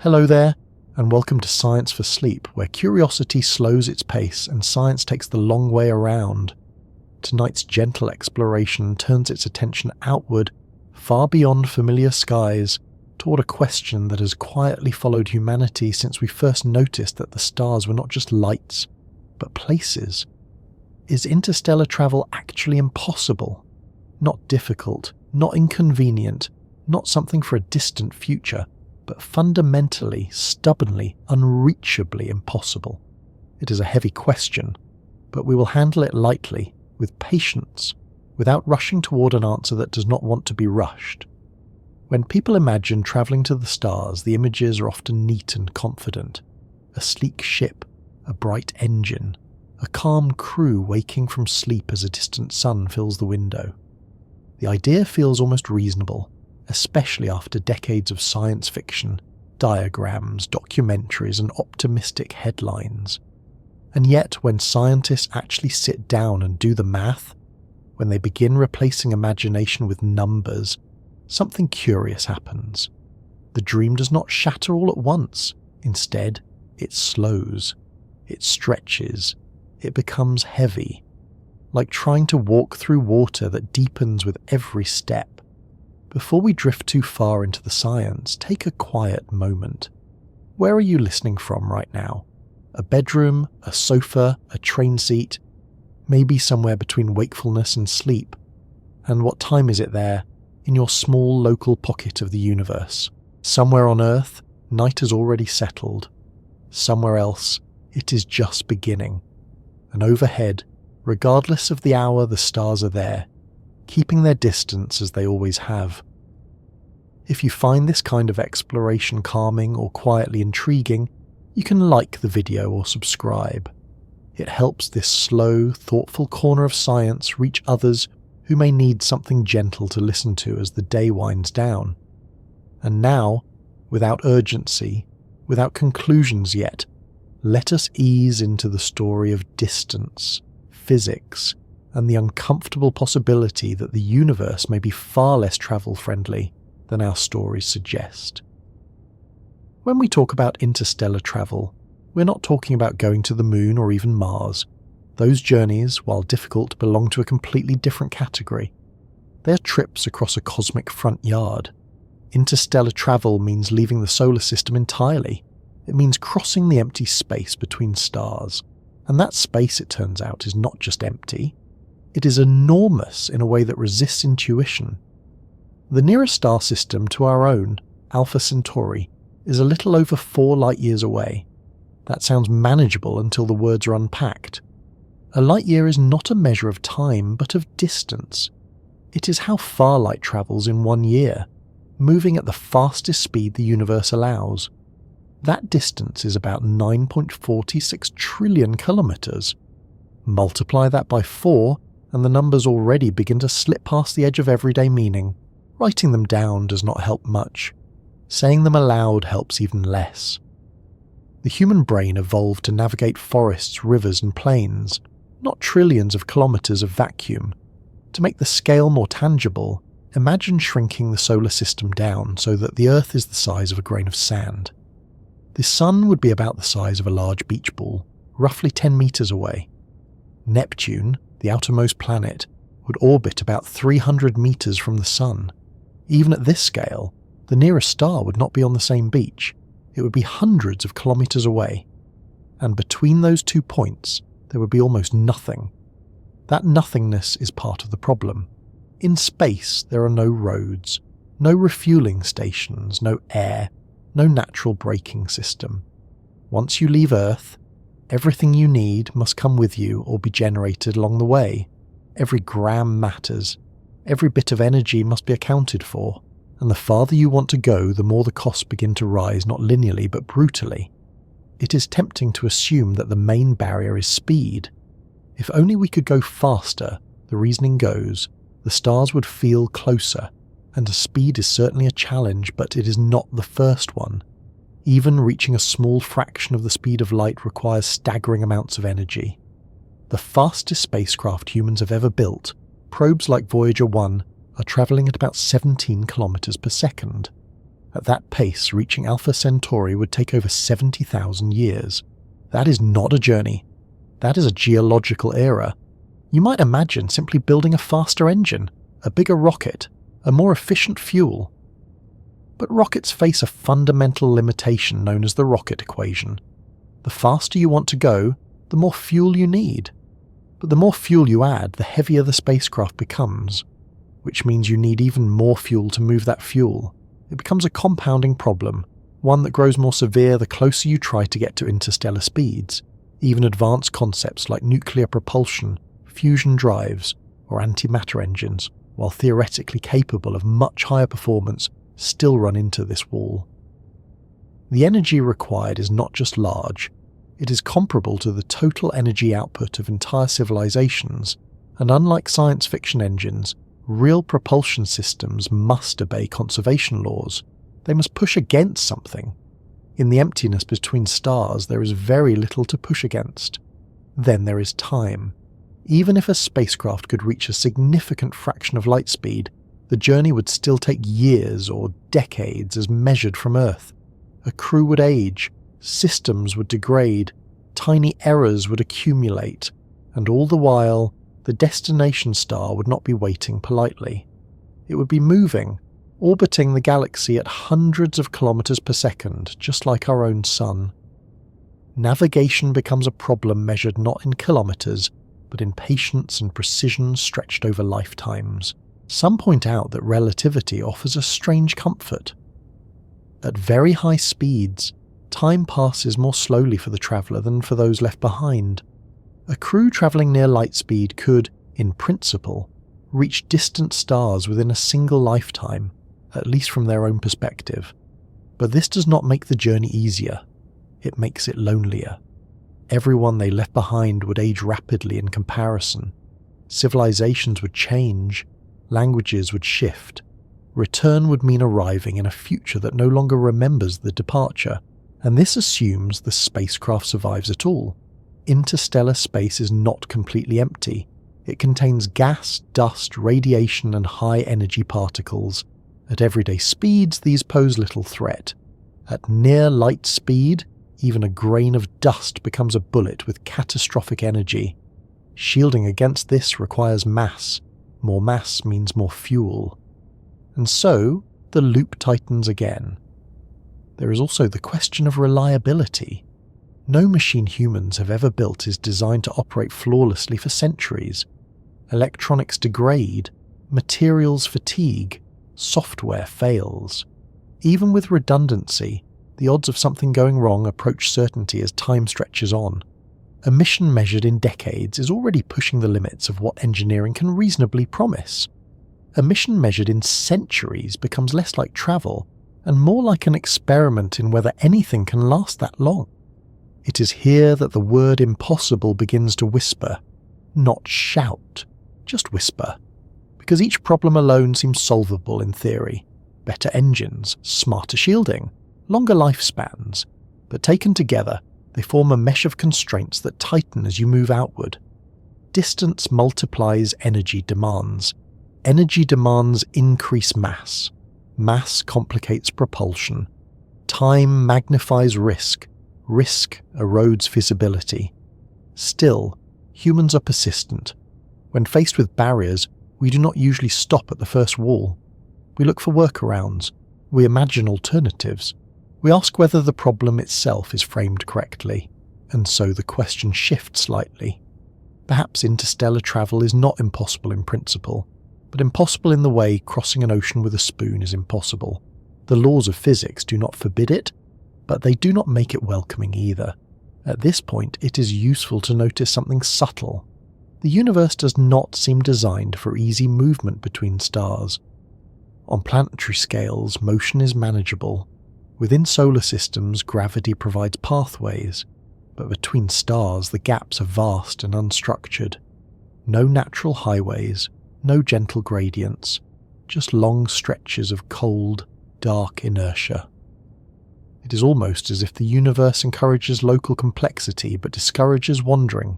Hello there, and welcome to Science for Sleep, where curiosity slows its pace and science takes the long way around. Tonight's gentle exploration turns its attention outward, far beyond familiar skies, toward a question that has quietly followed humanity since we first noticed that the stars were not just lights, but places. Is interstellar travel actually impossible? Not difficult, not inconvenient, not something for a distant future, but fundamentally, stubbornly, unreachably impossible. It is a heavy question, but we will handle it lightly, with patience, without rushing toward an answer that does not want to be rushed. When people imagine travelling to the stars, the images are often neat and confident. A sleek ship, a bright engine, a calm crew waking from sleep as a distant sun fills the window. The idea feels almost reasonable, especially after decades of science fiction, diagrams, documentaries, and optimistic headlines. And yet, when scientists actually sit down and do the math, when they begin replacing imagination with numbers, something curious happens. The dream does not shatter all at once. Instead, it slows, it stretches, it becomes heavy, like trying to walk through water that deepens with every step. Before we drift too far into the science, take a quiet moment. Where are you listening from right now? A bedroom, a sofa, a train seat, maybe somewhere between wakefulness and sleep. And what time is it there? In your small local pocket of the universe. Somewhere on Earth, night has already settled. Somewhere else, it is just beginning. And overhead, regardless of the hour, the stars are there, keeping their distance as they always have. If you find this kind of exploration calming or quietly intriguing, you can like the video or subscribe. It helps this slow, thoughtful corner of science reach others who may need something gentle to listen to as the day winds down. And now, without urgency, without conclusions yet, let us ease into the story of distance, physics, and the uncomfortable possibility that the universe may be far less travel-friendly than our stories suggest. When we talk about interstellar travel, we're not talking about going to the moon or even Mars. Those journeys, while difficult, belong to a completely different category. They are trips across a cosmic front yard. Interstellar travel means leaving the solar system entirely. It means crossing the empty space between stars. And that space, it turns out, is not just empty. It is enormous in a way that resists intuition. The nearest star system to our own, Alpha Centauri, is a little over 4 light-years away. That sounds manageable until the words are unpacked. A light-year is not a measure of time, but of distance. It is how far light travels in 1 year, moving at the fastest speed the universe allows. That distance is about 9.46 trillion kilometers. Multiply that by 4, and the numbers already begin to slip past the edge of everyday meaning. Writing them down does not help much. Saying them aloud helps even less. The human brain evolved to navigate forests, rivers, and plains, not trillions of kilometers of vacuum. To make the scale more tangible, imagine shrinking the solar system down so that the Earth is the size of a grain of sand. The Sun would be about the size of a large beach ball, roughly 10 meters away. Neptune, the outermost planet, would orbit about 300 meters from the Sun. Even at this scale, the nearest star would not be on the same beach. It would be hundreds of kilometers away. And between those 2 points, there would be almost nothing. That nothingness is part of the problem. In space, there are no roads, no refueling stations, no air, no natural braking system. Once you leave Earth, everything you need must come with you or be generated along the way. Every gram matters. Every bit of energy must be accounted for. And the farther you want to go, the more the costs begin to rise not linearly but brutally. It is tempting to assume that the main barrier is speed. If only we could go faster, the reasoning goes, the stars would feel closer, and speed is certainly a challenge, but it is not the first one. Even reaching a small fraction of the speed of light requires staggering amounts of energy. The fastest spacecraft humans have ever built, probes like Voyager 1, are travelling at about 17 kilometers per second. At that pace, reaching Alpha Centauri would take over 70,000 years. That is not a journey. That is a geological era. You might imagine simply building a faster engine, a bigger rocket, a more efficient fuel. But rockets face a fundamental limitation known as the rocket equation. The faster you want to go, the more fuel you need. But the more fuel you add, the heavier the spacecraft becomes, which means you need even more fuel to move that fuel. It becomes a compounding problem, one that grows more severe the closer you try to get to interstellar speeds. Even advanced concepts like nuclear propulsion, fusion drives, or antimatter engines, while theoretically capable of much higher performance, still run into this wall. The energy required is not just large, it is comparable to the total energy output of entire civilizations, and unlike science fiction engines, real propulsion systems must obey conservation laws. They must push against something. In the emptiness between stars, there is very little to push against. Then there is time. Even if a spacecraft could reach a significant fraction of light speed, the journey would still take years or decades as measured from Earth. A crew would age, systems would degrade, tiny errors would accumulate, and all the while, the destination star would not be waiting politely. It would be moving, orbiting the galaxy at hundreds of kilometers per second, just like our own sun. Navigation becomes a problem measured not in kilometers, but in patience and precision stretched over lifetimes. Some point out that relativity offers a strange comfort. At very high speeds, time passes more slowly for the traveller than for those left behind. A crew travelling near light speed could, in principle, reach distant stars within a single lifetime, at least from their own perspective. But this does not make the journey easier. It makes it lonelier. Everyone they left behind would age rapidly in comparison. Civilizations would change, languages would shift. Return would mean arriving in a future that no longer remembers the departure, and this assumes the spacecraft survives at all. Interstellar space is not completely empty. It contains gas, dust, radiation, and high-energy particles. At everyday speeds, these pose little threat. At near light speed, even a grain of dust becomes a bullet with catastrophic energy. Shielding against this requires mass. More mass means more fuel. And so, the loop tightens again. There is also the question of reliability. No machine humans have ever built is designed to operate flawlessly for centuries. Electronics degrade, materials fatigue, software fails. Even with redundancy, the odds of something going wrong approach certainty as time stretches on. A mission measured in decades is already pushing the limits of what engineering can reasonably promise. A mission measured in centuries becomes less like travel and more like an experiment in whether anything can last that long. It is here that the word impossible begins to whisper, not shout, just whisper, because each problem alone seems solvable in theory. Better engines, smarter shielding, longer lifespans, but taken together, they form a mesh of constraints that tighten as you move outward. Distance multiplies energy demands. Energy demands increase mass. Mass complicates propulsion. Time magnifies risk. Risk erodes feasibility. Still, humans are persistent. When faced with barriers, we do not usually stop at the first wall. We look for workarounds. We imagine alternatives. We ask whether the problem itself is framed correctly, and so the question shifts slightly. Perhaps interstellar travel is not impossible in principle, but impossible in the way crossing an ocean with a spoon is impossible. The laws of physics do not forbid it, but they do not make it welcoming either. At this point, it is useful to notice something subtle. The universe does not seem designed for easy movement between stars. On planetary scales, motion is manageable. Within solar systems, gravity provides pathways, but between stars, the gaps are vast and unstructured. No natural highways, no gentle gradients, just long stretches of cold, dark inertia. It is almost as if the universe encourages local complexity but discourages wandering.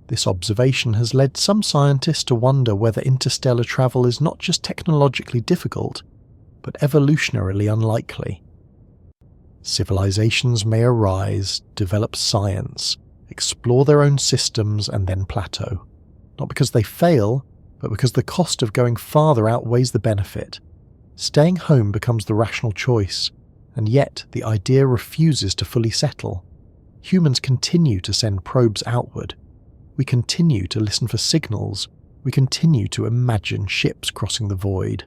This observation has led some scientists to wonder whether interstellar travel is not just technologically difficult, but evolutionarily unlikely. Civilizations may arise, develop science, explore their own systems, and then plateau. Not because they fail, but because the cost of going farther outweighs the benefit. Staying home becomes the rational choice, and yet the idea refuses to fully settle. Humans continue to send probes outward. We continue to listen for signals. We continue to imagine ships crossing the void.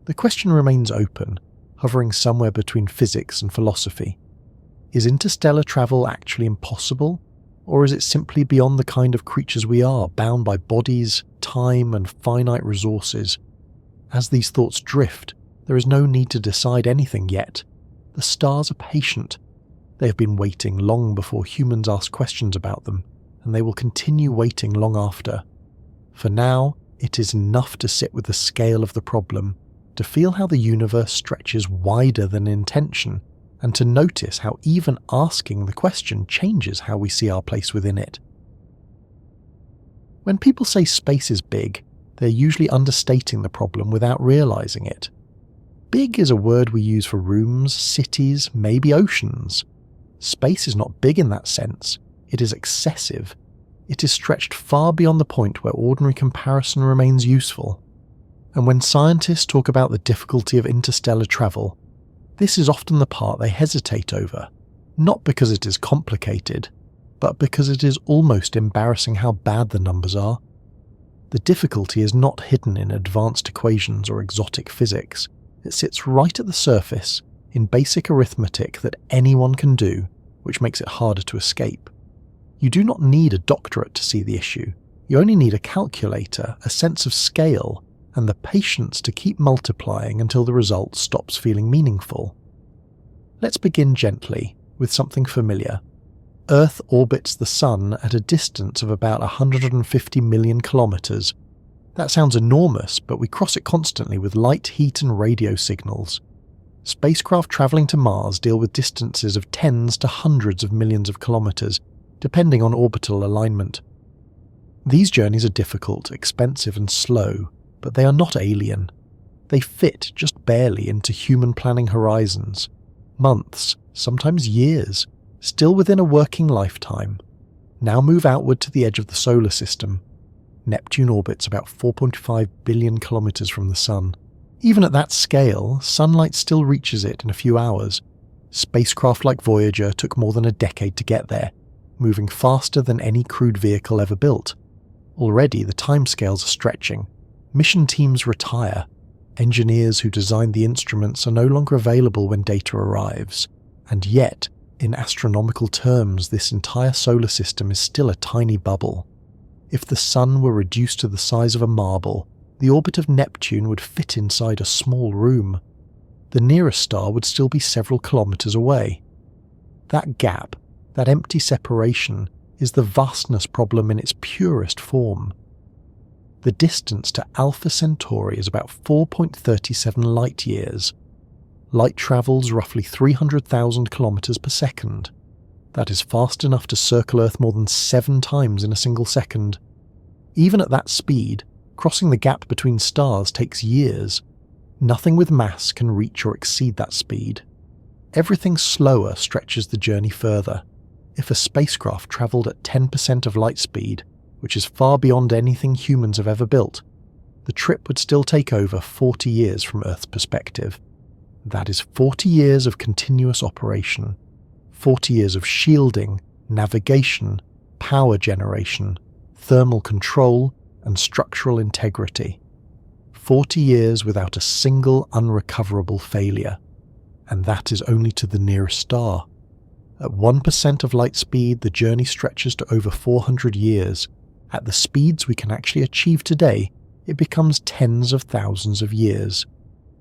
The question remains open, hovering somewhere between physics and philosophy. Is interstellar travel actually impossible, or is it simply beyond the kind of creatures we are, bound by bodies, time, and finite resources? As these thoughts drift, there is no need to decide anything yet. The stars are patient. They have been waiting long before humans ask questions about them, and they will continue waiting long after. For now, it is enough to sit with the scale of the problem, to feel how the universe stretches wider than intention, and to notice how even asking the question changes how we see our place within it. When people say space is big, they're usually understating the problem without realizing it. Big is a word we use for rooms, cities, maybe oceans. Space is not big in that sense. It is excessive. It is stretched far beyond the point where ordinary comparison remains useful. And when scientists talk about the difficulty of interstellar travel, this is often the part they hesitate over, not because it is complicated, but because it is almost embarrassing how bad the numbers are. The difficulty is not hidden in advanced equations or exotic physics. It sits right at the surface, in basic arithmetic that anyone can do, which makes it harder to escape. You do not need a doctorate to see the issue. You only need a calculator, a sense of scale, and the patience to keep multiplying until the result stops feeling meaningful. Let's begin gently, with something familiar. Earth orbits the Sun at a distance of about 150 million kilometers. That sounds enormous, but we cross it constantly with light, heat, and radio signals. Spacecraft travelling to Mars deal with distances of tens to hundreds of millions of kilometers, depending on orbital alignment. These journeys are difficult, expensive, and slow, but they are not alien. They fit just barely into human planning horizons. Months, sometimes years, still within a working lifetime. Now move outward to the edge of the solar system. Neptune orbits about 4.5 billion kilometers from the Sun. Even at that scale, sunlight still reaches it in a few hours. Spacecraft like Voyager took more than a decade to get there, moving faster than any crewed vehicle ever built. Already the timescales are stretching. Mission teams retire. Engineers who designed the instruments are no longer available when data arrives. And yet, in astronomical terms, this entire solar system is still a tiny bubble. If the Sun were reduced to the size of a marble, the orbit of Neptune would fit inside a small room. The nearest star would still be several kilometers away. That gap, that empty separation, is the vastness problem in its purest form. The distance to Alpha Centauri is about 4.37 light years. Light travels roughly 300,000 kilometers per second. That is fast enough to circle Earth more than 7 times in a single second. Even at that speed, crossing the gap between stars takes years. Nothing with mass can reach or exceed that speed. Everything slower stretches the journey further. If a spacecraft travelled at 10% of light speed, which is far beyond anything humans have ever built, the trip would still take over 40 years from Earth's perspective. That is 40 years of continuous operation, 40 years of shielding, navigation, power generation, thermal control, and structural integrity. 40 years without a single unrecoverable failure. And that is only to the nearest star. At 1% of light speed, the journey stretches to over 400 years. At the speeds we can actually achieve today, it becomes tens of thousands of years.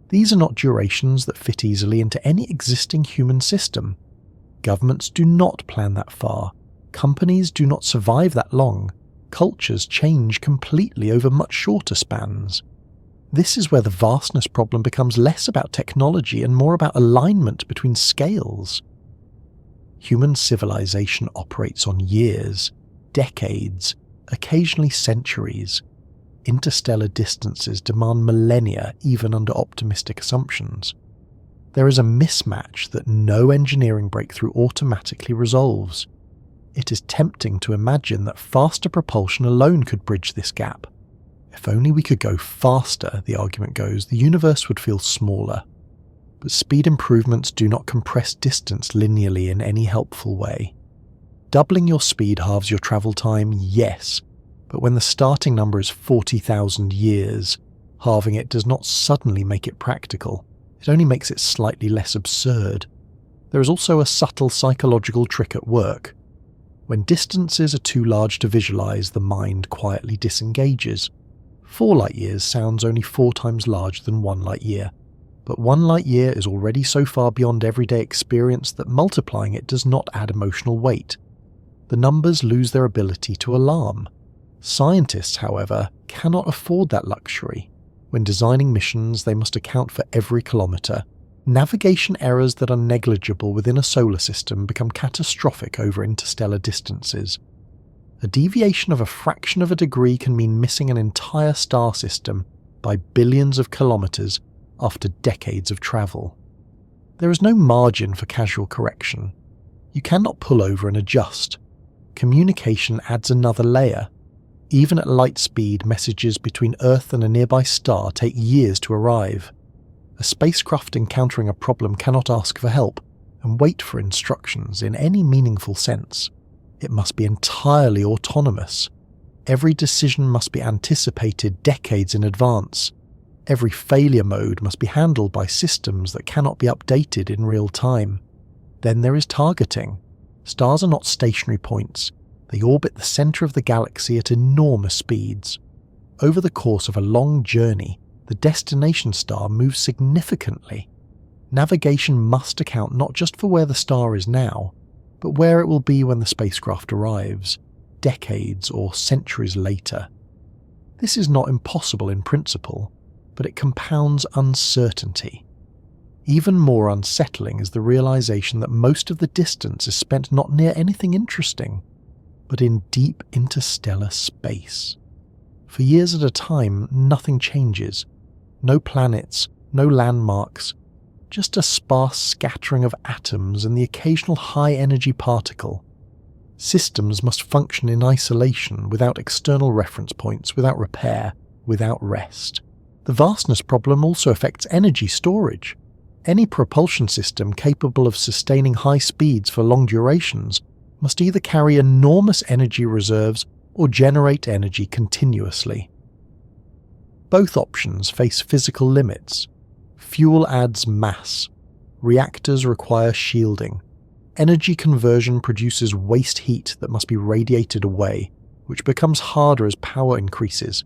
These are not durations that fit easily into any existing human system. Governments do not plan that far. Companies do not survive that long. Cultures change completely over much shorter spans. This is where the vastness problem becomes less about technology and more about alignment between scales. Human civilization operates on years, decades, occasionally centuries. interstellar distances demand millennia even under optimistic assumptions. There is a mismatch that no engineering breakthrough automatically resolves. It is tempting to imagine that faster propulsion alone could bridge this gap. If only we could go faster, the argument goes, the universe would feel smaller. But speed improvements do not compress distance linearly in any helpful way. Doubling your speed halves your travel time, yes, but when the starting number is 40,000 years, halving it does not suddenly make it practical. It only makes it slightly less absurd. There is also a subtle psychological trick at work. When distances are too large to visualize, the mind quietly disengages. 4 light-years sounds only 4 times larger than 1 light-year. But 1 light-year is already so far beyond everyday experience that multiplying it does not add emotional weight. The numbers lose their ability to alarm. Scientists, however, cannot afford that luxury. When designing missions, they must account for every kilometre. Navigation errors that are negligible within a solar system become catastrophic over interstellar distances. A deviation of a fraction of a degree can mean missing an entire star system by billions of kilometres after decades of travel. There is no margin for casual correction. You cannot pull over and adjust. Communication adds another layer. Even at light speed, messages between Earth and a nearby star take years to arrive. A spacecraft encountering a problem cannot ask for help and wait for instructions in any meaningful sense. It must be entirely autonomous. Every decision must be anticipated decades in advance. Every failure mode must be handled by systems that cannot be updated in real time. Then there is targeting. Stars are not stationary points. They orbit the centre of the galaxy at enormous speeds. Over the course of a long journey, the destination star moves significantly. Navigation must account not just for where the star is now, but where it will be when the spacecraft arrives, decades or centuries later. This is not impossible in principle, but it compounds uncertainty. Even more unsettling is the realization that most of the distance is spent not near anything interesting, but in deep interstellar space. For years at a time, nothing changes. No planets, no landmarks, just a sparse scattering of atoms and the occasional high-energy particle. Systems must function in isolation, without external reference points, without repair, without rest. The vastness problem also affects energy storage. Any propulsion system capable of sustaining high speeds for long durations must either carry enormous energy reserves or generate energy continuously. Both options face physical limits. Fuel adds mass. Reactors require shielding. Energy conversion produces waste heat that must be radiated away, which becomes harder as power increases.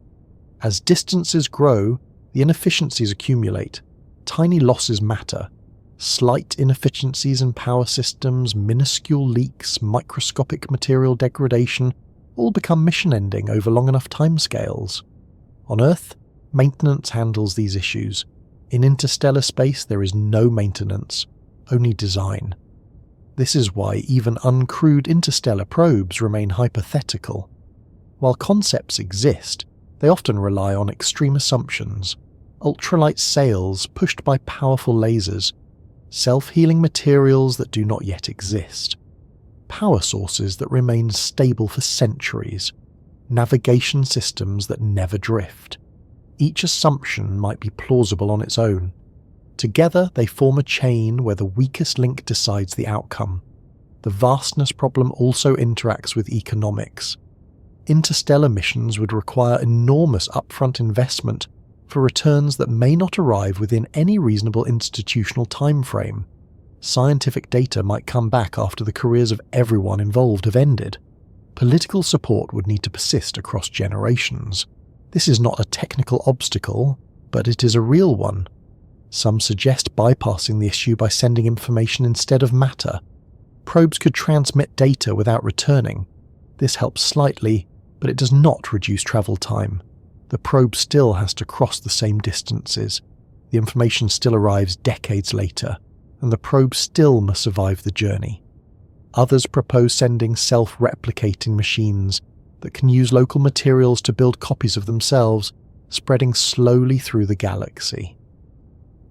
As distances grow, the inefficiencies accumulate. Tiny losses matter. Slight inefficiencies in power systems, minuscule leaks, microscopic material degradation all become mission-ending over long enough timescales. On Earth, maintenance handles these issues. In interstellar space, there is no maintenance, only design. This is why even uncrewed interstellar probes remain hypothetical. While concepts exist, they often rely on extreme assumptions. Ultralight sails pushed by powerful lasers, self-healing materials that do not yet exist, power sources that remain stable for centuries, navigation systems that never drift. Each assumption might be plausible on its own. Together they form a chain where the weakest link decides the outcome. The vastness problem also interacts with economics. Interstellar missions would require enormous upfront investment for returns that may not arrive within any reasonable institutional time frame. Scientific data might come back after the careers of everyone involved have ended. Political support would need to persist across generations. This is not a technical obstacle, but it is a real one. Some suggest bypassing the issue by sending information instead of matter. Probes could transmit data without returning. This helps slightly, but it does not reduce travel time. The probe still has to cross the same distances. The information still arrives decades later, and the probe still must survive the journey. Others propose sending self-replicating machines, that can use local materials to build copies of themselves, spreading slowly through the galaxy.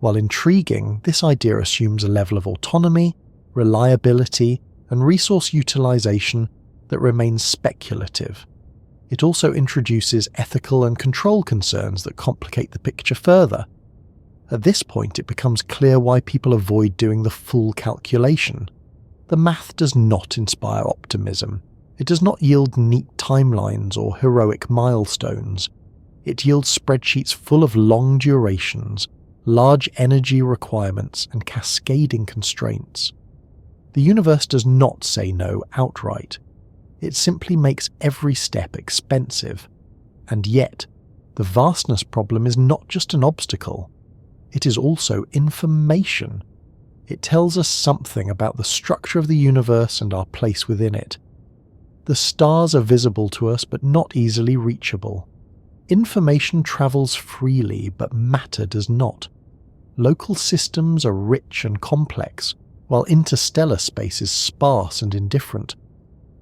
While intriguing, this idea assumes a level of autonomy, reliability, and resource utilization that remains speculative. It also introduces ethical and control concerns that complicate the picture further. At this point, it becomes clear why people avoid doing the full calculation. The math does not inspire optimism. It does not yield neat timelines or heroic milestones. It yields spreadsheets full of long durations, large energy requirements, and cascading constraints. The universe does not say no outright. It simply makes every step expensive. And yet, the vastness problem is not just an obstacle. It is also information. It tells us something about the structure of the universe and our place within it. The stars are visible to us but not easily reachable. Information travels freely, but matter does not. Local systems are rich and complex, while interstellar space is sparse and indifferent.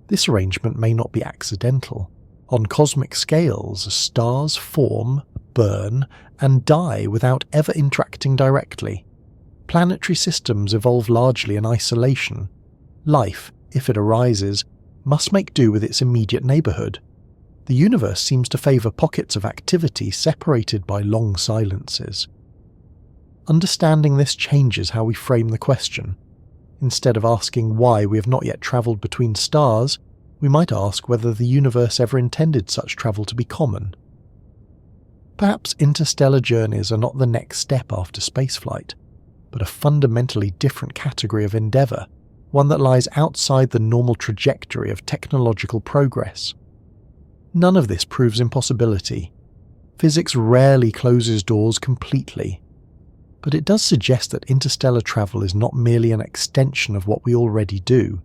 This arrangement may not be accidental. On cosmic scales, stars form, burn, and die without ever interacting directly. Planetary systems evolve largely in isolation. Life, if it arises, must make do with its immediate neighbourhood. The universe seems to favour pockets of activity separated by long silences. Understanding this changes how we frame the question. Instead of asking why we have not yet travelled between stars, we might ask whether the universe ever intended such travel to be common. Perhaps interstellar journeys are not the next step after spaceflight, but a fundamentally different category of endeavour, one that lies outside the normal trajectory of technological progress. None of this proves impossibility. Physics rarely closes doors completely. But it does suggest that interstellar travel is not merely an extension of what we already do.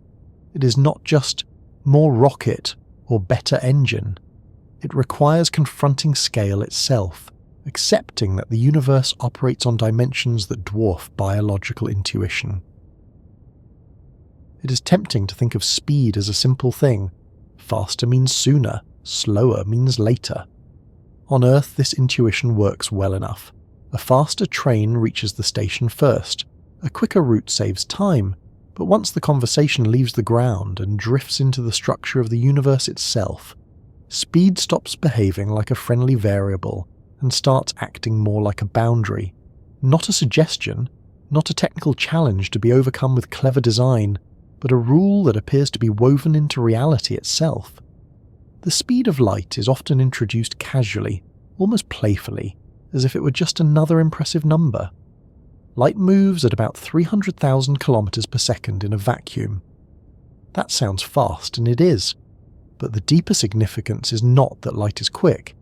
It is not just more rocket or better engine. It requires confronting scale itself, accepting that the universe operates on dimensions that dwarf biological intuition. It is tempting to think of speed as a simple thing. Faster means sooner, slower means later. On Earth, this intuition works well enough. A faster train reaches the station first. A quicker route saves time, but once the conversation leaves the ground and drifts into the structure of the universe itself, speed stops behaving like a friendly variable and starts acting more like a boundary. Not a suggestion, not a technical challenge to be overcome with clever design, but a rule that appears to be woven into reality itself. The speed of light is often introduced casually, almost playfully, as if it were just another impressive number. Light moves at about 300,000 kilometers per second in a vacuum. That sounds fast, and it is. But the deeper significance is not that light is quick.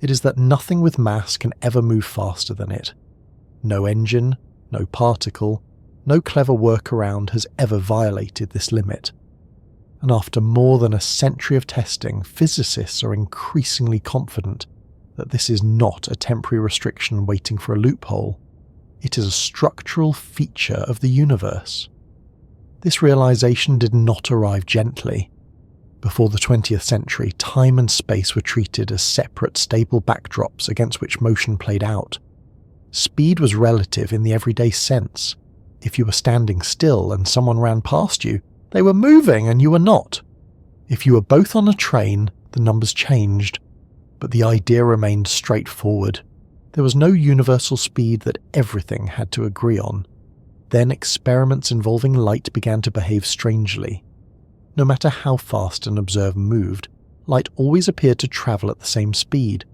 It is that nothing with mass can ever move faster than it. No engine, no particle, no clever workaround has ever violated this limit. And after more than a century of testing, physicists are increasingly confident that this is not a temporary restriction waiting for a loophole. It is a structural feature of the universe. This realization did not arrive gently. Before the 20th century, time and space were treated as separate, stable backdrops against which motion played out. Speed was relative in the everyday sense. If you were standing still and someone ran past you, they were moving and you were not. If you were both on a train, the numbers changed. But the idea remained straightforward. There was no universal speed that everything had to agree on. Then experiments involving light began to behave strangely. No matter how fast an observer moved, light always appeared to travel at the same speed.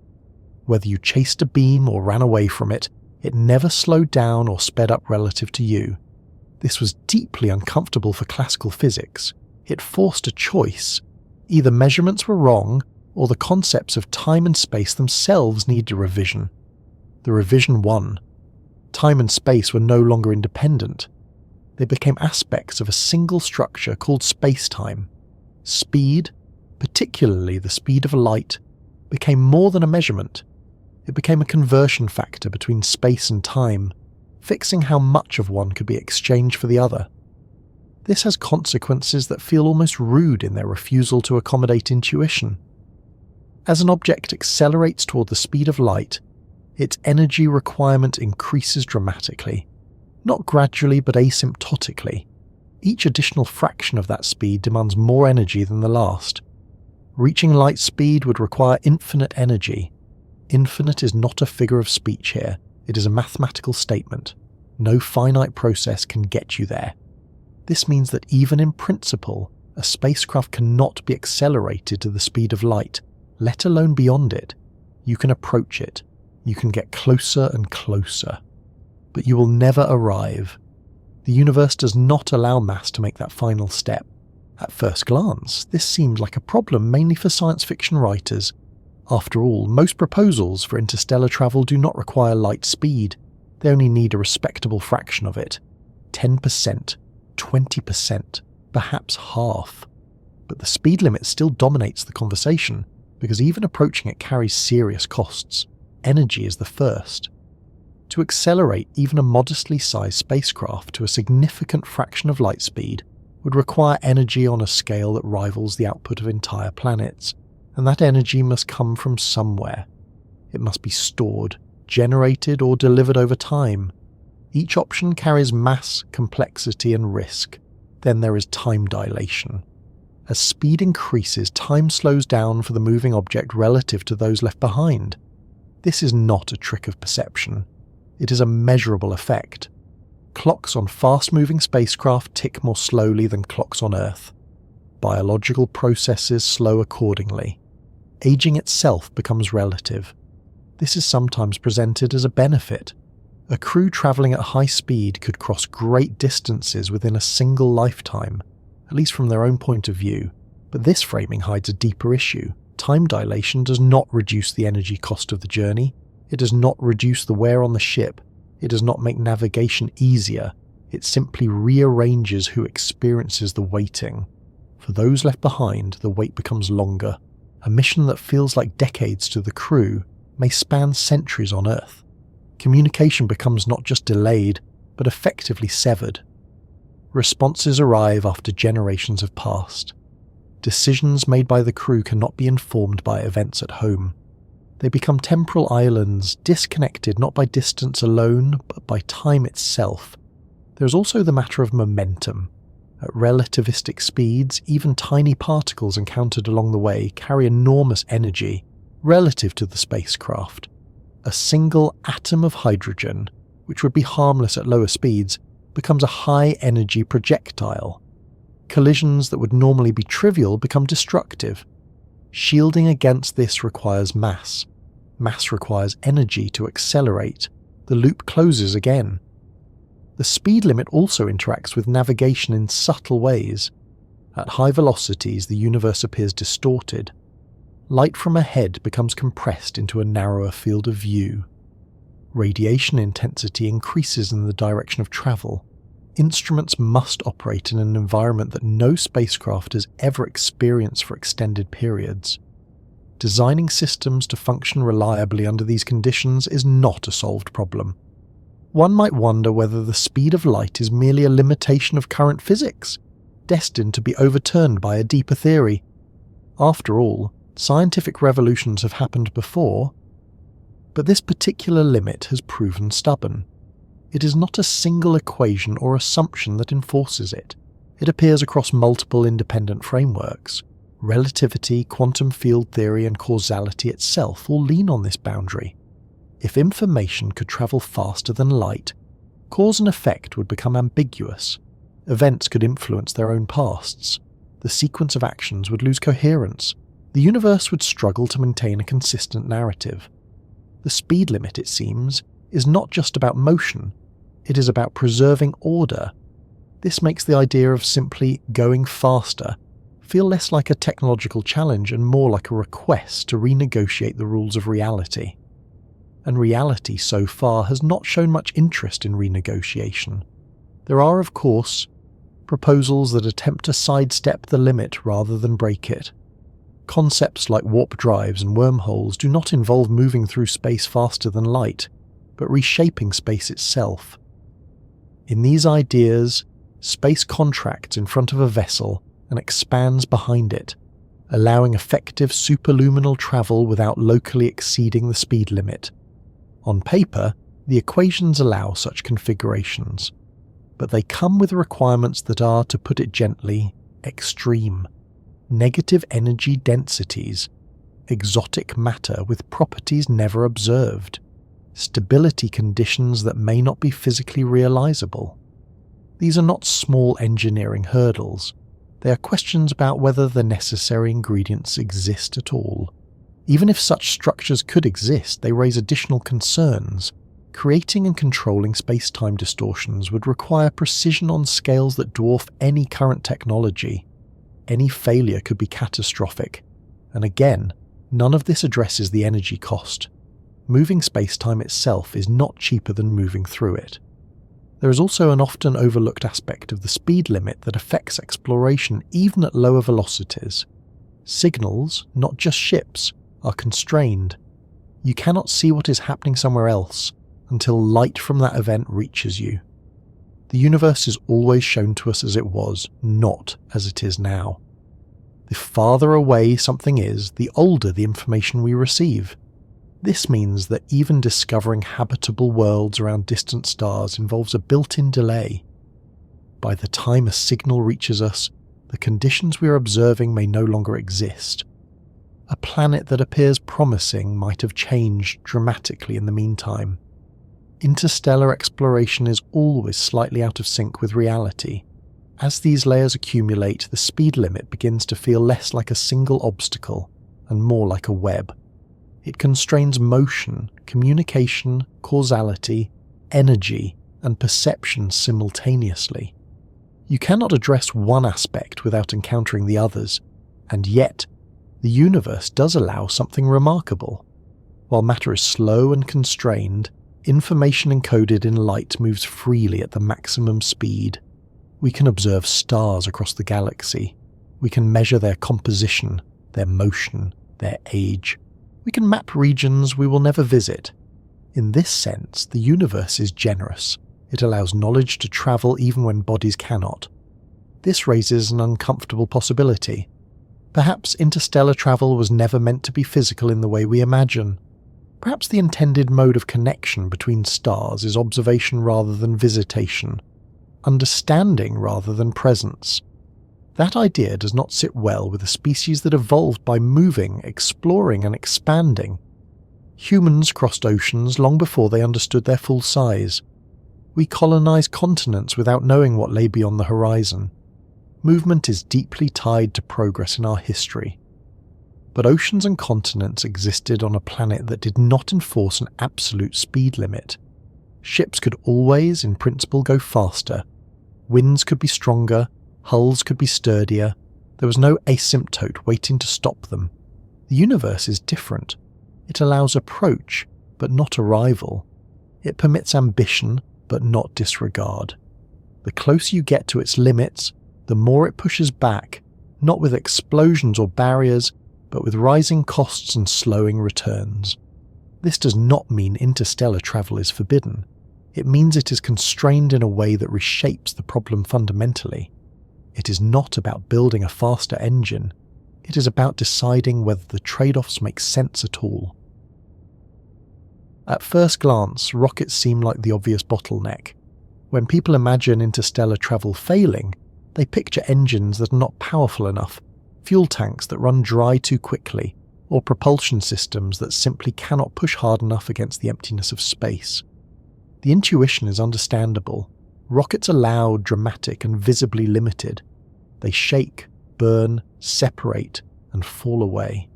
Whether you chased a beam or ran away from it, it never slowed down or sped up relative to you. This was deeply uncomfortable for classical physics. It forced a choice. Either measurements were wrong, or the concepts of time and space themselves needed a revision. The revision won. Time and space were no longer independent. They became aspects of a single structure called space-time. Speed, particularly the speed of light, became more than a measurement. It became a conversion factor between space and time, fixing how much of one could be exchanged for the other. This has consequences that feel almost rude in their refusal to accommodate intuition. As an object accelerates toward the speed of light, its energy requirement increases dramatically, not gradually but asymptotically. Each additional fraction of that speed demands more energy than the last. Reaching light speed would require infinite energy. Infinite is not a figure of speech here, it is a mathematical statement. No finite process can get you there. This means that even in principle, a spacecraft cannot be accelerated to the speed of light, let alone beyond it. You can approach it. You can get closer and closer. But you will never arrive. The universe does not allow mass to make that final step. At first glance, this seems like a problem mainly for science fiction writers. After all, most proposals for interstellar travel do not require light speed. They only need a respectable fraction of it. 10%, 20%, perhaps half. But the speed limit still dominates the conversation, because even approaching it carries serious costs. Energy is the first. To accelerate even a modestly sized spacecraft to a significant fraction of light speed would require energy on a scale that rivals the output of entire planets, and that energy must come from somewhere. It must be stored, generated, or delivered over time. Each option carries mass, complexity, and risk. Then there is time dilation. As speed increases, time slows down for the moving object relative to those left behind. This is not a trick of perception. It is a measurable effect. Clocks on fast-moving spacecraft tick more slowly than clocks on Earth. Biological processes slow accordingly. Aging itself becomes relative. This is sometimes presented as a benefit. A crew travelling at high speed could cross great distances within a single lifetime, at least from their own point of view, but this framing hides a deeper issue. Time dilation does not reduce the energy cost of the journey. It does not reduce the wear on the ship. It does not make navigation easier. It simply rearranges who experiences the waiting. For those left behind, the wait becomes longer. A mission that feels like decades to the crew may span centuries on Earth. Communication becomes not just delayed, but effectively severed. Responses arrive after generations have passed. Decisions made by the crew cannot be informed by events at home. They become temporal islands, disconnected not by distance alone, but by time itself. There is also the matter of momentum. At relativistic speeds, even tiny particles encountered along the way carry enormous energy relative to the spacecraft. A single atom of hydrogen, which would be harmless at lower speeds, becomes a high-energy projectile. Collisions that would normally be trivial become destructive. Shielding against this requires mass. Mass requires energy to accelerate. The loop closes again. The speed limit also interacts with navigation in subtle ways. At high velocities, the universe appears distorted. Light from ahead becomes compressed into a narrower field of view. Radiation intensity increases in the direction of travel. Instruments must operate in an environment that no spacecraft has ever experienced for extended periods. Designing systems to function reliably under these conditions is not a solved problem. One might wonder whether the speed of light is merely a limitation of current physics, destined to be overturned by a deeper theory. After all, scientific revolutions have happened before, but this particular limit has proven stubborn. It is not a single equation or assumption that enforces it. It appears across multiple independent frameworks. Relativity, quantum field theory, and causality itself all lean on this boundary. If information could travel faster than light, cause and effect would become ambiguous. Events could influence their own pasts. The sequence of actions would lose coherence. The universe would struggle to maintain a consistent narrative. The speed limit, it seems, is not just about motion, it is about preserving order. This makes the idea of simply going faster feel less like a technological challenge and more like a request to renegotiate the rules of reality. And reality so far has not shown much interest in renegotiation. There are, of course, proposals that attempt to sidestep the limit rather than break it. Concepts like warp drives and wormholes do not involve moving through space faster than light, but reshaping space itself. In these ideas, space contracts in front of a vessel and expands behind it. allowing effective superluminal travel without locally exceeding the speed limit. On paper, the equations allow such configurations, but they come with requirements that are, to put it gently, extreme. Negative energy densities, exotic matter with properties never observed, stability conditions that may not be physically realizable. These are not small engineering hurdles. They are questions about whether the necessary ingredients exist at all. Even if such structures could exist, they raise additional concerns. Creating and controlling space-time distortions would require precision on scales that dwarf any current technology. Any failure could be catastrophic. And again, none of this addresses the energy cost. Moving space-time itself is not cheaper than moving through it. There is also an often overlooked aspect of the speed limit that affects exploration even at lower velocities. Signals, not just ships, are constrained. You cannot see what is happening somewhere else until light from that event reaches you. The universe is always shown to us as it was, not as it is now. The farther away something is, the older the information we receive. This means that even discovering habitable worlds around distant stars involves a built-in delay. By the time a signal reaches us, the conditions we are observing may no longer exist. A planet that appears promising might have changed dramatically in the meantime. Interstellar exploration is always slightly out of sync with reality. As these layers accumulate, the speed limit begins to feel less like a single obstacle and more like a web. It constrains motion, communication, causality, energy, and perception simultaneously. You cannot address one aspect without encountering the others, and yet, the universe does allow something remarkable. While matter is slow and constrained, information encoded in light moves freely at the maximum speed. We can observe stars across the galaxy. We can measure their composition, their motion, their age. We can map regions we will never visit. In this sense, the universe is generous. It allows knowledge to travel even when bodies cannot. This raises an uncomfortable possibility. Perhaps interstellar travel was never meant to be physical in the way we imagine. Perhaps the intended mode of connection between stars is observation rather than visitation, understanding rather than presence. That idea does not sit well with a species that evolved by moving, exploring, and expanding. Humans crossed oceans long before they understood their full size. We colonized continents without knowing what lay beyond the horizon. Movement is deeply tied to progress in our history. But oceans and continents existed on a planet that did not enforce an absolute speed limit. Ships could always, in principle, go faster. Winds could be stronger. Hulls could be sturdier. There was no asymptote waiting to stop them. The universe is different. It allows approach, but not arrival. It permits ambition, but not disregard. The closer you get to its limits, the more it pushes back, not with explosions or barriers, but with rising costs and slowing returns. This does not mean interstellar travel is forbidden. It means it is constrained in a way that reshapes the problem fundamentally. It is not about building a faster engine. It is about deciding whether the trade-offs make sense at all. At first glance, rockets seem like the obvious bottleneck. When people imagine interstellar travel failing, they picture engines that are not powerful enough, fuel tanks that run dry too quickly, or propulsion systems that simply cannot push hard enough against the emptiness of space. The intuition is understandable. Rockets are loud, dramatic, and visibly limited. They shake, burn, separate, and fall away.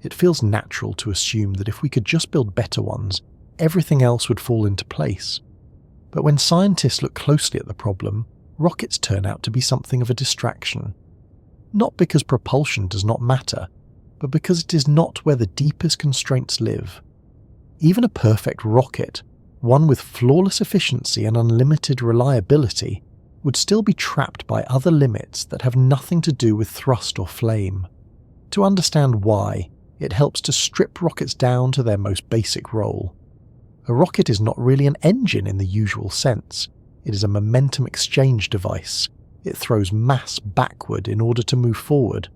It feels natural to assume that if we could just build better ones, everything else would fall into place. But when scientists look closely at the problem, rockets turn out to be something of a distraction. Not because propulsion does not matter, but because it is not where the deepest constraints live. Even a perfect rocket, one with flawless efficiency and unlimited reliability, would still be trapped by other limits that have nothing to do with thrust or flame. To understand why, it helps to strip rockets down to their most basic role. A rocket is not really an engine in the usual sense. It is a momentum exchange device. It throws mass backward in order to move forward.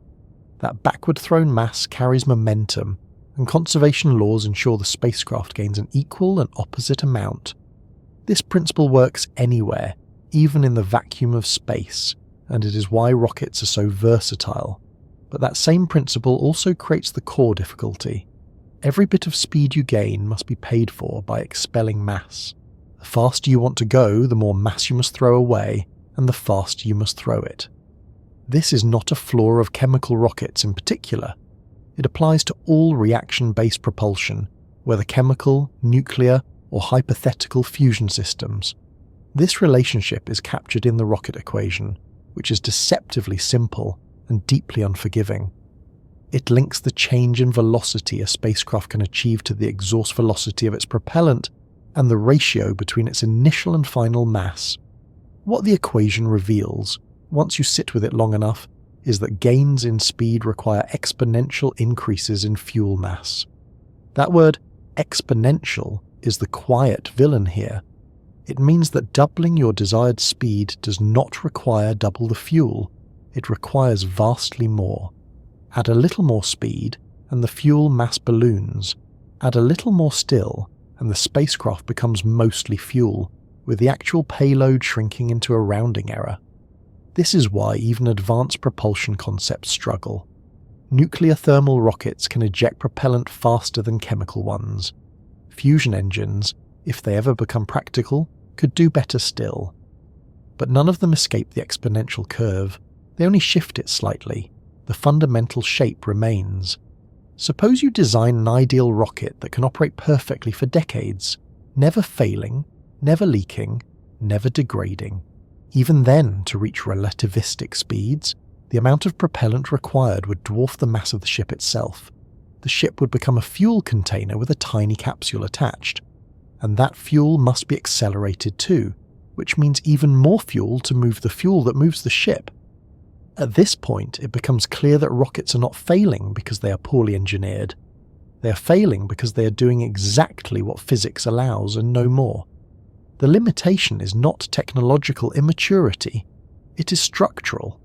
That backward-thrown mass carries momentum, and conservation laws ensure the spacecraft gains an equal and opposite amount. This principle works anywhere, even in the vacuum of space, and it is why rockets are so versatile. But that same principle also creates the core difficulty. Every bit of speed you gain must be paid for by expelling mass. The faster you want to go, the more mass you must throw away, and the faster you must throw it. This is not a flaw of chemical rockets in particular. It applies to all reaction-based propulsion, whether chemical, nuclear, or hypothetical fusion systems. This relationship is captured in the rocket equation, which is deceptively simple and deeply unforgiving. It links the change in velocity a spacecraft can achieve to the exhaust velocity of its propellant and the ratio between its initial and final mass. What the equation reveals, once you sit with it long enough, is that gains in speed require exponential increases in fuel mass. That word, exponential, is the quiet villain here. It means that doubling your desired speed does not require double the fuel. It requires vastly more. Add a little more speed, and the fuel mass balloons. Add a little more still, and the spacecraft becomes mostly fuel, with the actual payload shrinking into a rounding error. This is why even advanced propulsion concepts struggle. Nuclear thermal rockets can eject propellant faster than chemical ones. Fusion engines, if they ever become practical, could do better still. But none of them escape the exponential curve. They only shift it slightly. The fundamental shape remains. Suppose you design an ideal rocket that can operate perfectly for decades, never failing, never leaking, never degrading. Even then, to reach relativistic speeds, the amount of propellant required would dwarf the mass of the ship itself. The ship would become a fuel container with a tiny capsule attached. And that fuel must be accelerated too, which means even more fuel to move the fuel that moves the ship. At this point, it becomes clear that rockets are not failing because they are poorly engineered. They are failing because they are doing exactly what physics allows and no more. The limitation is not technological immaturity, it is structural.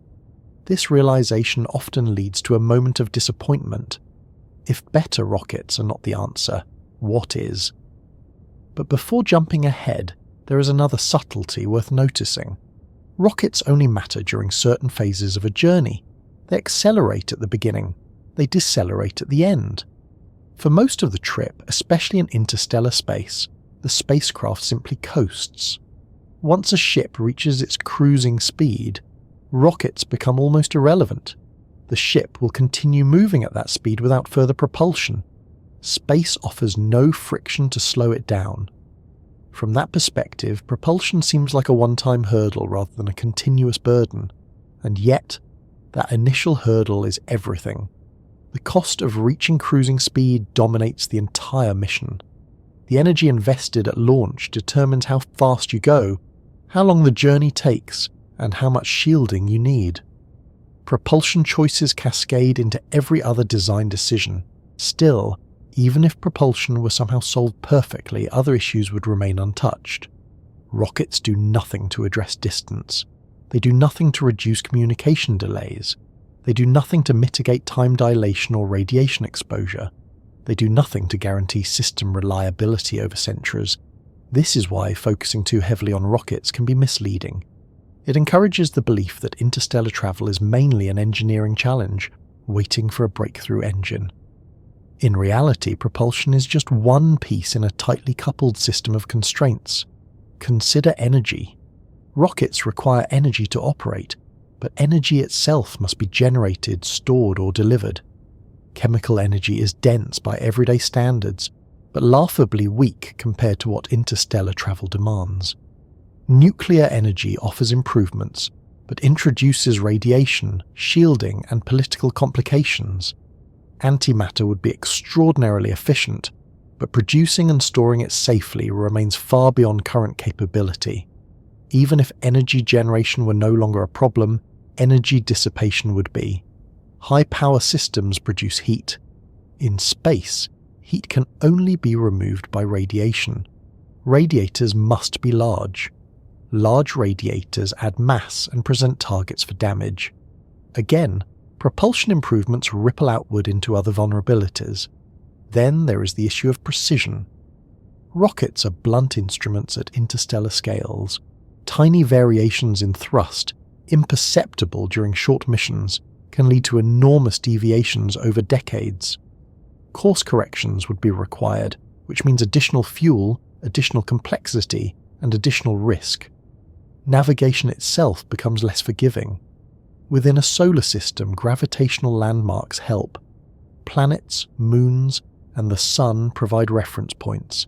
This realization often leads to a moment of disappointment. If better rockets are not the answer, what is? But before jumping ahead, there is another subtlety worth noticing. Rockets only matter during certain phases of a journey. They accelerate at the beginning, they decelerate at the end. For most of the trip, especially in interstellar space, the spacecraft simply coasts. Once a ship reaches its cruising speed, rockets become almost irrelevant. The ship will continue moving at that speed without further propulsion. Space offers no friction to slow it down. From that perspective, propulsion seems like a one-time hurdle rather than a continuous burden, and yet, that initial hurdle is everything. The cost of reaching cruising speed dominates the entire mission. The energy invested at launch determines how fast you go, how long the journey takes, and how much shielding you need. Propulsion choices cascade into every other design decision. Still, even if propulsion were somehow solved perfectly, other issues would remain untouched. Rockets do nothing to address distance. They do nothing to reduce communication delays. They do nothing to mitigate time dilation or radiation exposure. They do nothing to guarantee system reliability over centuries. This is why focusing too heavily on rockets can be misleading. It encourages the belief that interstellar travel is mainly an engineering challenge, waiting for a breakthrough engine. In reality, propulsion is just one piece in a tightly coupled system of constraints. Consider energy. Rockets require energy to operate, but energy itself must be generated, stored, or delivered. Chemical energy is dense by everyday standards, but laughably weak compared to what interstellar travel demands. Nuclear energy offers improvements, but introduces radiation, shielding, and political complications. Antimatter would be extraordinarily efficient, but producing and storing it safely remains far beyond current capability. Even if energy generation were no longer a problem, energy dissipation would be. High-power systems produce heat. In space, heat can only be removed by radiation. Radiators must be large. Large radiators add mass and present targets for damage. Again, propulsion improvements ripple outward into other vulnerabilities. Then there is the issue of precision. Rockets are blunt instruments at interstellar scales. Tiny variations in thrust, imperceptible during short missions, can lead to enormous deviations over decades. Course corrections would be required, which means additional fuel, additional complexity, and additional risk. Navigation itself becomes less forgiving. Within a solar system, gravitational landmarks help. Planets, moons, and the sun provide reference points.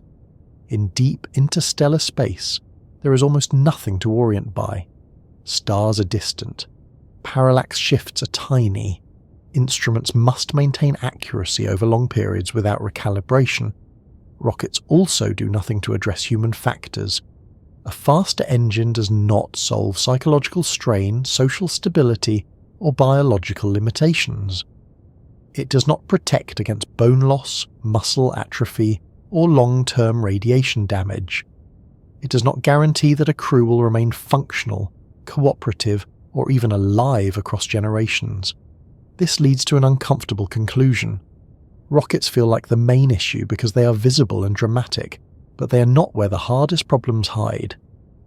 In deep interstellar space, there is almost nothing to orient by. Stars are distant. Parallax shifts are tiny. Instruments must maintain accuracy over long periods without recalibration. Rockets also do nothing to address human factors. A faster engine does not solve psychological strain, social stability, or biological limitations. It does not protect against bone loss, muscle atrophy, or long-term radiation damage. It does not guarantee that a crew will remain functional, cooperative, or even alive across generations. This leads to an uncomfortable conclusion. Rockets feel like the main issue because they are visible and dramatic, but they are not where the hardest problems hide.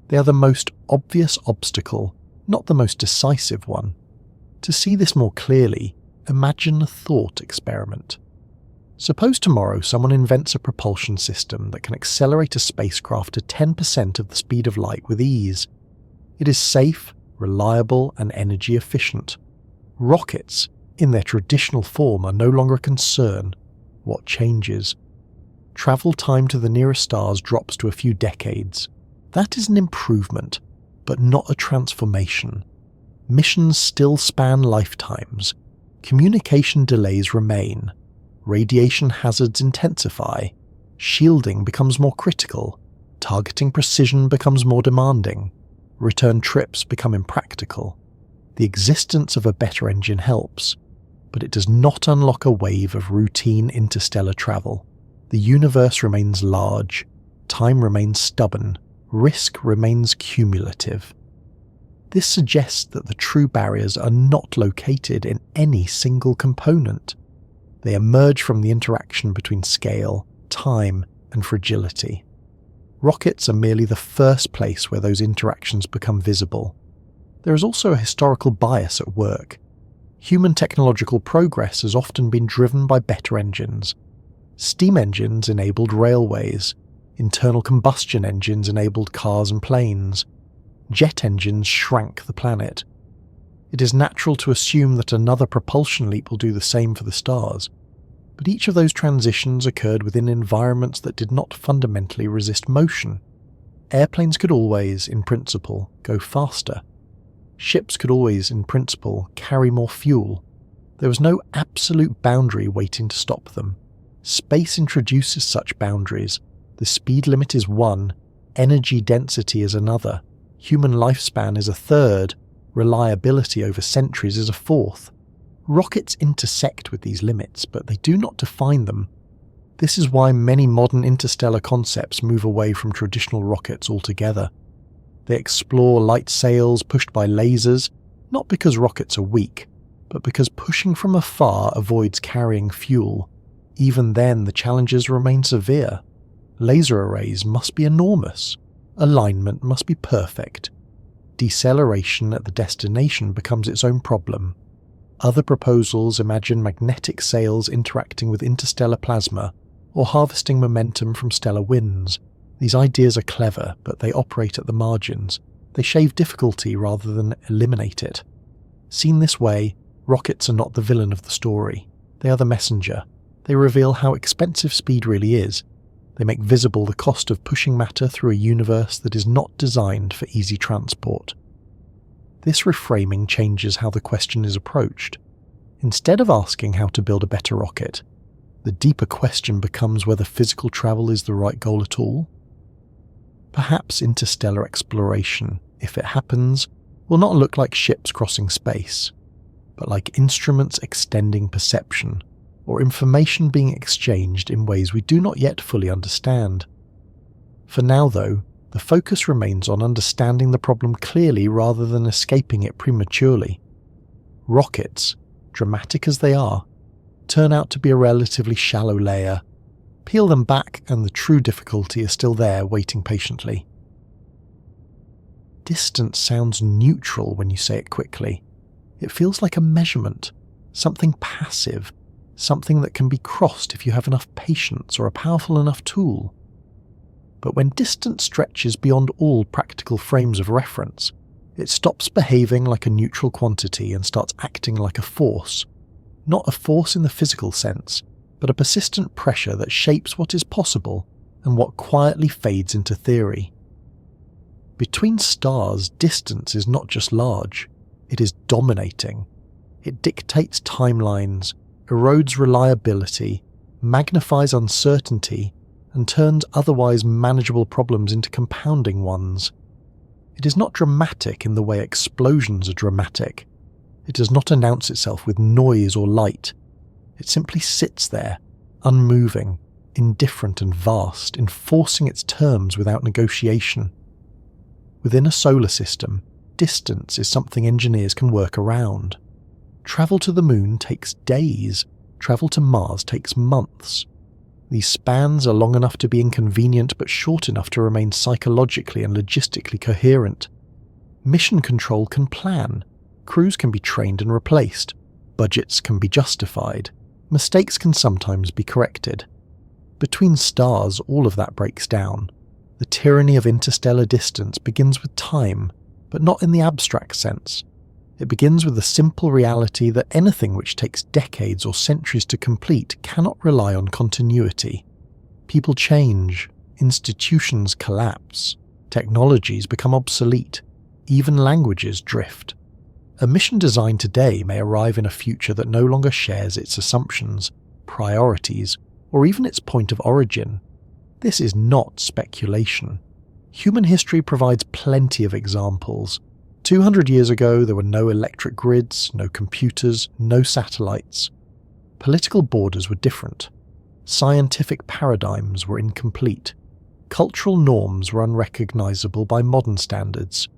They are the most obvious obstacle, not the most decisive one. To see this more clearly, imagine a thought experiment. Suppose tomorrow someone invents a propulsion system that can accelerate a spacecraft to 10% of the speed of light with ease. It is safe, reliable, and energy efficient. Rockets, in their traditional form, are no longer a concern. What changes? Travel time to the nearest stars drops to a few decades. That is an improvement, but not a transformation. Missions still span lifetimes. Communication delays remain. Radiation hazards intensify. Shielding becomes more critical. Targeting precision becomes more demanding. Return trips become impractical. The existence of a better engine helps, but it does not unlock a wave of routine interstellar travel. The universe remains large, time remains stubborn, risk remains cumulative. This suggests that the true barriers are not located in any single component. They emerge from the interaction between scale, time, and fragility. Rockets are merely the first place where those interactions become visible. There is also a historical bias at work. Human technological progress has often been driven by better engines. Steam engines enabled railways. Internal combustion engines enabled cars and planes. Jet engines shrank the planet. It is natural to assume that another propulsion leap will do the same for the stars. But each of those transitions occurred within environments that did not fundamentally resist motion. Airplanes could always, in principle, go faster. Ships could always, in principle, carry more fuel. There was no absolute boundary waiting to stop them. Space introduces such boundaries. The speed limit is one, energy density is another, human lifespan is a third, reliability over centuries is a fourth. Rockets intersect with these limits, but they do not define them. This is why many modern interstellar concepts move away from traditional rockets altogether. They explore light sails pushed by lasers, not because rockets are weak, but because pushing from afar avoids carrying fuel. Even then, the challenges remain severe. Laser arrays must be enormous. Alignment must be perfect. Deceleration at the destination becomes its own problem. Other proposals imagine magnetic sails interacting with interstellar plasma or harvesting momentum from stellar winds. These ideas are clever, but they operate at the margins. They shave difficulty rather than eliminate it. Seen this way, rockets are not the villain of the story. They are the messenger. They reveal how expensive speed really is. They make visible the cost of pushing matter through a universe that is not designed for easy transport. This reframing changes how the question is approached. Instead of asking how to build a better rocket, the deeper question becomes whether physical travel is the right goal at all. Perhaps interstellar exploration, if it happens, will not look like ships crossing space, but like instruments extending perception, or information being exchanged in ways we do not yet fully understand. For now, though, the focus remains on understanding the problem clearly rather than escaping it prematurely. Rockets, dramatic as they are, turn out to be a relatively shallow layer. Peel them back and the true difficulty is still there waiting patiently. Distance sounds neutral when you say it quickly. It feels like a measurement, something passive, something that can be crossed if you have enough patience or a powerful enough tool. But when distance stretches beyond all practical frames of reference, it stops behaving like a neutral quantity and starts acting like a force. Not a force in the physical sense, but a persistent pressure that shapes what is possible and what quietly fades into theory. Between stars, distance is not just large, it is dominating. It dictates timelines, erodes reliability, magnifies uncertainty, and turns otherwise manageable problems into compounding ones. It is not dramatic in the way explosions are dramatic. It does not announce itself with noise or light. It simply sits there, unmoving, indifferent and vast, enforcing its terms without negotiation. Within a solar system, distance is something engineers can work around. Travel to the moon takes days, travel to Mars takes months. These spans are long enough to be inconvenient but short enough to remain psychologically and logistically coherent. Mission control can plan, crews can be trained and replaced, budgets can be justified, mistakes can sometimes be corrected. Between stars, all of that breaks down. The tyranny of interstellar distance begins with time, but not in the abstract sense. It begins with the simple reality that anything which takes decades or centuries to complete cannot rely on continuity. People change, institutions collapse, technologies become obsolete, even languages drift. A mission designed today may arrive in a future that no longer shares its assumptions, priorities, or even its point of origin. This is not speculation. Human history provides plenty of examples. 200 years ago, there were no electric grids, no computers, no satellites. Political borders were different. Scientific paradigms were incomplete. Cultural norms were unrecognizable by modern standards.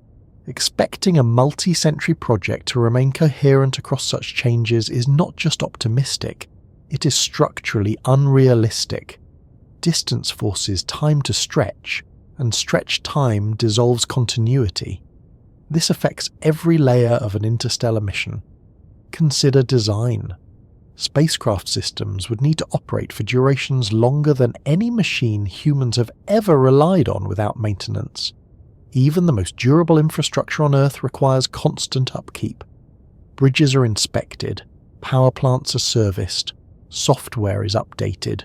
Expecting a multi-century project to remain coherent across such changes is not just optimistic, it is structurally unrealistic. Distance forces time to stretch, and stretched time dissolves continuity. This affects every layer of an interstellar mission. Consider design. Spacecraft systems would need to operate for durations longer than any machine humans have ever relied on without maintenance. Even the most durable infrastructure on Earth requires constant upkeep. Bridges are inspected, power plants are serviced, software is updated.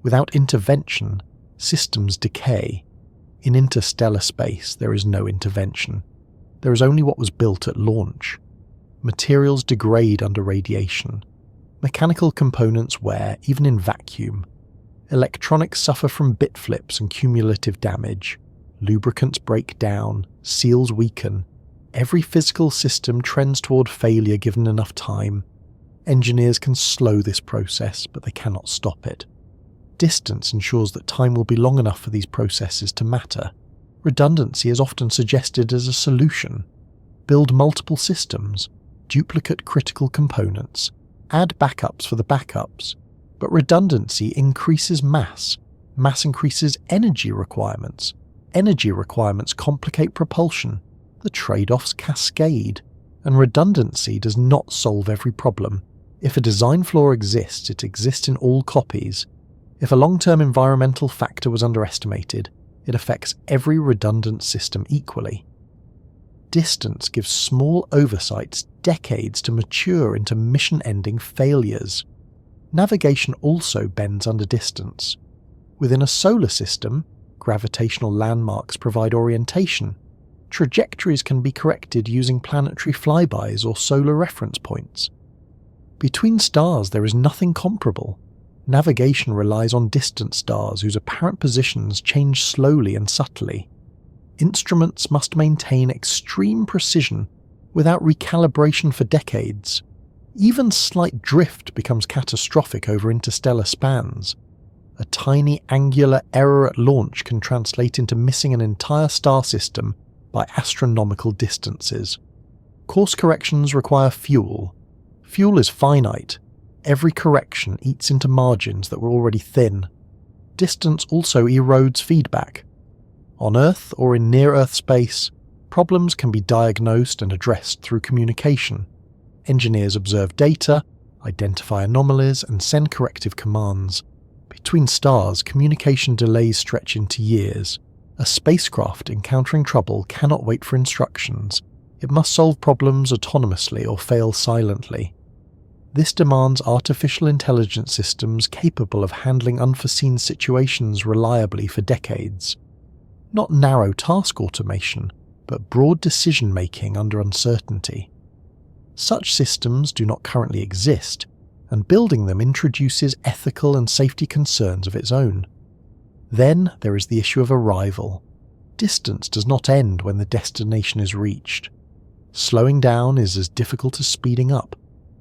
Without intervention, systems decay. In interstellar space, there is no intervention. There is only what was built at launch. Materials degrade under radiation. Mechanical components wear, even in vacuum. Electronics suffer from bit flips and cumulative damage. Lubricants break down, seals weaken. Every physical system trends toward failure given enough time. Engineers can slow this process, but they cannot stop it. Distance ensures that time will be long enough for these processes to matter. Redundancy is often suggested as a solution. Build multiple systems, duplicate critical components, add backups for the backups. But redundancy increases mass. Mass increases energy requirements. Energy requirements complicate propulsion. The trade-offs cascade. And redundancy does not solve every problem. If a design flaw exists, it exists in all copies. If a long-term environmental factor was underestimated, it affects every redundant system equally. Distance gives small oversights decades to mature into mission-ending failures. Navigation also bends under distance. Within a solar system, gravitational landmarks provide orientation. Trajectories can be corrected using planetary flybys or solar reference points. Between stars, there is nothing comparable. Navigation relies on distant stars whose apparent positions change slowly and subtly. Instruments must maintain extreme precision without recalibration for decades. Even slight drift becomes catastrophic over interstellar spans. A tiny angular error at launch can translate into missing an entire star system by astronomical distances. Course corrections require fuel. Fuel is finite. Every correction eats into margins that were already thin. Distance also erodes feedback. On Earth or in near-Earth space, problems can be diagnosed and addressed through communication. Engineers observe data, identify anomalies, and send corrective commands. Between stars, communication delays stretch into years. A spacecraft encountering trouble cannot wait for instructions. It must solve problems autonomously or fail silently. This demands artificial intelligence systems capable of handling unforeseen situations reliably for decades. Not narrow task automation, but broad decision-making under uncertainty. Such systems do not currently exist, and building them introduces ethical and safety concerns of its own. Then there is the issue of arrival. Distance does not end when the destination is reached. Slowing down is as difficult as speeding up.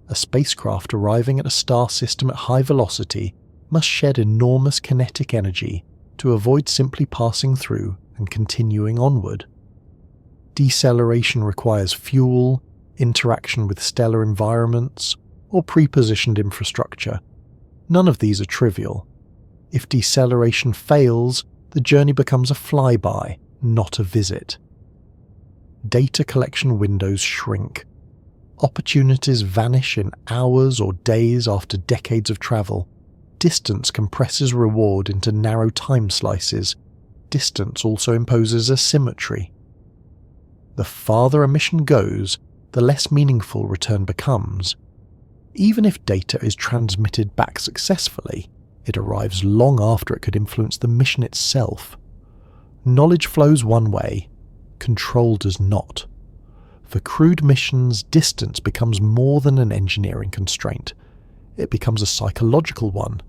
A spacecraft arriving at a star system at high velocity must shed enormous kinetic energy to avoid simply passing through and continuing onward. Deceleration requires fuel, interaction with stellar environments, or pre-positioned infrastructure. None of these are trivial. If deceleration fails, the journey becomes a flyby, not a visit. Data collection windows shrink. Opportunities vanish in hours or days after decades of travel. Distance compresses reward into narrow time slices. Distance also imposes asymmetry. The farther a mission goes, the less meaningful return becomes. Even if data is transmitted back successfully, it arrives long after it could influence the mission itself. Knowledge flows one way, control does not. For crewed missions, distance becomes more than an engineering constraint. It becomes a psychological one.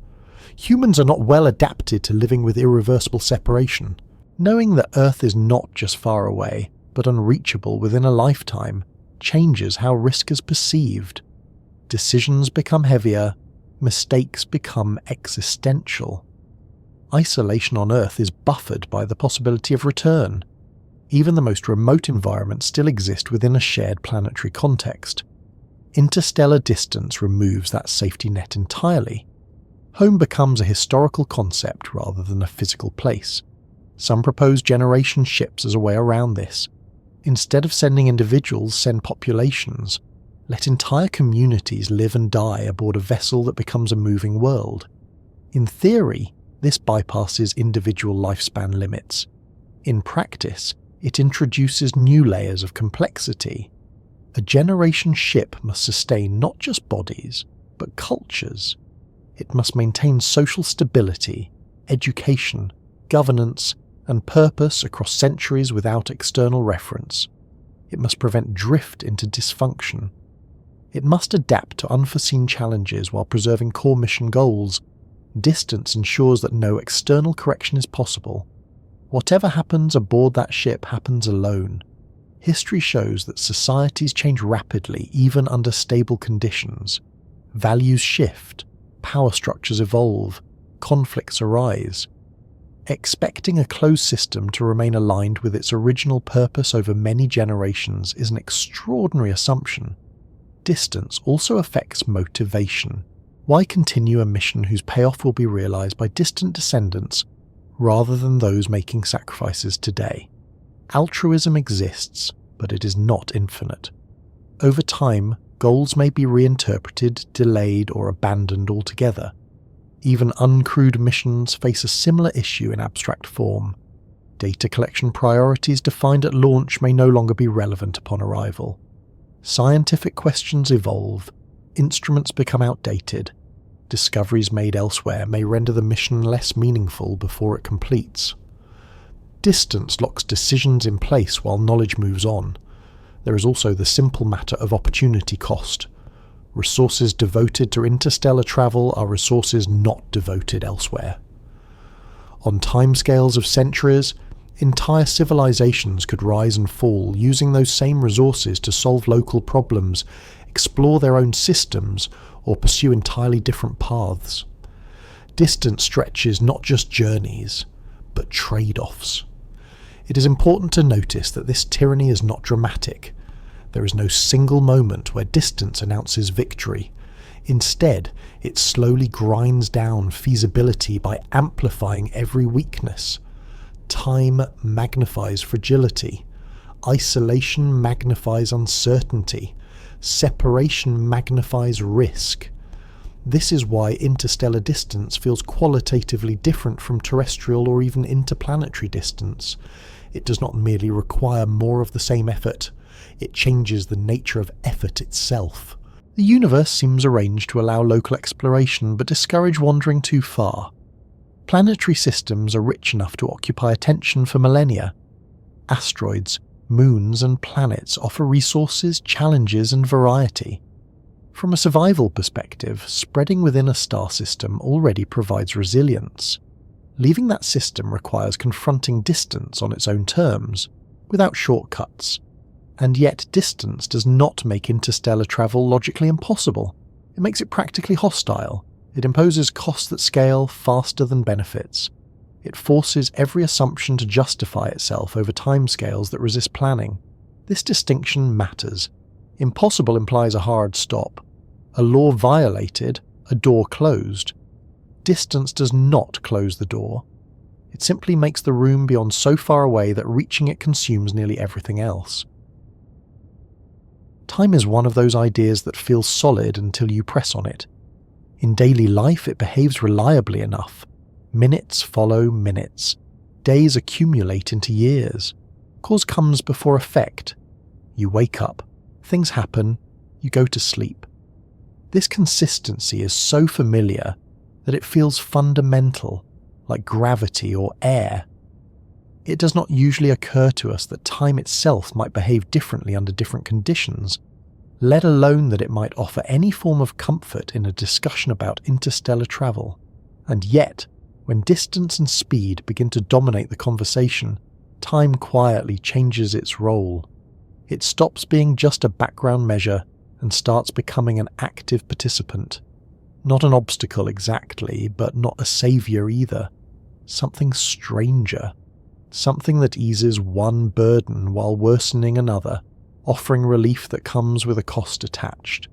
Humans are not well adapted to living with irreversible separation. Knowing that Earth is not just far away, but unreachable within a lifetime, changes how risk is perceived. Decisions become heavier, mistakes become existential. Isolation on Earth is buffered by the possibility of return. Even the most remote environments still exist within a shared planetary context. Interstellar distance removes that safety net entirely. Home becomes a historical concept rather than a physical place. Some propose generationships as a way around this. Instead of sending individuals, send populations. Let entire communities live and die aboard a vessel that becomes a moving world. In theory, this bypasses individual lifespan limits. In practice, it introduces new layers of complexity. A generation ship must sustain not just bodies, but cultures. It must maintain social stability, education, governance, and purpose across centuries without external reference. It must prevent drift into dysfunction. It must adapt to unforeseen challenges while preserving core mission goals. Distance ensures that no external correction is possible. Whatever happens aboard that ship happens alone. History shows that societies change rapidly even under stable conditions. Values shift, power structures evolve, conflicts arise. Expecting a closed system to remain aligned with its original purpose over many generations is an extraordinary assumption. Distance also affects motivation. Why continue a mission whose payoff will be realized by distant descendants rather than those making sacrifices today? Altruism exists, but it is not infinite. Over time, goals may be reinterpreted, delayed, or abandoned altogether. Even uncrewed missions face a similar issue in abstract form. Data collection priorities defined at launch may no longer be relevant upon arrival. Scientific questions evolve, instruments become outdated, discoveries made elsewhere may render the mission less meaningful before it completes. Distance locks decisions in place while knowledge moves on. There is also the simple matter of opportunity cost. Resources devoted to interstellar travel are resources not devoted elsewhere. On timescales of centuries, entire civilizations could rise and fall using those same resources to solve local problems, explore their own systems, or pursue entirely different paths. Distance stretches not just journeys, but trade-offs. It is important to notice that this tyranny is not dramatic. There is no single moment where distance announces victory. Instead, it slowly grinds down feasibility by amplifying every weakness. Time magnifies fragility. Isolation magnifies uncertainty. Separation magnifies risk. This is why interstellar distance feels qualitatively different from terrestrial or even interplanetary distance. It does not merely require more of the same effort, it changes the nature of effort itself. The universe seems arranged to allow local exploration but discourage wandering too far. Planetary systems are rich enough to occupy attention for millennia. Asteroids, moons and planets offer resources, challenges and variety. From a survival perspective, spreading within a star system already provides resilience. Leaving that system requires confronting distance on its own terms, without shortcuts. And yet distance does not make interstellar travel logically impossible. It makes it practically hostile. It imposes costs that scale faster than benefits. It forces every assumption to justify itself over timescales that resist planning. This distinction matters. Impossible implies a hard stop. A law violated, a door closed. Distance does not close the door. It simply makes the room beyond so far away that reaching it consumes nearly everything else. Time is one of those ideas that feels solid until you press on it. In daily life, it behaves reliably enough. Minutes follow minutes. Days accumulate into years. Cause comes before effect. You wake up. Things happen. You go to sleep. This consistency is so familiar that it feels fundamental, like gravity or air. It does not usually occur to us that time itself might behave differently under different conditions, let alone that it might offer any form of comfort in a discussion about interstellar travel. And yet, when distance and speed begin to dominate the conversation, time quietly changes its role. It stops being just a background measure and starts becoming an active participant. Not an obstacle exactly, but not a saviour either. Something stranger. Something that eases one burden while worsening another, offering relief that comes with a cost attached.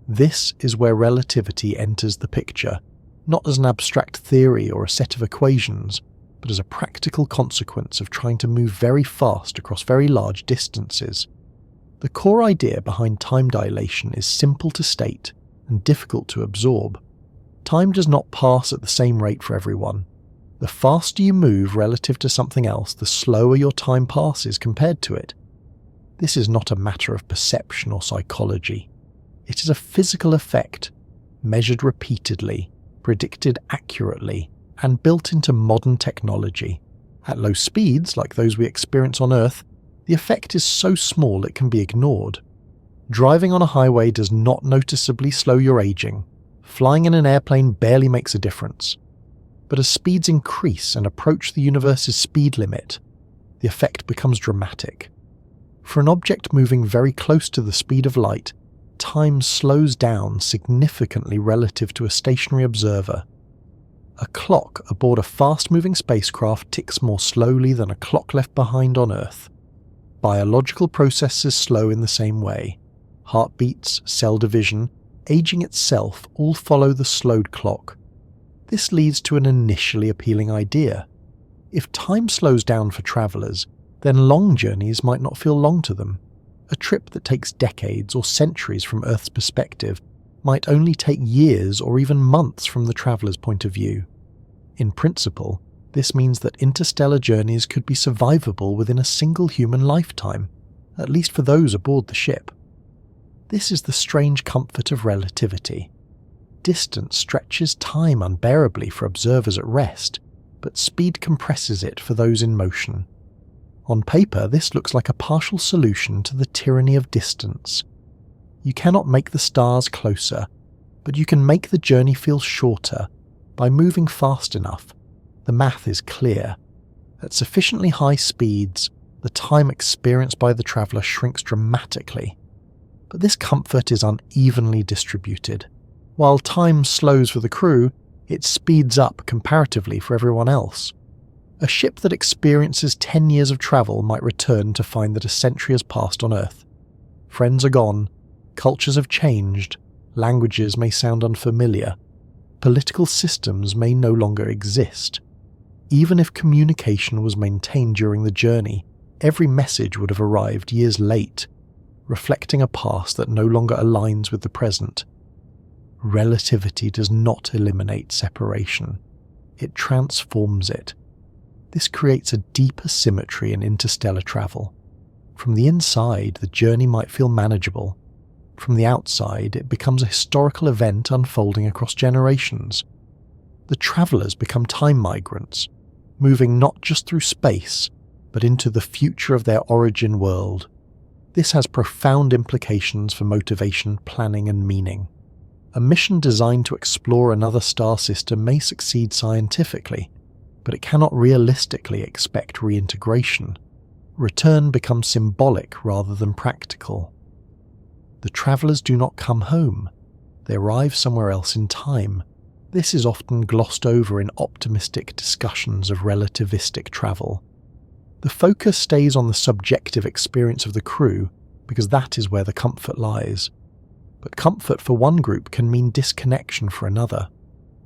This is where relativity enters the picture, not as an abstract theory or a set of equations, but as a practical consequence of trying to move very fast across very large distances. The core idea behind time dilation is simple to state and difficult to absorb. Time does not pass at the same rate for everyone. The faster you move relative to something else, the slower your time passes compared to it. This is not a matter of perception or psychology. It is a physical effect, measured repeatedly, predicted accurately, and built into modern technology. At low speeds, like those we experience on Earth, the effect is so small it can be ignored. Driving on a highway does not noticeably slow your aging. Flying in an airplane barely makes a difference. But as speeds increase and approach the universe's speed limit, the effect becomes dramatic. For an object moving very close to the speed of light, time slows down significantly relative to a stationary observer. A clock aboard a fast-moving spacecraft ticks more slowly than a clock left behind on Earth. Biological processes slow in the same way. Heartbeats, cell division, aging itself all follow the slowed clock. This leads to an initially appealing idea. If time slows down for travellers, then long journeys might not feel long to them. A trip that takes decades or centuries from Earth's perspective might only take years or even months from the traveller's point of view. In principle, this means that interstellar journeys could be survivable within a single human lifetime, at least for those aboard the ship. This is the strange comfort of relativity. Distance stretches time unbearably for observers at rest, but speed compresses it for those in motion. On paper, this looks like a partial solution to the tyranny of distance. You cannot make the stars closer, but you can make the journey feel shorter by moving fast enough. The math is clear. At sufficiently high speeds, the time experienced by the traveller shrinks dramatically. But this comfort is unevenly distributed. While time slows for the crew, it speeds up comparatively for everyone else. A ship that experiences 10 years of travel might return to find that a century has passed on Earth. Friends are gone, cultures have changed, languages may sound unfamiliar, political systems may no longer exist. Even if communication was maintained during the journey, every message would have arrived years late, reflecting a past that no longer aligns with the present. Relativity does not eliminate separation. It transforms it. This creates a deeper symmetry in interstellar travel. From the inside, the journey might feel manageable. From the outside, it becomes a historical event unfolding across generations. The travellers become time migrants, moving not just through space, but into the future of their origin world. This has profound implications for motivation, planning, and meaning. A mission designed to explore another star system may succeed scientifically, but it cannot realistically expect reintegration. Return becomes symbolic rather than practical. The travellers do not come home. They arrive somewhere else in time. This is often glossed over in optimistic discussions of relativistic travel. The focus stays on the subjective experience of the crew because that is where the comfort lies. But comfort for one group can mean disconnection for another.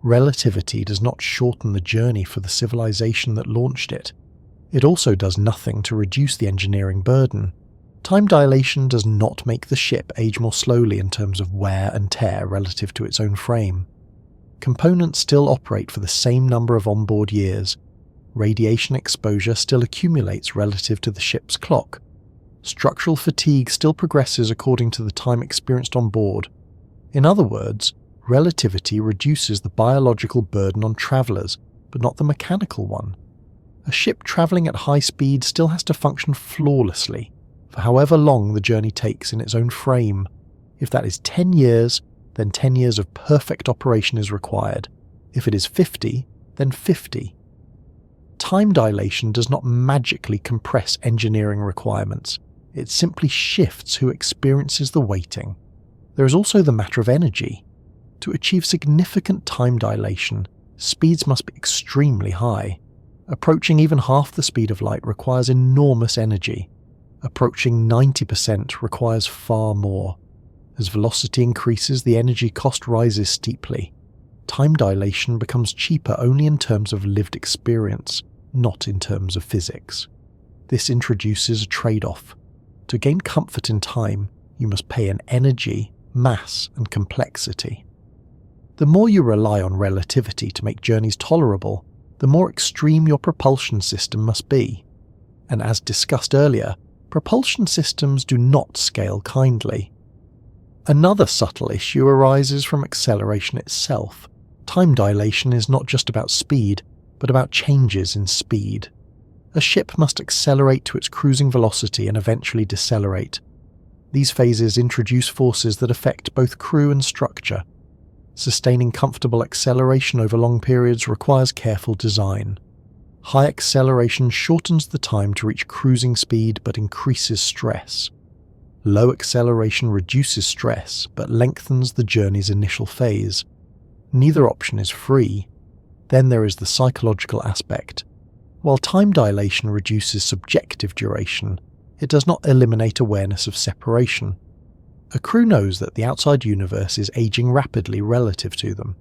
Relativity does not shorten the journey for the civilization that launched it. It also does nothing to reduce the engineering burden. Time dilation does not make the ship age more slowly in terms of wear and tear relative to its own frame. Components still operate for the same number of onboard years. Radiation exposure still accumulates relative to the ship's clock. Structural fatigue still progresses according to the time experienced on board. In other words, relativity reduces the biological burden on travellers, but not the mechanical one. A ship travelling at high speed still has to function flawlessly, for however long the journey takes in its own frame. If that is 10 years, then 10 years of perfect operation is required. If it is 50, then 50. Time dilation does not magically compress engineering requirements. It simply shifts who experiences the waiting. There is also the matter of energy. To achieve significant time dilation, speeds must be extremely high. Approaching even half the speed of light requires enormous energy. Approaching 90% requires far more. As velocity increases, the energy cost rises steeply. Time dilation becomes cheaper only in terms of lived experience, not in terms of physics. This introduces a trade-off. To gain comfort in time, you must pay in energy, mass, and complexity. The more you rely on relativity to make journeys tolerable, the more extreme your propulsion system must be. And as discussed earlier, propulsion systems do not scale kindly. Another subtle issue arises from acceleration itself. Time dilation is not just about speed, but about changes in speed. A ship must accelerate to its cruising velocity and eventually decelerate. These phases introduce forces that affect both crew and structure. Sustaining comfortable acceleration over long periods requires careful design. High acceleration shortens the time to reach cruising speed but increases stress. Low acceleration reduces stress but lengthens the journey's initial phase. Neither option is free. Then there is the psychological aspect. While time dilation reduces subjective duration, it does not eliminate awareness of separation. A crew knows that the outside universe is aging rapidly relative to them.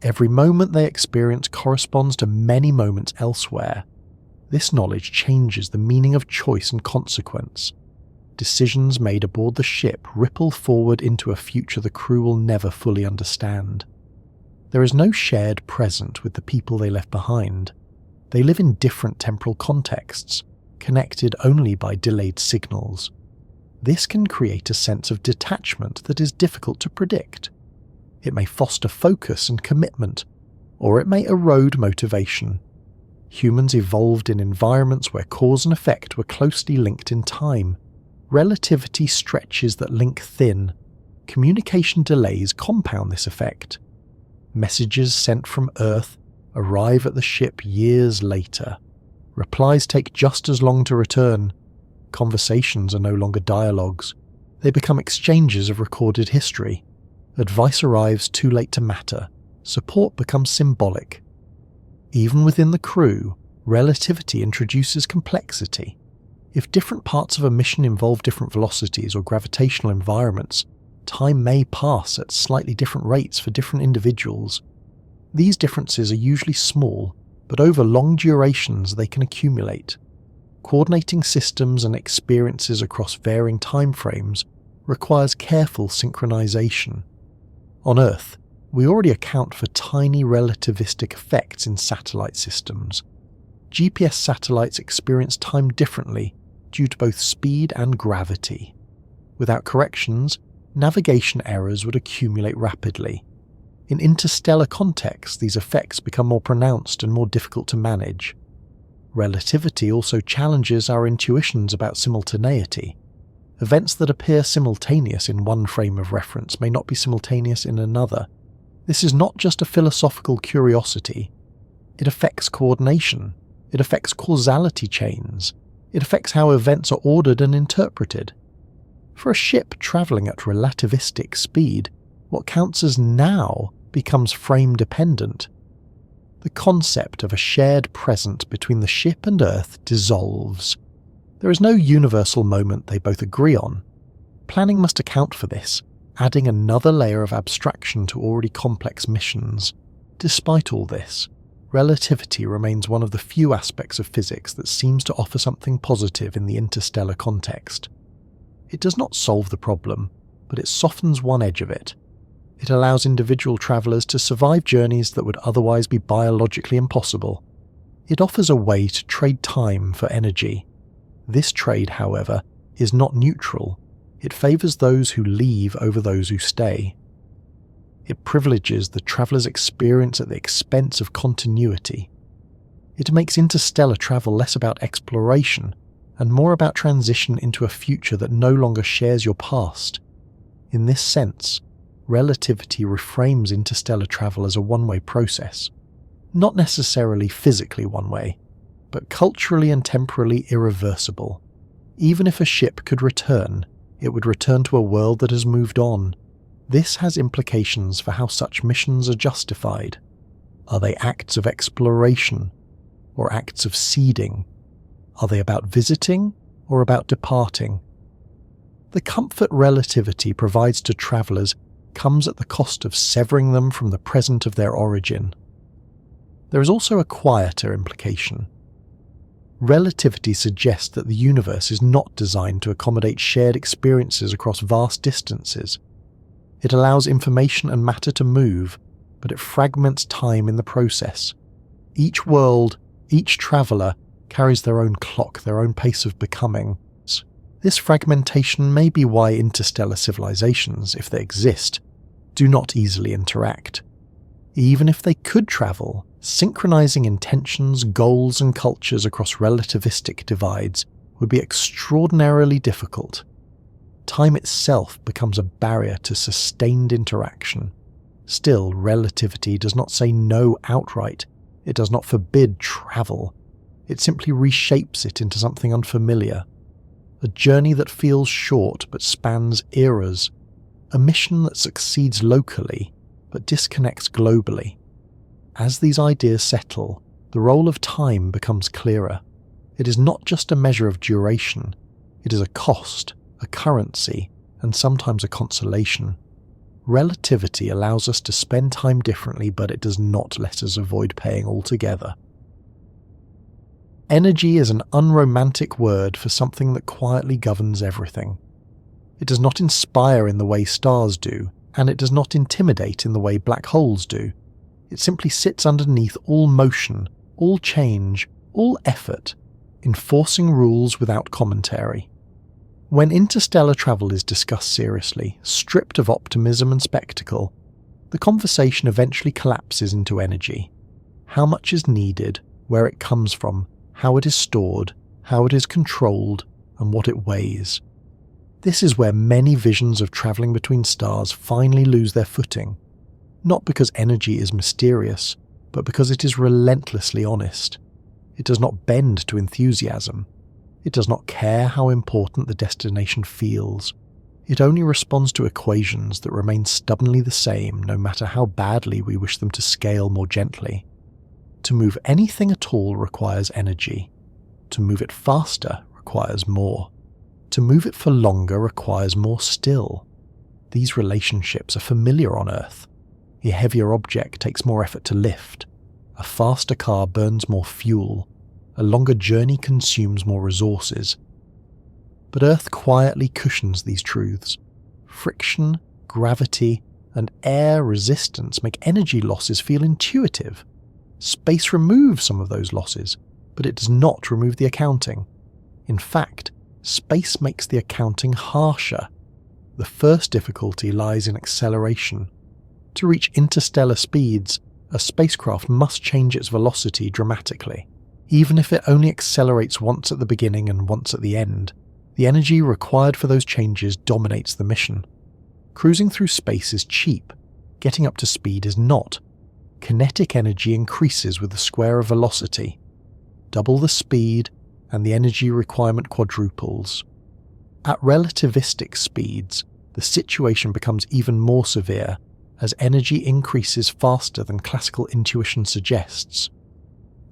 Every moment they experience corresponds to many moments elsewhere. This knowledge changes the meaning of choice and consequence. Decisions made aboard the ship ripple forward into a future the crew will never fully understand. There is no shared present with the people they left behind. They live in different temporal contexts, connected only by delayed signals. This can create a sense of detachment that is difficult to predict. It may foster focus and commitment, or it may erode motivation. Humans evolved in environments where cause and effect were closely linked in time. Relativity stretches that link thin. Communication delays compound this effect. Messages sent from Earth arrive at the ship years later. Replies take just as long to return. Conversations are no longer dialogues. They become exchanges of recorded history. Advice arrives too late to matter. Support becomes symbolic. Even within the crew, relativity introduces complexity. If different parts of a mission involve different velocities or gravitational environments, time may pass at slightly different rates for different individuals. These differences are usually small, but over long durations they can accumulate. Coordinating systems and experiences across varying timeframes requires careful synchronization. On Earth, we already account for tiny relativistic effects in satellite systems. GPS satellites experience time differently due to both speed and gravity. Without corrections, navigation errors would accumulate rapidly. In interstellar contexts, these effects become more pronounced and more difficult to manage. Relativity also challenges our intuitions about simultaneity. Events that appear simultaneous in one frame of reference may not be simultaneous in another. This is not just a philosophical curiosity. It affects coordination. It affects causality chains. It affects how events are ordered and interpreted. For a ship travelling at relativistic speed, what counts as now becomes frame-dependent. The concept of a shared present between the ship and Earth dissolves. There is no universal moment they both agree on. Planning must account for this, adding another layer of abstraction to already complex missions. Despite all this, relativity remains one of the few aspects of physics that seems to offer something positive in the interstellar context. It does not solve the problem, but it softens one edge of it. It allows individual travellers to survive journeys that would otherwise be biologically impossible. It offers a way to trade time for energy. This trade, however, is not neutral. It favours those who leave over those who stay. It privileges the traveller's experience at the expense of continuity. It makes interstellar travel less about exploration and more about transition into a future that no longer shares your past. In this sense, relativity reframes interstellar travel as a one-way process. Not necessarily physically one-way, but culturally and temporally irreversible. Even if a ship could return, it would return to a world that has moved on. This has implications for how such missions are justified. Are they acts of exploration or acts of seeding? Are they about visiting or about departing? The comfort relativity provides to travellers comes at the cost of severing them from the present of their origin. There is also a quieter implication. Relativity suggests that the universe is not designed to accommodate shared experiences across vast distances. It allows information and matter to move, but it fragments time in the process. Each world, each traveller, carries their own clock, their own pace of becoming. This fragmentation may be why interstellar civilizations, if they exist, do not easily interact. Even if they could travel, synchronizing intentions, goals and cultures across relativistic divides would be extraordinarily difficult. Time itself becomes a barrier to sustained interaction. Still, relativity does not say no outright. It does not forbid travel. It simply reshapes it into something unfamiliar. A journey that feels short but spans eras. A mission that succeeds locally but disconnects globally. As these ideas settle, the role of time becomes clearer. It is not just a measure of duration. It is a cost, a currency, and sometimes a consolation. Relativity allows us to spend time differently, but it does not let us avoid paying altogether. Energy is an unromantic word for something that quietly governs everything. It does not inspire in the way stars do, and it does not intimidate in the way black holes do. It simply sits underneath all motion, all change, all effort, enforcing rules without commentary. When interstellar travel is discussed seriously, stripped of optimism and spectacle, the conversation eventually collapses into energy. How much is needed, where it comes from, how it is stored, how it is controlled, and what it weighs. This is where many visions of travelling between stars finally lose their footing, not because energy is mysterious, but because it is relentlessly honest. It does not bend to enthusiasm. It does not care how important the destination feels. It only responds to equations that remain stubbornly the same no matter how badly we wish them to scale more gently. To move anything at all requires energy. To move it faster requires more. To move it for longer requires more still. These relationships are familiar on Earth. A heavier object takes more effort to lift. A faster car burns more fuel. A longer journey consumes more resources. But Earth quietly cushions these truths. Friction, gravity, and air resistance make energy losses feel intuitive. Space removes some of those losses, but it does not remove the accounting. In fact, space makes the accounting harsher. The first difficulty lies in acceleration. To reach interstellar speeds, a spacecraft must change its velocity dramatically. Even if it only accelerates once at the beginning and once at the end, the energy required for those changes dominates the mission. Cruising through space is cheap. Getting up to speed is not. Kinetic energy increases with the square of velocity. Double the speed, and the energy requirement quadruples. At relativistic speeds, the situation becomes even more severe, as energy increases faster than classical intuition suggests.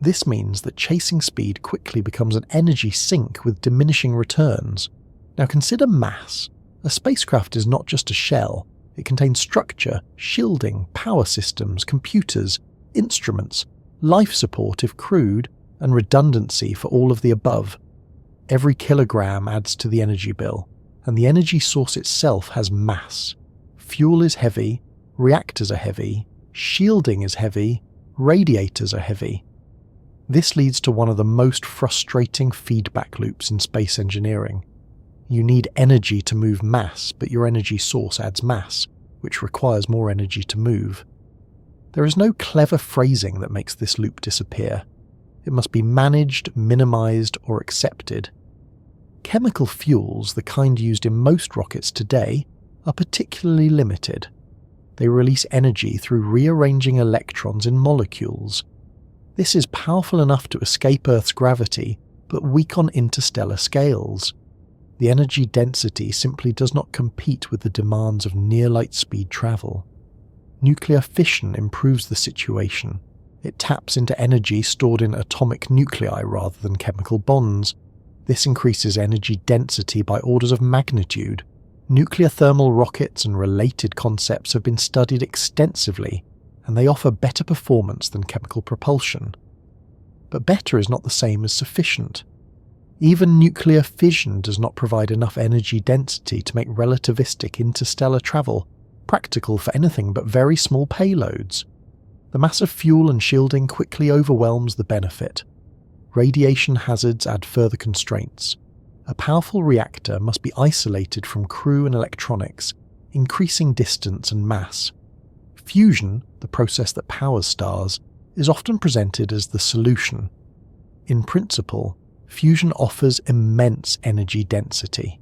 This means that chasing speed quickly becomes an energy sink with diminishing returns. Now consider mass. A spacecraft is not just a shell. It contains structure, shielding, power systems, computers, instruments, life support if crewed, and redundancy for all of the above. Every kilogram adds to the energy bill, and the energy source itself has mass. Fuel is heavy, reactors are heavy, shielding is heavy, radiators are heavy. This leads to one of the most frustrating feedback loops in space engineering. You need energy to move mass, but your energy source adds mass, which requires more energy to move. There is no clever phrasing that makes this loop disappear. It must be managed, minimized, or accepted. Chemical fuels, the kind used in most rockets today, are particularly limited. They release energy through rearranging electrons in molecules. This is powerful enough to escape Earth's gravity, but weak on interstellar scales. The energy density simply does not compete with the demands of near-light speed travel. Nuclear fission improves the situation. It taps into energy stored in atomic nuclei rather than chemical bonds. This increases energy density by orders of magnitude. Nuclear thermal rockets and related concepts have been studied extensively, and they offer better performance than chemical propulsion. But better is not the same as sufficient. Even nuclear fission does not provide enough energy density to make relativistic interstellar travel practical for anything but very small payloads. The mass of fuel and shielding quickly overwhelms the benefit. Radiation hazards add further constraints. A powerful reactor must be isolated from crew and electronics, increasing distance and mass. Fusion, the process that powers stars, is often presented as the solution. In principle, fusion offers immense energy density.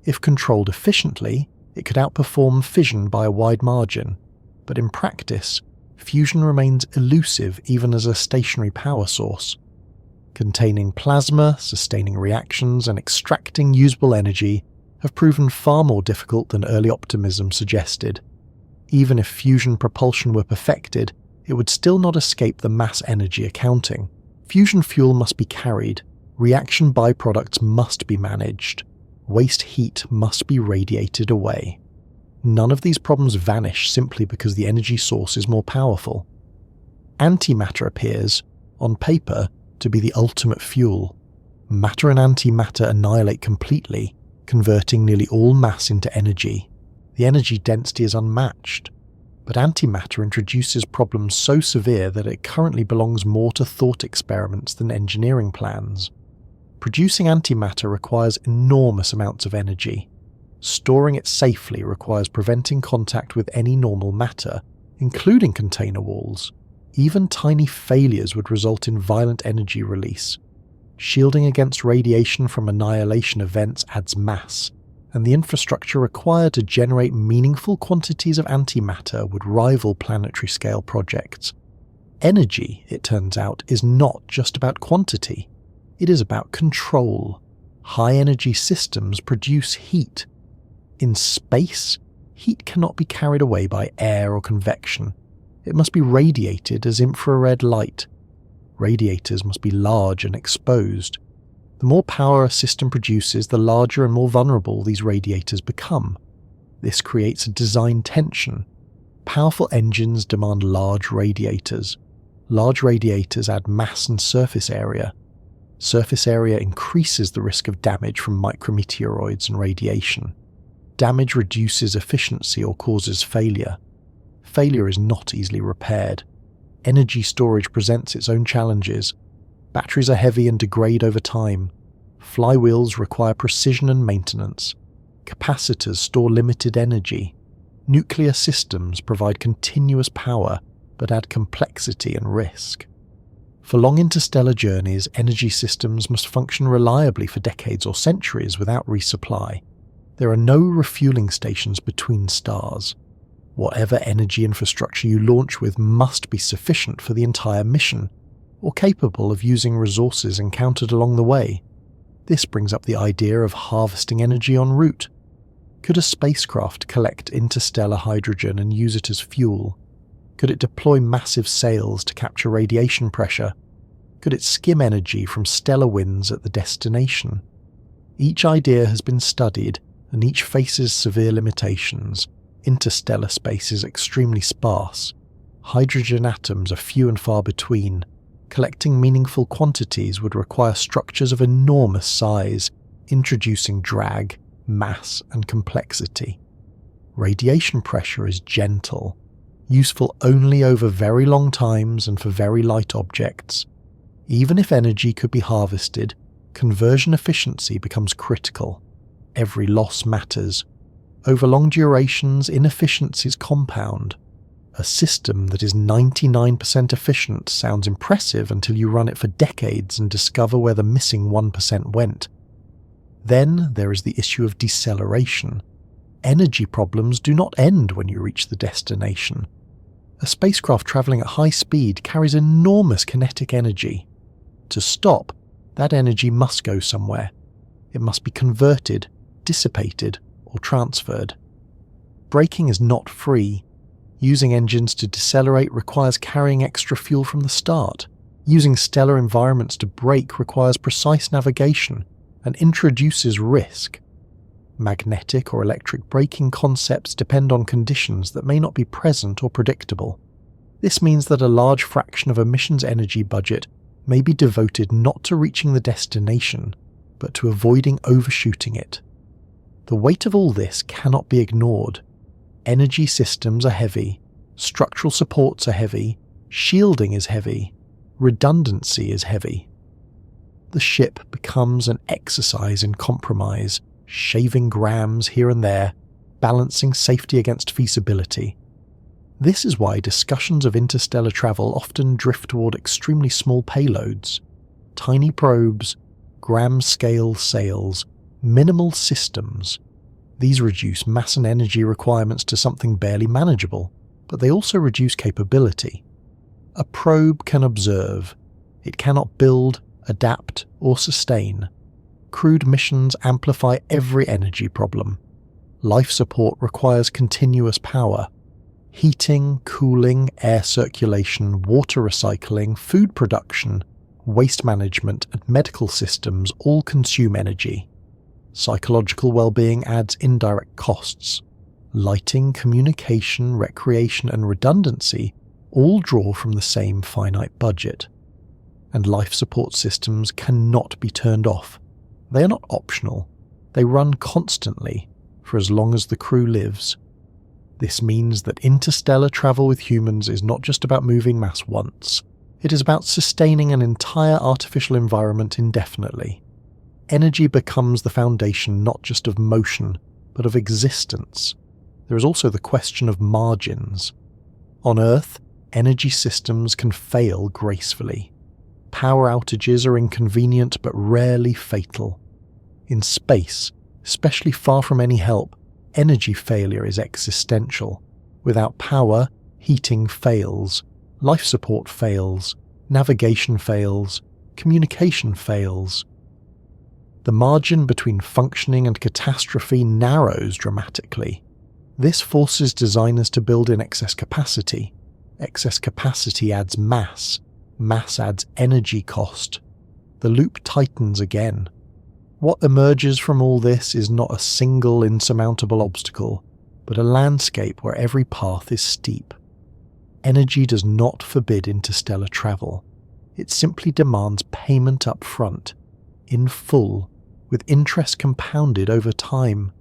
If controlled efficiently, it could outperform fission by a wide margin, but in practice, fusion remains elusive even as a stationary power source. Containing plasma, sustaining reactions, and extracting usable energy have proven far more difficult than early optimism suggested. Even if fusion propulsion were perfected, it would still not escape the mass energy accounting. Fusion fuel must be carried, reaction byproducts must be managed, waste heat must be radiated away. None of these problems vanish simply because the energy source is more powerful. Antimatter appears, on paper, to be the ultimate fuel. Matter and antimatter annihilate completely, converting nearly all mass into energy. The energy density is unmatched, but antimatter introduces problems so severe that it currently belongs more to thought experiments than engineering plans. Producing antimatter requires enormous amounts of energy. Storing it safely requires preventing contact with any normal matter, including container walls. Even tiny failures would result in violent energy release. Shielding against radiation from annihilation events adds mass, and the infrastructure required to generate meaningful quantities of antimatter would rival planetary-scale projects. Energy, it turns out, is not just about quantity. It is about control. High-energy systems produce heat. In space, heat cannot be carried away by air or convection. It must be radiated as infrared light. Radiators must be large and exposed. The more power a system produces, the larger and more vulnerable these radiators become. This creates a design tension. Powerful engines demand large radiators. Large radiators add mass and surface area. Surface area increases the risk of damage from micrometeoroids and radiation. Damage reduces efficiency or causes failure. Failure is not easily repaired. Energy storage presents its own challenges. Batteries are heavy and degrade over time. Flywheels require precision and maintenance. Capacitors store limited energy. Nuclear systems provide continuous power but add complexity and risk. For long interstellar journeys, energy systems must function reliably for decades or centuries without resupply. There are no refueling stations between stars. Whatever energy infrastructure you launch with must be sufficient for the entire mission, or capable of using resources encountered along the way. This brings up the idea of harvesting energy en route. Could a spacecraft collect interstellar hydrogen and use it as fuel? Could it deploy massive sails to capture radiation pressure? Could it skim energy from stellar winds at the destination? Each idea has been studied, and each faces severe limitations. Interstellar space is extremely sparse. Hydrogen atoms are few and far between. Collecting meaningful quantities would require structures of enormous size, introducing drag, mass, and complexity. Radiation pressure is gentle, useful only over very long times and for very light objects. Even if energy could be harvested, conversion efficiency becomes critical. Every loss matters. Over long durations, inefficiencies compound. A system that is 99% efficient sounds impressive until you run it for decades and discover where the missing 1% went. Then there is the issue of deceleration. Energy problems do not end when you reach the destination. A spacecraft travelling at high speed carries enormous kinetic energy. To stop, that energy must go somewhere. It must be converted, dissipated, or transferred. Braking is not free. Using engines to decelerate requires carrying extra fuel from the start. Using stellar environments to brake requires precise navigation and introduces risk. Magnetic or electric braking concepts depend on conditions that may not be present or predictable. This means that a large fraction of a mission's energy budget may be devoted not to reaching the destination, but to avoiding overshooting it. The weight of all this cannot be ignored. Energy systems are heavy, structural supports are heavy, shielding is heavy, redundancy is heavy. The ship becomes an exercise in compromise, shaving grams here and there, balancing safety against feasibility. This is why discussions of interstellar travel often drift toward extremely small payloads, tiny probes, gram-scale sails, minimal systems. These reduce mass and energy requirements to something barely manageable, but they also reduce capability. A probe can observe. It cannot build, adapt, or sustain. Crewed missions amplify every energy problem. Life support requires continuous power. Heating, cooling, air circulation, water recycling, food production, waste management, and medical systems all consume energy. Psychological well-being adds indirect costs. Lighting, communication, recreation, and redundancy all draw from the same finite budget. And life support systems cannot be turned off. They are not optional. They run constantly, for as long as the crew lives. This means that interstellar travel with humans is not just about moving mass once. It is about sustaining an entire artificial environment indefinitely. Energy becomes the foundation not just of motion, but of existence. There is also the question of margins. On Earth, energy systems can fail gracefully. Power outages are inconvenient but rarely fatal. In space, especially far from any help, energy failure is existential. Without power, heating fails, life support fails, navigation fails, communication fails. The margin between functioning and catastrophe narrows dramatically. This forces designers to build in excess capacity. Excess capacity adds mass. Mass adds energy cost. the loop tightens again. What emerges from all this is not a single insurmountable obstacle, but a landscape where every path is steep. Energy does not forbid interstellar travel. It simply demands payment up front, in full, with interest compounded over time.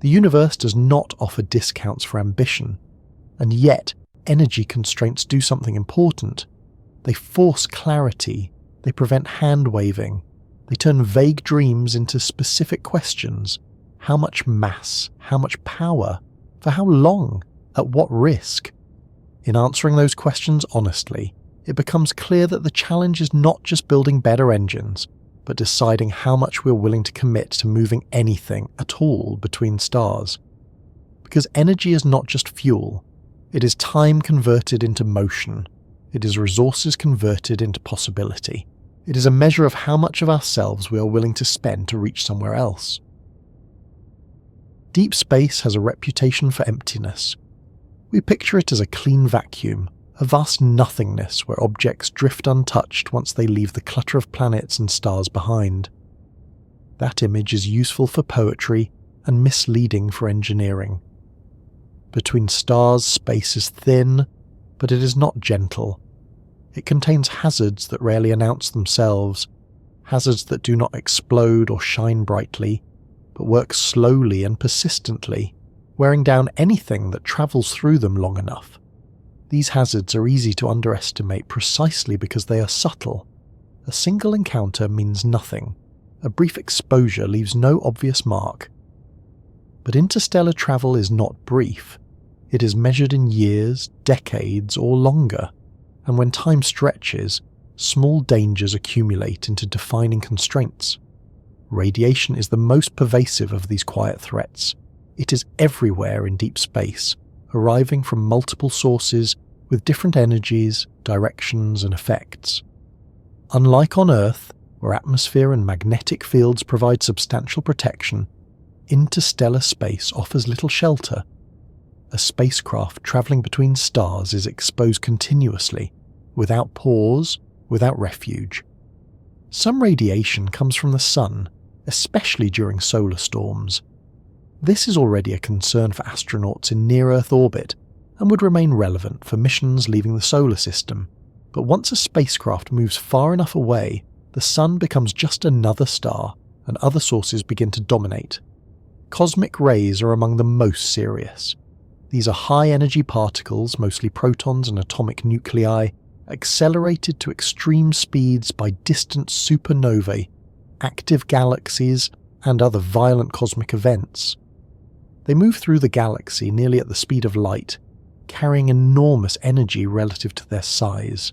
The universe does not offer discounts for ambition, and yet energy constraints do something important. They force clarity, they prevent hand-waving, they turn vague dreams into specific questions. How much mass? How much power? For how long? At what risk? In answering those questions honestly, it becomes clear that the challenge is not just building better engines, but deciding how much we're willing to commit to moving anything at all between stars. Because energy is not just fuel, it is time converted into motion, it is resources converted into possibility, it is a measure of how much of ourselves we are willing to spend to reach somewhere else. Deep space has a reputation for emptiness. We picture it as a clean vacuum, a vast nothingness where objects drift untouched once they leave the clutter of planets and stars behind. That image is useful for poetry and misleading for engineering. Between stars, space is thin, but it is not gentle. It contains hazards that rarely announce themselves, hazards that do not explode or shine brightly, but work slowly and persistently, wearing down anything that travels through them long enough. These hazards are easy to underestimate precisely because they are subtle. A single encounter means nothing. A brief exposure leaves no obvious mark. But interstellar travel is not brief. It is measured in years, decades, or longer. And when time stretches, small dangers accumulate into defining constraints. Radiation is the most pervasive of these quiet threats. It is everywhere in deep space, arriving from multiple sources with different energies, directions, and effects. Unlike on Earth, where atmosphere and magnetic fields provide substantial protection, interstellar space offers little shelter. A spacecraft travelling between stars is exposed continuously, without pause, without refuge. Some radiation comes from the sun, especially during solar storms. This is already a concern for astronauts in near-Earth orbit and would remain relevant for missions leaving the solar system. But once a spacecraft moves far enough away, the sun becomes just another star and other sources begin to dominate. Cosmic rays are among the most serious. These are high-energy particles, mostly protons and atomic nuclei, accelerated to extreme speeds by distant supernovae, active galaxies, and other violent cosmic events. They move through the galaxy nearly at the speed of light, carrying enormous energy relative to their size.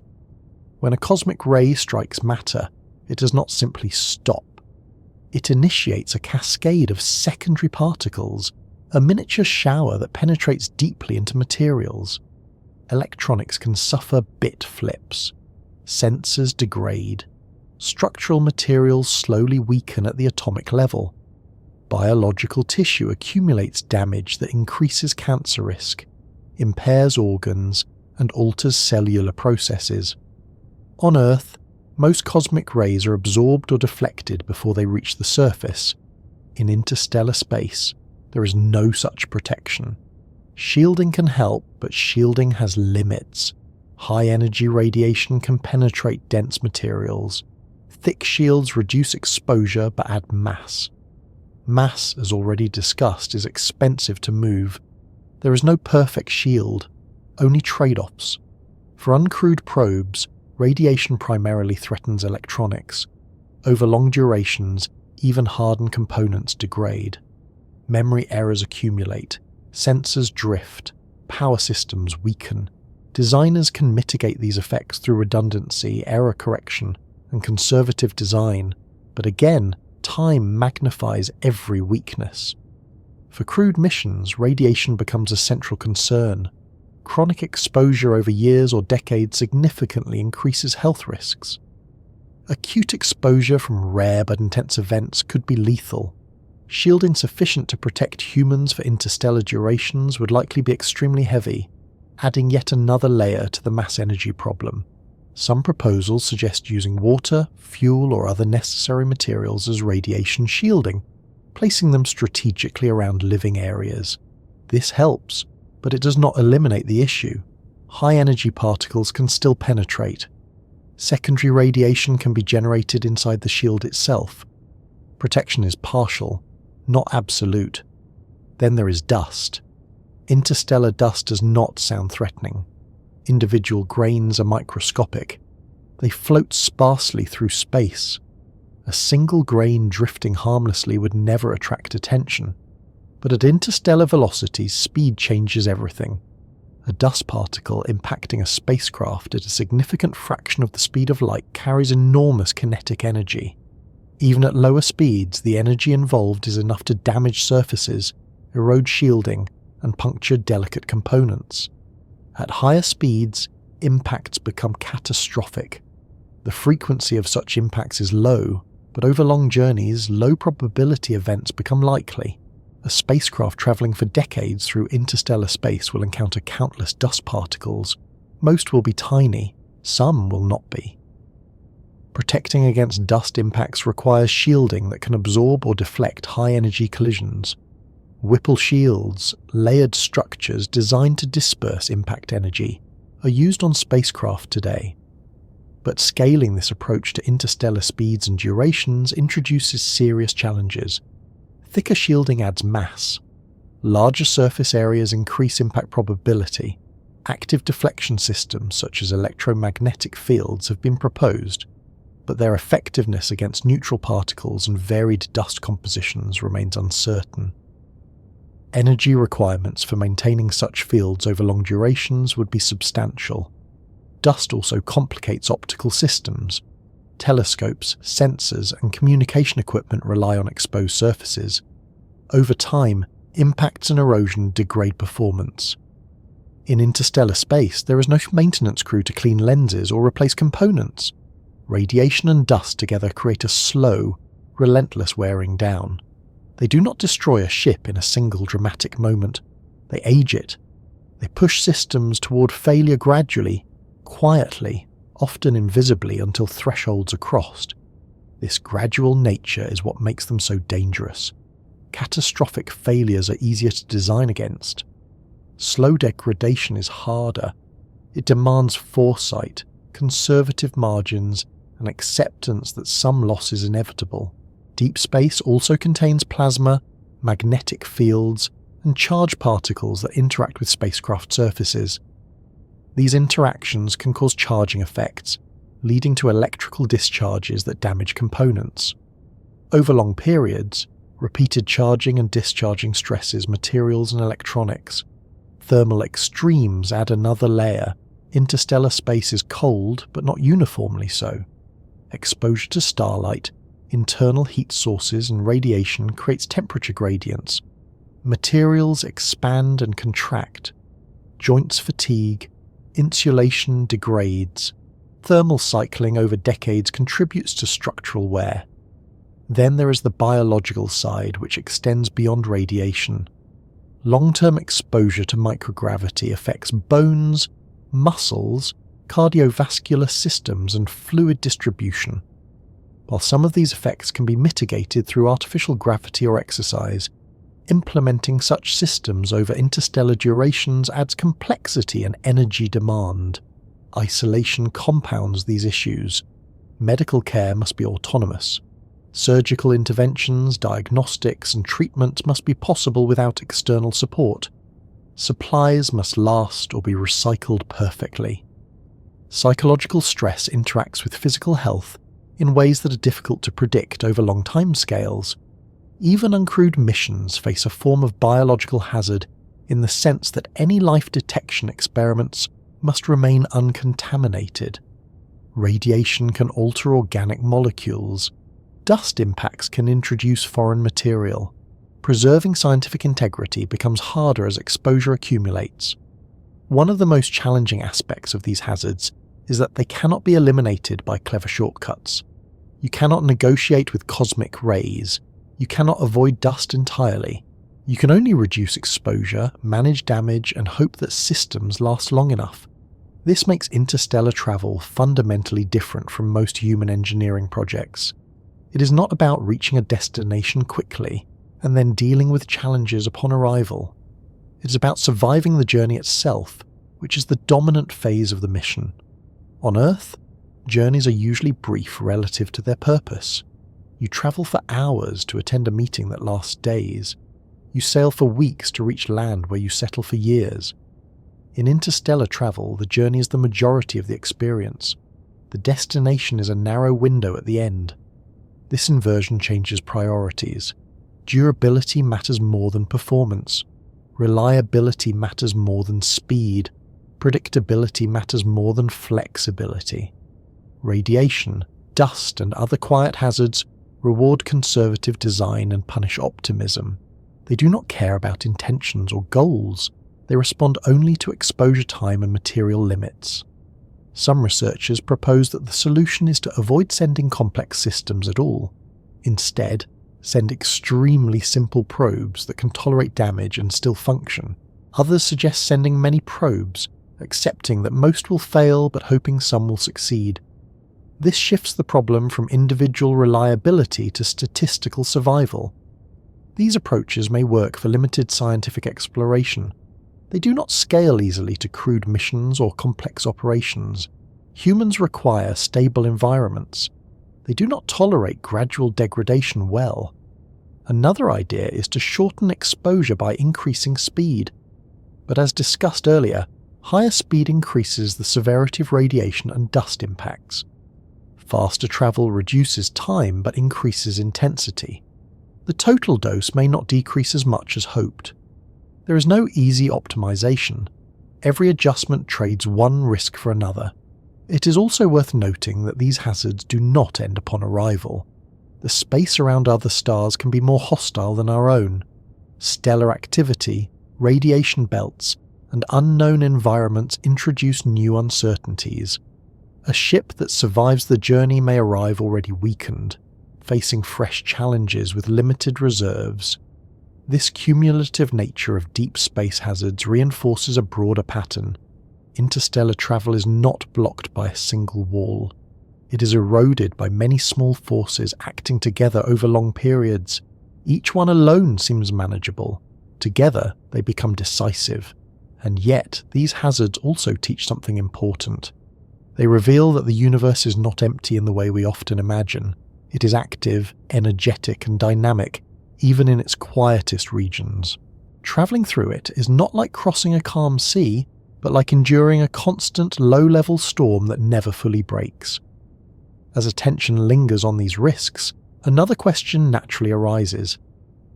When a cosmic ray strikes matter, it does not simply stop. It initiates a cascade of secondary particles, a miniature shower that penetrates deeply into materials. Electronics can suffer bit flips. Sensors degrade. Structural materials slowly weaken at the atomic level. Biological tissue accumulates damage that increases cancer risk, impairs organs, and alters cellular processes. On Earth, most cosmic rays are absorbed or deflected before they reach the surface. In interstellar space, there is no such protection. Shielding can help, but shielding has limits. High-energy radiation can penetrate dense materials. Thick shields reduce exposure but add mass. Mass, as already discussed, is expensive to move. There is no perfect shield, only trade-offs. For uncrewed probes, radiation primarily threatens electronics. Over long durations, even hardened components degrade. Memory errors accumulate, sensors drift, power systems weaken. Designers can mitigate these effects through redundancy, error correction, and conservative design, but again, time magnifies every weakness. For crewed missions, radiation becomes a central concern. Chronic exposure over years or decades significantly increases health risks. Acute exposure from rare but intense events could be lethal. Shielding sufficient to protect humans for interstellar durations would likely be extremely heavy, adding yet another layer to the mass energy problem. Some proposals suggest using water, fuel, or other necessary materials as radiation shielding, placing them strategically around living areas. This helps, but it does not eliminate the issue. High-energy particles can still penetrate. Secondary radiation can be generated inside the shield itself. Protection is partial, not absolute. Then there is dust. Interstellar dust does not sound threatening. Individual grains are microscopic. They float sparsely through space. A single grain drifting harmlessly would never attract attention. But at interstellar velocities, speed changes everything. A dust particle impacting a spacecraft at a significant fraction of the speed of light carries enormous kinetic energy. Even at lower speeds, the energy involved is enough to damage surfaces, erode shielding, and puncture delicate components. At higher speeds, impacts become catastrophic. The frequency of such impacts is low, but over long journeys, low probability events become likely. A spacecraft travelling for decades through interstellar space will encounter countless dust particles. Most will be tiny, some will not be. Protecting against dust impacts requires shielding that can absorb or deflect high-energy collisions. Whipple shields, layered structures designed to disperse impact energy, are used on spacecraft today. But scaling this approach to interstellar speeds and durations introduces serious challenges. Thicker shielding adds mass. Larger surface areas increase impact probability. Active deflection systems such as electromagnetic fields have been proposed, but their effectiveness against neutral particles and varied dust compositions remains uncertain. Energy requirements for maintaining such fields over long durations would be substantial. Dust also complicates optical systems. Telescopes, sensors, and communication equipment rely on exposed surfaces. Over time, impacts and erosion degrade performance. In interstellar space, there is no maintenance crew to clean lenses or replace components. Radiation and dust together create a slow, relentless wearing down. They do not destroy a ship in a single dramatic moment. They age it. They push systems toward failure gradually, quietly, often invisibly until thresholds are crossed. This gradual nature is what makes them so dangerous. Catastrophic failures are easier to design against. Slow degradation is harder. It demands foresight, conservative margins, and acceptance that some loss is inevitable. Deep space also contains plasma, magnetic fields, and charge particles that interact with spacecraft surfaces. These interactions can cause charging effects, leading to electrical discharges that damage components. Over long periods, repeated charging and discharging stresses materials and electronics. Thermal extremes add another layer. Interstellar space is cold, but not uniformly so. Exposure to starlight, internal heat sources, and radiation creates temperature gradients. Materials expand and contract. Joints fatigue. Insulation degrades. Thermal cycling over decades contributes to structural wear. Then there is the biological side, which extends beyond radiation. Long-term exposure to microgravity affects bones, muscles, cardiovascular systems, and fluid distribution. While some of these effects can be mitigated through artificial gravity or exercise, implementing such systems over interstellar durations adds complexity and energy demand. Isolation compounds these issues. Medical care must be autonomous. Surgical interventions, diagnostics, and treatment must be possible without external support. Supplies must last or be recycled perfectly. Psychological stress interacts with physical health in ways that are difficult to predict over long timescales. Even uncrewed missions face a form of biological hazard in the sense that any life detection experiments must remain uncontaminated. Radiation can alter organic molecules. Dust impacts can introduce foreign material. Preserving scientific integrity becomes harder as exposure accumulates. One of the most challenging aspects of these hazards is that they cannot be eliminated by clever shortcuts. You cannot negotiate with cosmic rays. You cannot avoid dust entirely. You can only reduce exposure, manage damage, and hope that systems last long enough. This makes interstellar travel fundamentally different from most human engineering projects. It is not about reaching a destination quickly and then dealing with challenges upon arrival. It is about surviving the journey itself, which is the dominant phase of the mission. On Earth, journeys are usually brief relative to their purpose. You travel for hours to attend a meeting that lasts days. You sail for weeks to reach land where you settle for years. In interstellar travel, the journey is the majority of the experience. The destination is a narrow window at the end. This inversion changes priorities. Durability matters more than performance. Reliability matters more than speed. Predictability matters more than flexibility. Radiation, dust, and other quiet hazards reward conservative design and punish optimism. They do not care about intentions or goals. They respond only to exposure time and material limits. Some researchers propose that the solution is to avoid sending complex systems at all. Instead, send extremely simple probes that can tolerate damage and still function. Others suggest sending many probes, accepting that most will fail but hoping some will succeed. This shifts the problem from individual reliability to statistical survival. These approaches may work for limited scientific exploration. They do not scale easily to crude missions or complex operations. Humans require stable environments. They do not tolerate gradual degradation well. Another idea is to shorten exposure by increasing speed. But as discussed earlier, higher speed increases the severity of radiation and dust impacts. Faster travel reduces time but increases intensity. The total dose may not decrease as much as hoped. There is no easy optimization. Every adjustment trades one risk for another. It is also worth noting that these hazards do not end upon arrival. The space around other stars can be more hostile than our own. Stellar activity, radiation belts, and unknown environments introduce new uncertainties. A ship that survives the journey may arrive already weakened, facing fresh challenges with limited reserves. This cumulative nature of deep space hazards reinforces a broader pattern. Interstellar travel is not blocked by a single wall. It is eroded by many small forces acting together over long periods. Each one alone seems manageable. Together, they become decisive. And yet, these hazards also teach something important. They reveal that the universe is not empty in the way we often imagine. It is active, energetic, and dynamic, even in its quietest regions. Travelling through it is not like crossing a calm sea, but like enduring a constant low-level storm that never fully breaks. As attention lingers on these risks, another question naturally arises.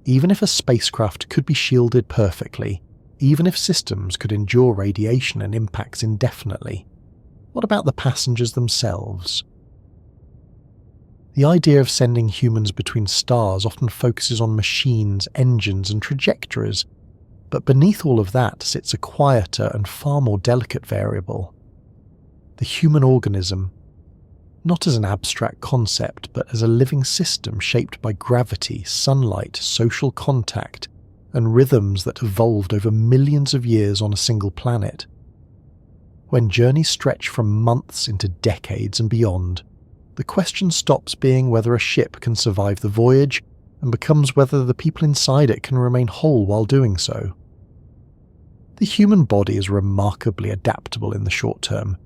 Even if a spacecraft could be shielded perfectly, even if systems could endure radiation and impacts indefinitely, what about the passengers themselves? The idea of sending humans between stars often focuses on machines, engines, and trajectories, but beneath all of that sits a quieter and far more delicate variable: the human organism. Not as an abstract concept, but as a living system shaped by gravity, sunlight, social contact, and rhythms that evolved over millions of years on a single planet. When journeys stretch from months into decades and beyond, the question stops being whether a ship can survive the voyage and becomes whether the people inside it can remain whole while doing so. The human body is remarkably adaptable in the short term.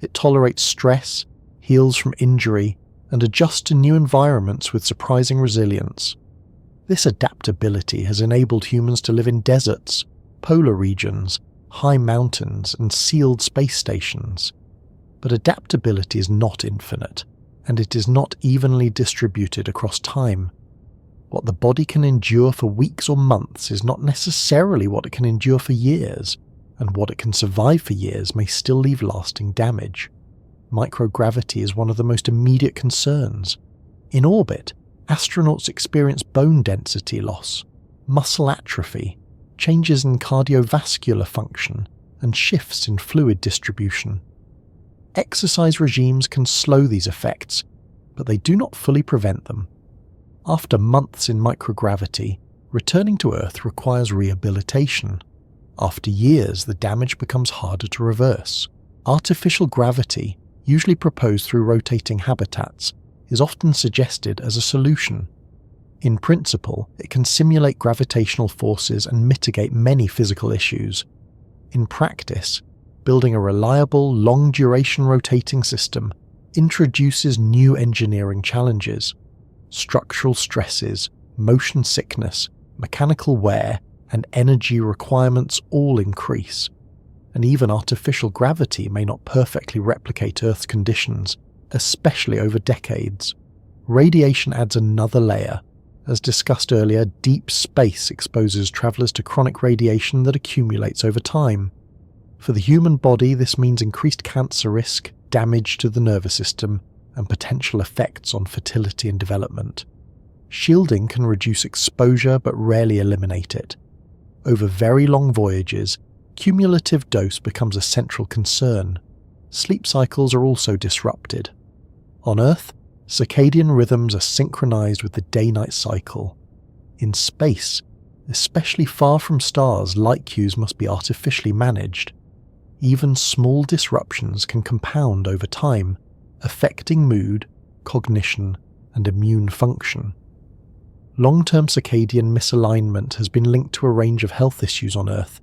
It tolerates stress, heals from injury, and adjusts to new environments with surprising resilience. This adaptability has enabled humans to live in deserts, polar regions, high mountains, and sealed space stations. But adaptability is not infinite, and it is not evenly distributed across time. What the body can endure for weeks or months is not necessarily what it can endure for years, and what it can survive for years may still leave lasting damage. Microgravity is one of the most immediate concerns. In orbit, astronauts experience bone density loss, muscle atrophy, changes in cardiovascular function, and shifts in fluid distribution. Exercise regimes can slow these effects, but they do not fully prevent them. After months in microgravity, returning to Earth requires rehabilitation. After years, the damage becomes harder to reverse. Artificial gravity, usually proposed through rotating habitats, is often suggested as a solution. In principle, it can simulate gravitational forces and mitigate many physical issues. In practice, building a reliable, long-duration rotating system introduces new engineering challenges. Structural stresses, motion sickness, mechanical wear, and energy requirements all increase. And even artificial gravity may not perfectly replicate Earth's conditions, especially over decades. Radiation adds another layer. As discussed earlier, deep space exposes travelers to chronic radiation that accumulates over time. For the human body, this means increased cancer risk, damage to the nervous system, and potential effects on fertility and development. Shielding can reduce exposure but rarely eliminate it. Over very long voyages, cumulative dose becomes a central concern. Sleep cycles are also disrupted. On Earth, circadian rhythms are synchronized with the day-night cycle. In space, especially far from stars, light cues must be artificially managed. Even small disruptions can compound over time, affecting mood, cognition, and immune function. Long-term circadian misalignment has been linked to a range of health issues on Earth,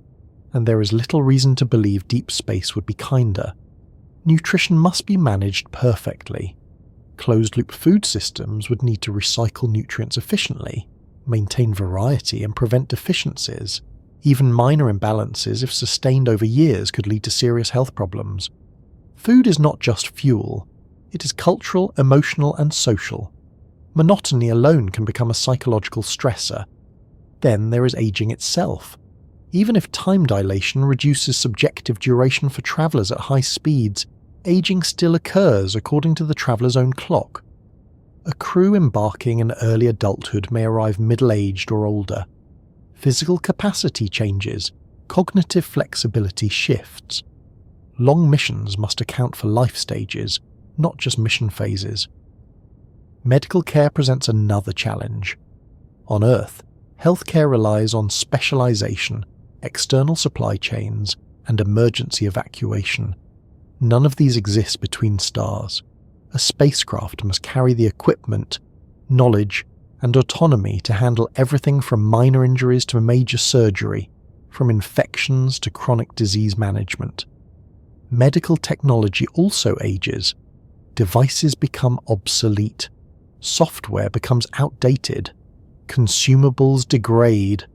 and there is little reason to believe deep space would be kinder. Nutrition must be managed perfectly. Closed-loop food systems would need to recycle nutrients efficiently, maintain variety, and prevent deficiencies. Even minor imbalances, if sustained over years, could lead to serious health problems. Food is not just fuel. It is cultural, emotional, and social. Monotony alone can become a psychological stressor. Then there is aging itself. Even if time dilation reduces subjective duration for travellers at high speeds, aging still occurs according to the traveller's own clock. A crew embarking in early adulthood may arrive middle-aged or older. Physical capacity changes, cognitive flexibility shifts. Long missions must account for life stages, not just mission phases. Medical care presents another challenge. On Earth, healthcare relies on specialization, external supply chains, and emergency evacuation. None of these exist between stars. A spacecraft must carry the equipment, knowledge, and autonomy to handle everything from minor injuries to major surgery, from infections to chronic disease management. Medical technology also ages. Devices become obsolete. Software becomes outdated. Consumables degrade.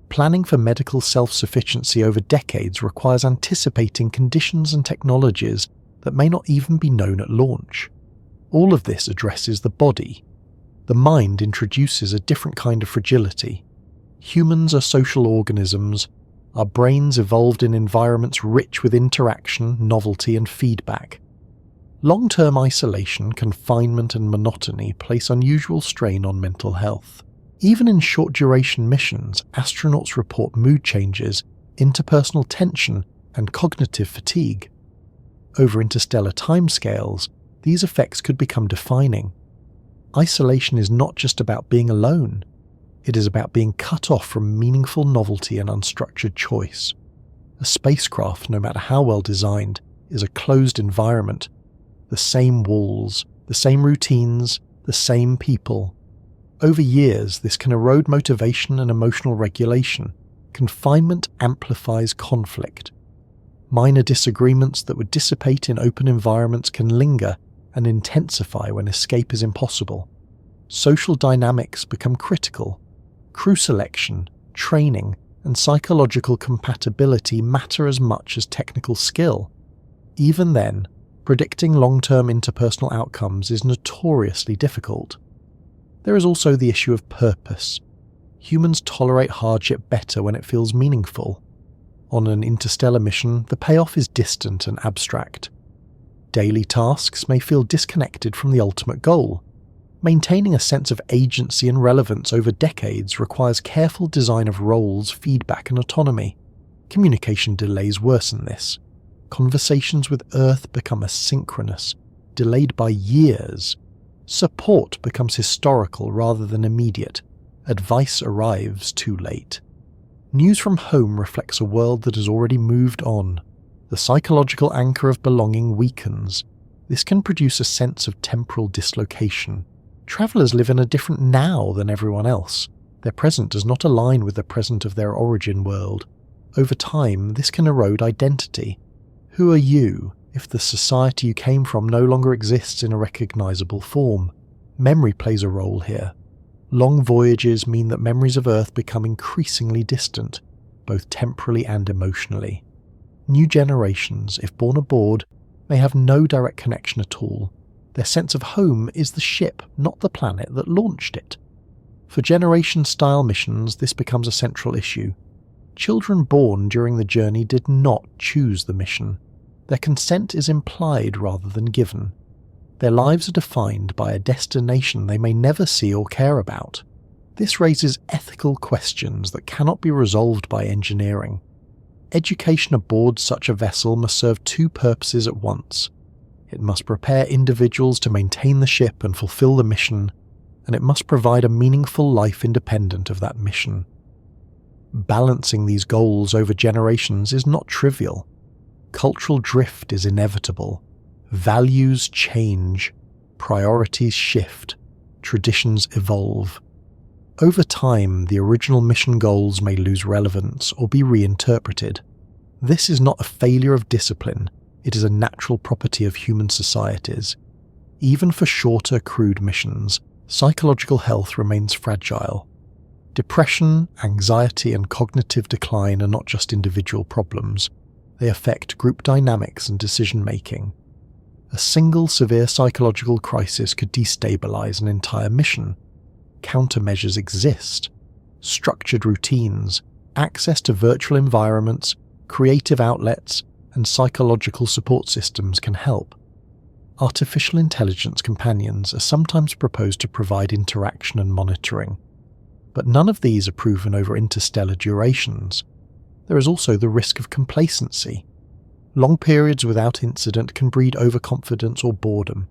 Planning for medical self-sufficiency over decades requires anticipating conditions and technologies that may not even be known at launch. All of this addresses the body. The mind introduces a different kind of fragility. Humans are social organisms. Our brains evolved in environments rich with interaction, novelty, and feedback. Long-term isolation, confinement, and monotony place unusual strain on mental health. Even in short-duration missions, astronauts report mood changes, interpersonal tension, and cognitive fatigue. Over interstellar timescales, these effects could become defining. Isolation is not just about being alone. It is about being cut off from meaningful novelty and unstructured choice. A spacecraft, no matter how well designed, is a closed environment. The same walls, the same routines, the same people. Over years, this can erode motivation and emotional regulation. Confinement amplifies conflict. Minor disagreements that would dissipate in open environments can linger and intensify when escape is impossible. Social dynamics become critical. Crew selection, training, and psychological compatibility matter as much as technical skill. Even then, predicting long-term interpersonal outcomes is notoriously difficult. There is also the issue of purpose. Humans tolerate hardship better when it feels meaningful. On an interstellar mission, the payoff is distant and abstract. Daily tasks may feel disconnected from the ultimate goal. Maintaining a sense of agency and relevance over decades requires careful design of roles, feedback, and autonomy. Communication delays worsen this. Conversations with Earth become asynchronous, delayed by years. Support becomes historical rather than immediate. Advice arrives too late. News from home reflects a world that has already moved on. The psychological anchor of belonging weakens. This can produce a sense of temporal dislocation. Travellers live in a different now than everyone else. Their present does not align with the present of their origin world. Over time, this can erode identity. Who are you if the society you came from no longer exists in a recognisable form? Memory plays a role here. Long voyages mean that memories of Earth become increasingly distant, both temporally and emotionally. New generations, if born aboard, may have no direct connection at all. Their sense of home is the ship, not the planet that launched it. For Generation-style missions, this becomes a central issue. Children born during the journey did not choose the mission. Their consent is implied rather than given. Their lives are defined by a destination they may never see or care about. This raises ethical questions that cannot be resolved by engineering. Education aboard such a vessel must serve two purposes at once. It must prepare individuals to maintain the ship and fulfill the mission, and it must provide a meaningful life independent of that mission. Balancing these goals over generations is not trivial. Cultural drift is inevitable. Values change, priorities shift, traditions evolve. Over time, the original mission goals may lose relevance or be reinterpreted. This is not a failure of discipline, it is a natural property of human societies. Even for shorter, crewed missions, psychological health remains fragile. Depression, anxiety, and cognitive decline are not just individual problems. They affect group dynamics and decision-making. A single severe psychological crisis could destabilize an entire mission. Countermeasures exist. Structured routines, access to virtual environments, creative outlets, and psychological support systems can help. Artificial intelligence companions are sometimes proposed to provide interaction and monitoring, but none of these are proven over interstellar durations. There is also the risk of complacency. Long periods without incident can breed overconfidence or boredom.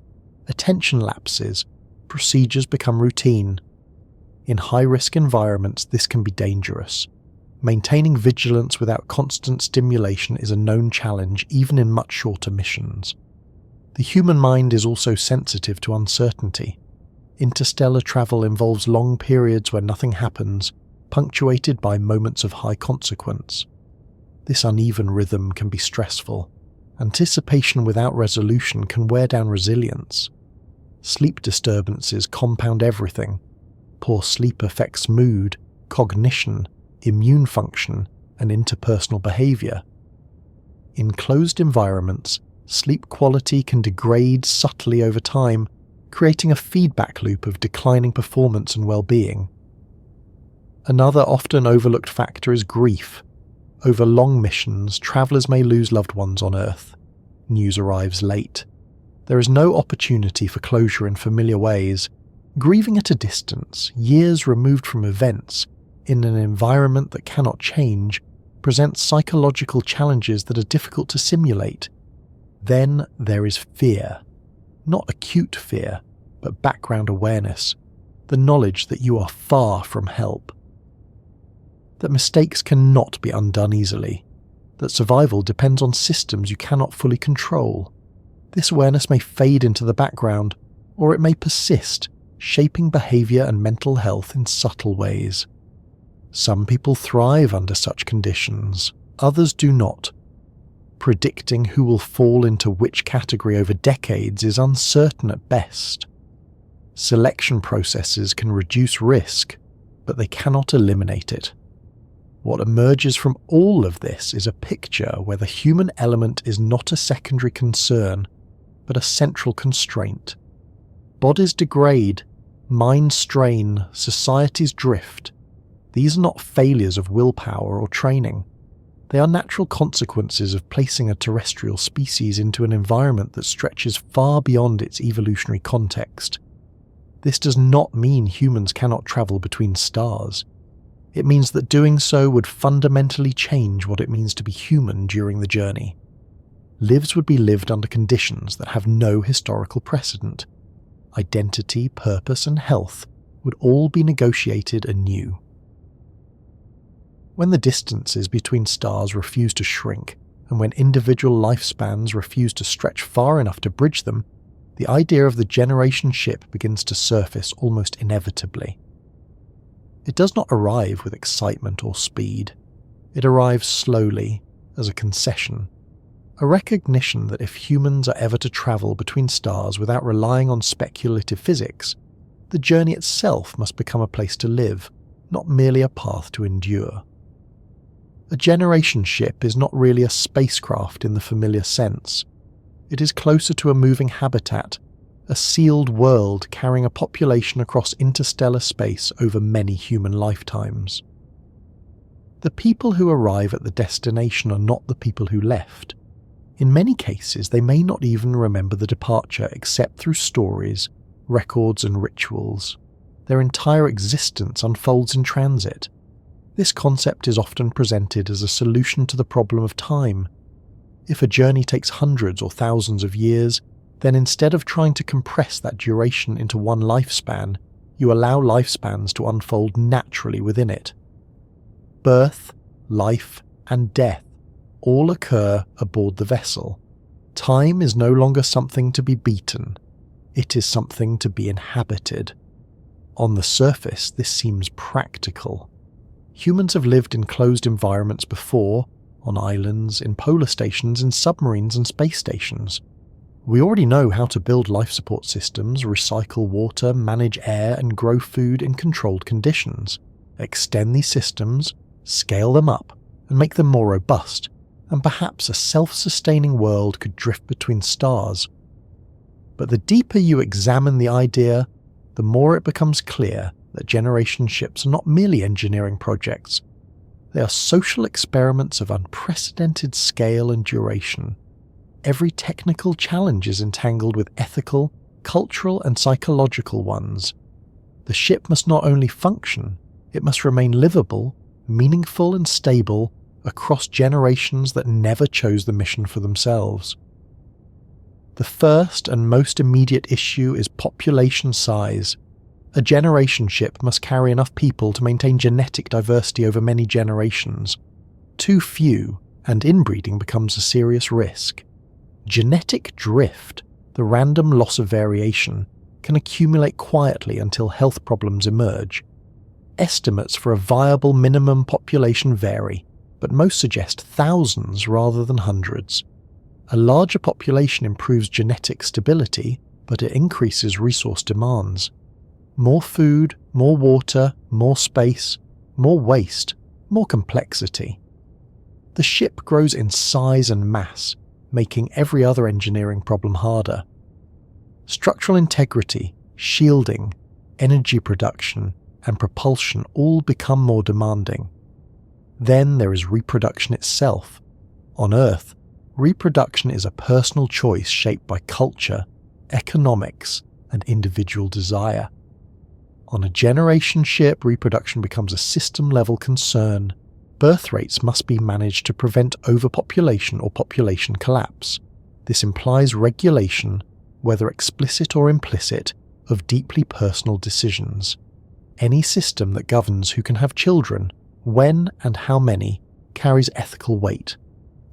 Attention lapses, procedures become routine. In high-risk environments, this can be dangerous. Maintaining vigilance without constant stimulation is a known challenge even in much shorter missions. The human mind is also sensitive to uncertainty. Interstellar travel involves long periods where nothing happens, punctuated by moments of high consequence. This uneven rhythm can be stressful. Anticipation without resolution can wear down resilience. Sleep disturbances compound everything. Poor sleep affects mood, cognition, immune function, and interpersonal behavior. In closed environments, sleep quality can degrade subtly over time, creating a feedback loop of declining performance and well-being. Another often overlooked factor is grief. Over long missions, travellers may lose loved ones on Earth. News arrives late. There is no opportunity for closure in familiar ways. Grieving at a distance, years removed from events, in an environment that cannot change, presents psychological challenges that are difficult to simulate. Then there is fear. Not acute fear, but background awareness, the knowledge that you are far from help. That mistakes cannot be undone easily, that survival depends on systems you cannot fully control. This awareness may fade into the background, or it may persist, shaping behaviour and mental health in subtle ways. Some people thrive under such conditions, others do not. Predicting who will fall into which category over decades is uncertain at best. Selection processes can reduce risk, but they cannot eliminate it. What emerges from all of this is a picture where the human element is not a secondary concern, but a central constraint. Bodies degrade, minds strain, societies drift. These are not failures of willpower or training. They are natural consequences of placing a terrestrial species into an environment that stretches far beyond its evolutionary context. This does not mean humans cannot travel between stars. It means that doing so would fundamentally change what it means to be human during the journey. Lives would be lived under conditions that have no historical precedent. Identity, purpose, and health would all be negotiated anew. When the distances between stars refuse to shrink, and when individual lifespans refuse to stretch far enough to bridge them, the idea of the generation ship begins to surface almost inevitably. It does not arrive with excitement or speed. It arrives slowly, as a concession, a recognition that if humans are ever to travel between stars without relying on speculative physics, the journey itself must become a place to live, not merely a path to endure. A generation ship is not really a spacecraft in the familiar sense. It is closer to a moving habitat, a sealed world carrying a population across interstellar space over many human lifetimes. The people who arrive at the destination are not the people who left. In many cases, they may not even remember the departure except through stories, records, and rituals. Their entire existence unfolds in transit. This concept is often presented as a solution to the problem of time. If a journey takes hundreds or thousands of years, then instead of trying to compress that duration into one lifespan, you allow lifespans to unfold naturally within it. Birth, life, and death all occur aboard the vessel. Time is no longer something to be beaten. It is something to be inhabited. On the surface, this seems practical. Humans have lived in closed environments before, on islands, in polar stations, in submarines and space stations. We already know how to build life support systems, recycle water, manage air, and grow food in controlled conditions. Extend these systems, scale them up, and make them more robust, and perhaps a self-sustaining world could drift between stars. But the deeper you examine the idea, the more it becomes clear that generation ships are not merely engineering projects. They are social experiments of unprecedented scale and duration. Every technical challenge is entangled with ethical, cultural, and psychological ones. The ship must not only function, it must remain livable, meaningful, and stable across generations that never chose the mission for themselves. The first and most immediate issue is population size. A generation ship must carry enough people to maintain genetic diversity over many generations. Too few, and inbreeding becomes a serious risk. Genetic drift, the random loss of variation, can accumulate quietly until health problems emerge. Estimates for a viable minimum population vary, but most suggest thousands rather than hundreds. A larger population improves genetic stability, but it increases resource demands. More food, more water, more space, more waste, more complexity. The ship grows in size and mass, making every other engineering problem harder. Structural integrity, shielding, energy production, and propulsion all become more demanding. Then there is reproduction itself. On Earth, reproduction is a personal choice shaped by culture, economics, and individual desire. On a generation ship, reproduction becomes a system-level concern. Birth rates must be managed to prevent overpopulation or population collapse. This implies regulation, whether explicit or implicit, of deeply personal decisions. Any system that governs who can have children, when and how many, carries ethical weight,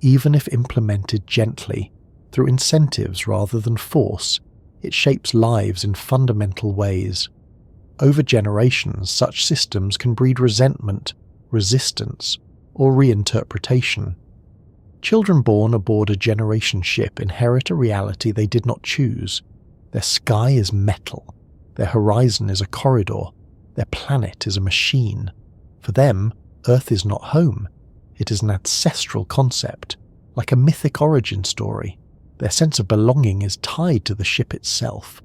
even if implemented gently, through incentives rather than force. It shapes lives in fundamental ways. Over generations, such systems can breed resentment, resistance, or reinterpretation. Children born aboard a generation ship inherit a reality they did not choose. Their sky is metal, their horizon is a corridor, their planet is a machine. For them, Earth is not home. It is an ancestral concept, like a mythic origin story. Their sense of belonging is tied to the ship itself.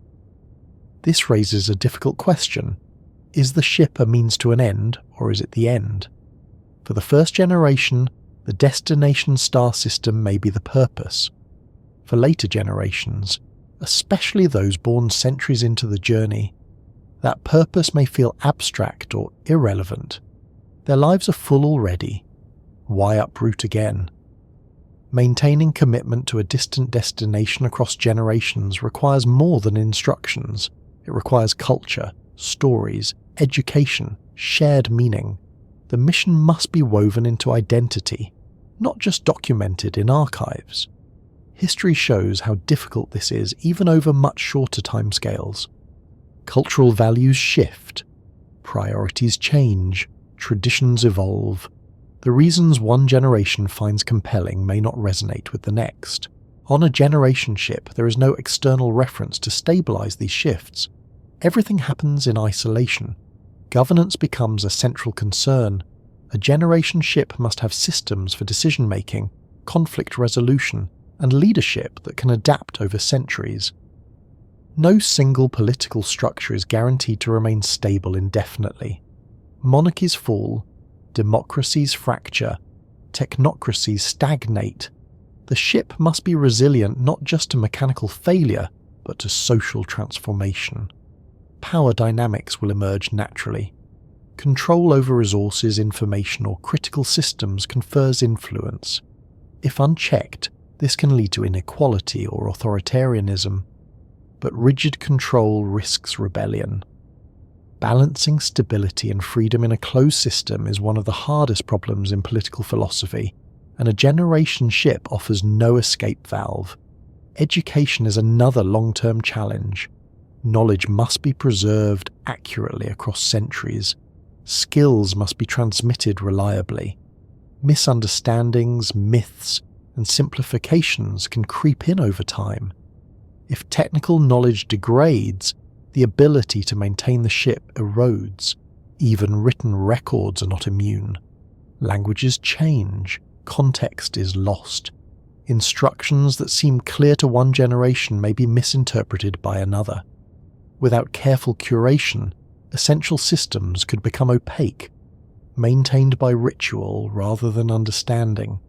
This raises a difficult question. Is the ship a means to an end, or is it the end? For the first generation, the destination star system may be the purpose. For later generations, especially those born centuries into the journey, that purpose may feel abstract or irrelevant. Their lives are full already. Why uproot again? Maintaining commitment to a distant destination across generations requires more than instructions. It requires culture, stories, education, shared meaning. The mission must be woven into identity, not just documented in archives. History shows how difficult this is even over much shorter timescales. Cultural values shift, priorities change, traditions evolve. The reasons one generation finds compelling may not resonate with the next. On a Generationship, there is no external reference to stabilize these shifts. Everything happens in isolation. Governance becomes a central concern. A Generationship must have systems for decision-making, conflict resolution, and leadership that can adapt over centuries. No single political structure is guaranteed to remain stable indefinitely. Monarchies fall, democracies fracture, technocracies stagnate. The ship must be resilient not just to mechanical failure, but to social transformation. Power dynamics will emerge naturally. Control over resources, information, or critical systems confers influence. If unchecked, this can lead to inequality or authoritarianism. But rigid control risks rebellion. Balancing stability and freedom in a closed system is one of the hardest problems in political philosophy, and a Generationship offers no escape valve. Education is another long-term challenge. Knowledge must be preserved accurately across centuries. Skills must be transmitted reliably. Misunderstandings, myths, and simplifications can creep in over time. If technical knowledge degrades, the ability to maintain the ship erodes. Even written records are not immune. Languages change, context is lost. Instructions that seem clear to one generation may be misinterpreted by another. Without careful curation, essential systems could become opaque, maintained by ritual rather than understanding.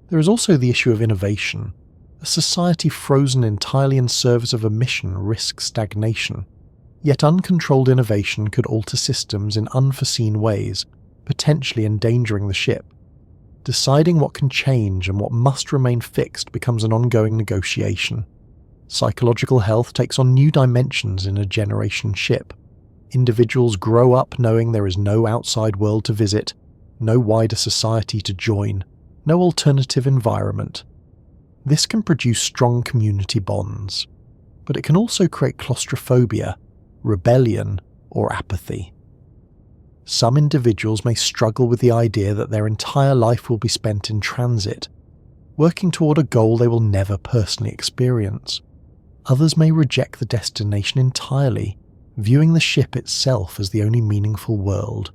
There is also the issue of innovation. A society frozen entirely in service of a mission risks stagnation. Yet uncontrolled innovation could alter systems in unforeseen ways, potentially endangering the ship. Deciding what can change and what must remain fixed becomes an ongoing negotiation. Psychological health takes on new dimensions in a Generationship. Individuals grow up knowing there is no outside world to visit, no wider society to join, no alternative environment. This can produce strong community bonds, but it can also create claustrophobia, rebellion, or apathy. Some individuals may struggle with the idea that their entire life will be spent in transit, working toward a goal they will never personally experience. Others may reject the destination entirely, viewing the ship itself as the only meaningful world.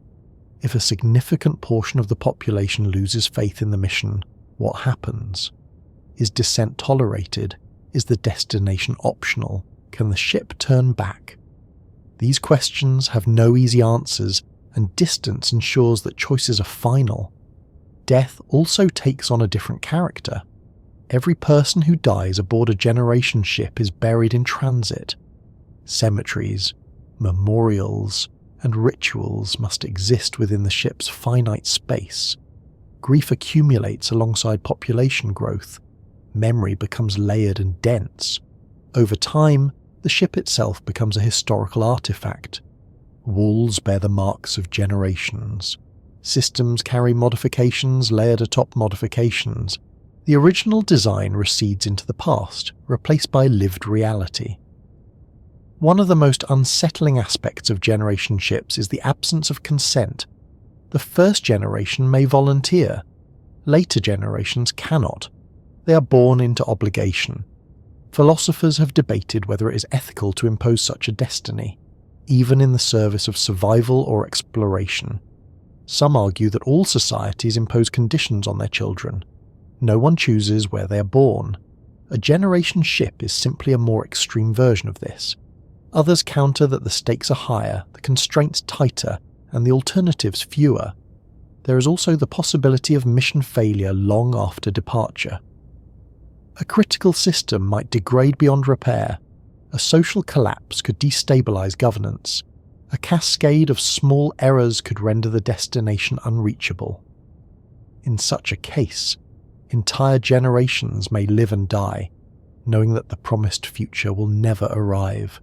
If a significant portion of the population loses faith in the mission, what happens? Is dissent tolerated? Is the destination optional? Can the ship turn back? These questions have no easy answers, and distance ensures that choices are final. Death also takes on a different character. Every person who dies aboard a Generationship is buried in transit. Cemeteries, memorials, and rituals must exist within the ship's finite space. Grief accumulates alongside population growth. Memory becomes layered and dense. Over time, the ship itself becomes a historical artifact. Walls bear the marks of generations. Systems carry modifications layered atop modifications. The original design recedes into the past, replaced by lived reality. One of the most unsettling aspects of Generationships is the absence of consent. The first generation may volunteer. Later generations cannot. They are born into obligation. Philosophers have debated whether it is ethical to impose such a destiny, even in the service of survival or exploration. Some argue that all societies impose conditions on their children. No one chooses where they are born. A Generationship is simply a more extreme version of this. Others counter that the stakes are higher, the constraints tighter, and the alternatives fewer. There is also the possibility of mission failure long after departure. A critical system might degrade beyond repair. A social collapse could destabilize governance. A cascade of small errors could render the destination unreachable. In such a case, entire generations may live and die, knowing that the promised future will never arrive.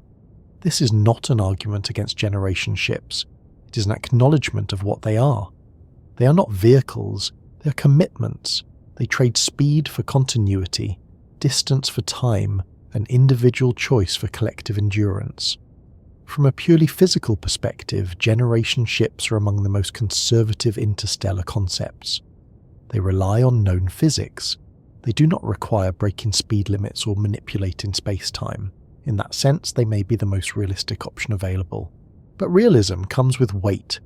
This is not an argument against Generationships. It is an acknowledgement of what they are. They are not vehicles, they are commitments, They trade speed for continuity, distance for time, and individual choice for collective endurance. From a purely physical perspective, generationships are among the most conservative interstellar concepts. They rely on known physics. They do not require breaking speed limits or manipulating space-time. In that sense, they may be the most realistic option available. But realism comes with weight.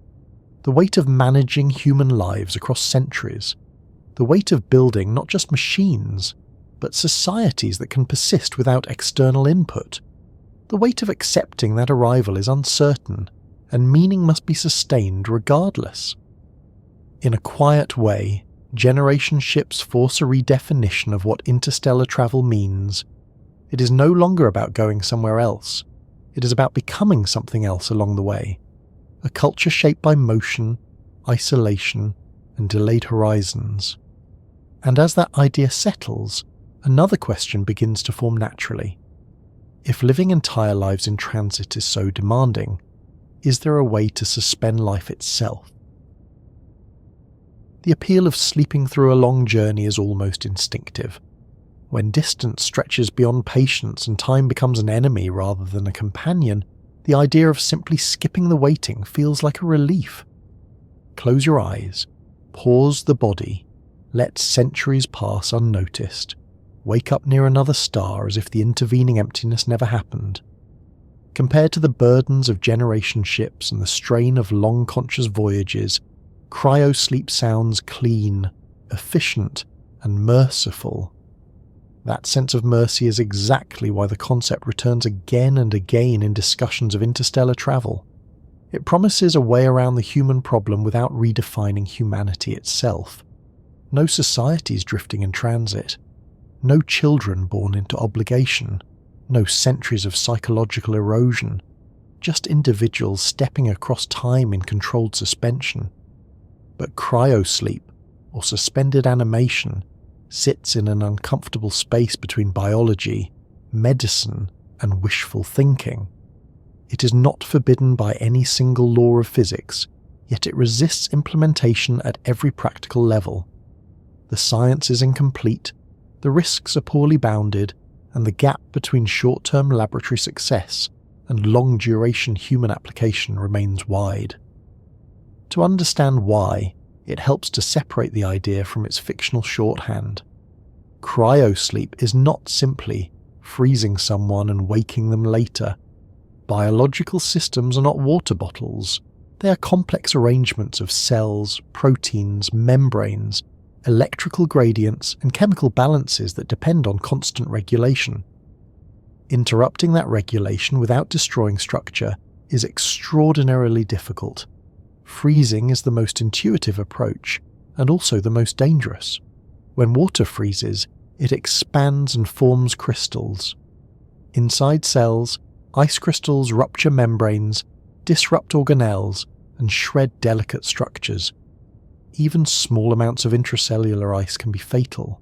The weight of managing human lives across centuries. The weight of building not just machines, but societies that can persist without external input. The weight of accepting that arrival is uncertain, and meaning must be sustained regardless. In a quiet way, generationships force a redefinition of what interstellar travel means. It is no longer about going somewhere else. It is about becoming something else along the way. A culture shaped by motion, isolation, and delayed horizons. And as that idea settles, another question begins to form naturally. If living entire lives in transit is so demanding, is there a way to suspend life itself? The appeal of sleeping through a long journey is almost instinctive. When distance stretches beyond patience and time becomes an enemy rather than a companion, the idea of simply skipping the waiting feels like a relief. Close your eyes, pause the body, let centuries pass unnoticed, wake up near another star as if the intervening emptiness never happened. Compared to the burdens of generationships and the strain of long conscious voyages, Cryosleep sounds clean, efficient, and merciful. That sense of mercy is exactly why the concept returns again and again in discussions of interstellar travel. It promises a way around the human problem without redefining humanity itself. No societies drifting in transit. No children born into obligation. No centuries of psychological erosion. Just individuals stepping across time in controlled suspension. But cryosleep, or suspended animation, sits in an uncomfortable space between biology, medicine, and wishful thinking. It is not forbidden by any single law of physics, yet it resists implementation at every practical level. The science is incomplete, the risks are poorly bounded, and the gap between short-term laboratory success and long-duration human application remains wide. To understand why, it helps to separate the idea from its fictional shorthand. Cryosleep is not simply freezing someone and waking them later. Biological systems are not water bottles. They are complex arrangements of cells, proteins, membranes, electrical gradients, and chemical balances that depend on constant regulation. Interrupting that regulation without destroying structure is extraordinarily difficult. Freezing is the most intuitive approach, and also the most dangerous. When water freezes, it expands and forms crystals. Inside cells, ice crystals rupture membranes, disrupt organelles, and shred delicate structures. Even small amounts of intracellular ice can be fatal.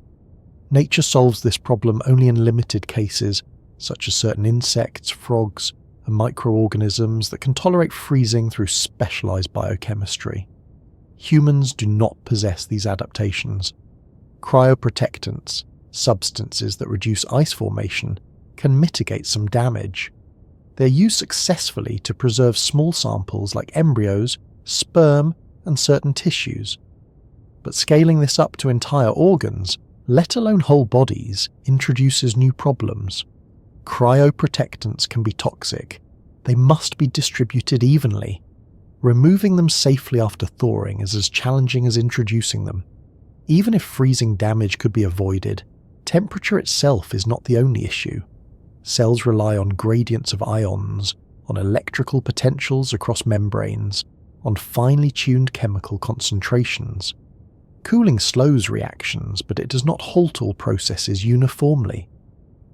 Nature solves this problem only in limited cases, such as certain insects, frogs, and microorganisms that can tolerate freezing through specialized biochemistry. Humans do not possess these adaptations. Cryoprotectants, substances that reduce ice formation, can mitigate some damage. They are used successfully to preserve small samples like embryos, sperm, and certain tissues. But scaling this up to entire organs, let alone whole bodies, introduces new problems. Cryoprotectants can be toxic. They must be distributed evenly. Removing them safely after thawing is as challenging as introducing them. Even if freezing damage could be avoided, temperature itself is not the only issue. Cells rely on gradients of ions, on electrical potentials across membranes, on finely tuned chemical concentrations. Cooling slows reactions, but it does not halt all processes uniformly.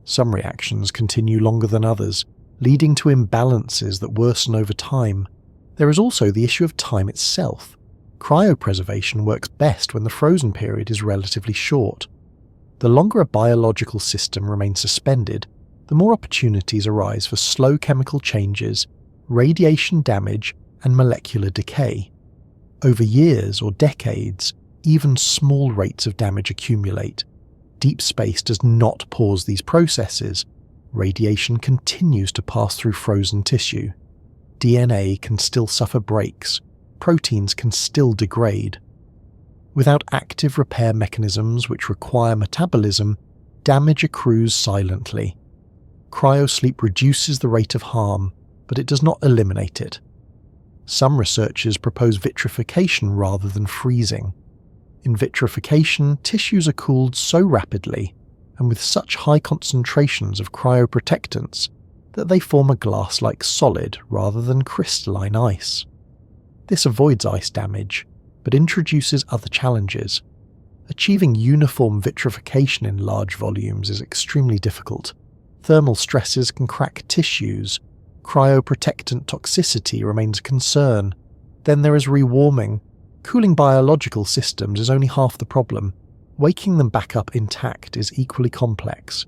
Some reactions continue longer than others, leading to imbalances that worsen over time. There is also the issue of time itself. Cryopreservation works best when the frozen period is relatively short. The longer a biological system remains suspended, the more opportunities arise for slow chemical changes, radiation damage, and molecular decay. Over years or decades, even small rates of damage accumulate. Deep space does not pause these processes. Radiation continues to pass through frozen tissue. DNA can still suffer breaks. Proteins can still degrade. Without active repair mechanisms which require metabolism, damage accrues silently. Cryosleep reduces the rate of harm, but it does not eliminate it. Some researchers propose vitrification rather than freezing. In vitrification, tissues are cooled so rapidly and with such high concentrations of cryoprotectants that they form a glass-like solid rather than crystalline ice. This avoids ice damage, but introduces other challenges. Achieving uniform vitrification in large volumes is extremely difficult. Thermal stresses can crack tissues. Cryoprotectant toxicity remains a concern. Then there is rewarming. Cooling biological systems is only half the problem. Waking them back up intact is equally complex.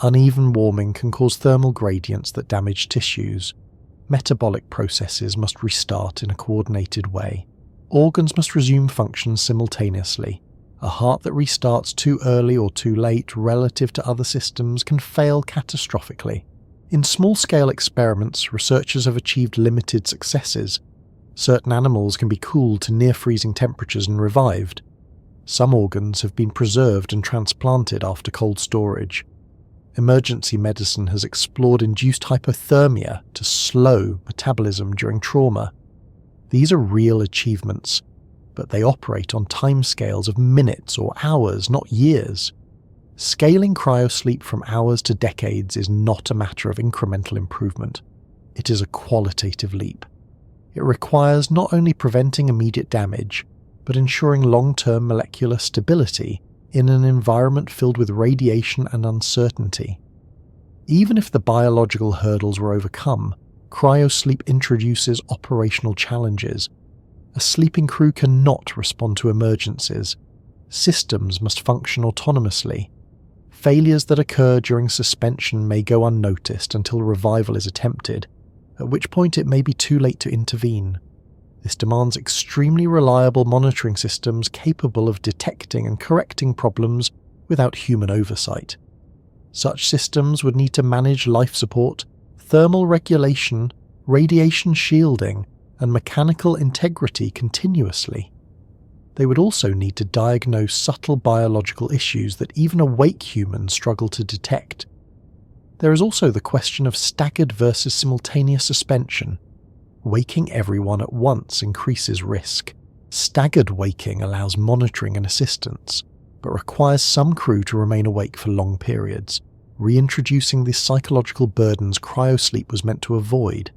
Uneven warming can cause thermal gradients that damage tissues. Metabolic processes must restart in a coordinated way. Organs must resume function simultaneously. A heart that restarts too early or too late relative to other systems can fail catastrophically. In small-scale experiments, researchers have achieved limited successes. Certain animals can be cooled to near-freezing temperatures and revived. Some organs have been preserved and transplanted after cold storage. Emergency medicine has explored induced hypothermia to slow metabolism during trauma. These are real achievements, but they operate on timescales of minutes or hours, not years. Scaling cryosleep from hours to decades is not a matter of incremental improvement. It is a qualitative leap. It requires not only preventing immediate damage, but ensuring long-term molecular stability in an environment filled with radiation and uncertainty. Even if the biological hurdles were overcome, cryosleep introduces operational challenges. A sleeping crew cannot respond to emergencies. Systems must function autonomously. Failures that occur during suspension may go unnoticed until revival is attempted, at which point it may be too late to intervene. This demands extremely reliable monitoring systems capable of detecting and correcting problems without human oversight. Such systems would need to manage life support, thermal regulation, radiation shielding, and mechanical integrity continuously. They would also need to diagnose subtle biological issues that even awake humans struggle to detect. There is also the question of staggered versus simultaneous suspension. Waking everyone at once increases risk. Staggered waking allows monitoring and assistance, but requires some crew to remain awake for long periods, reintroducing the psychological burdens cryosleep was meant to avoid.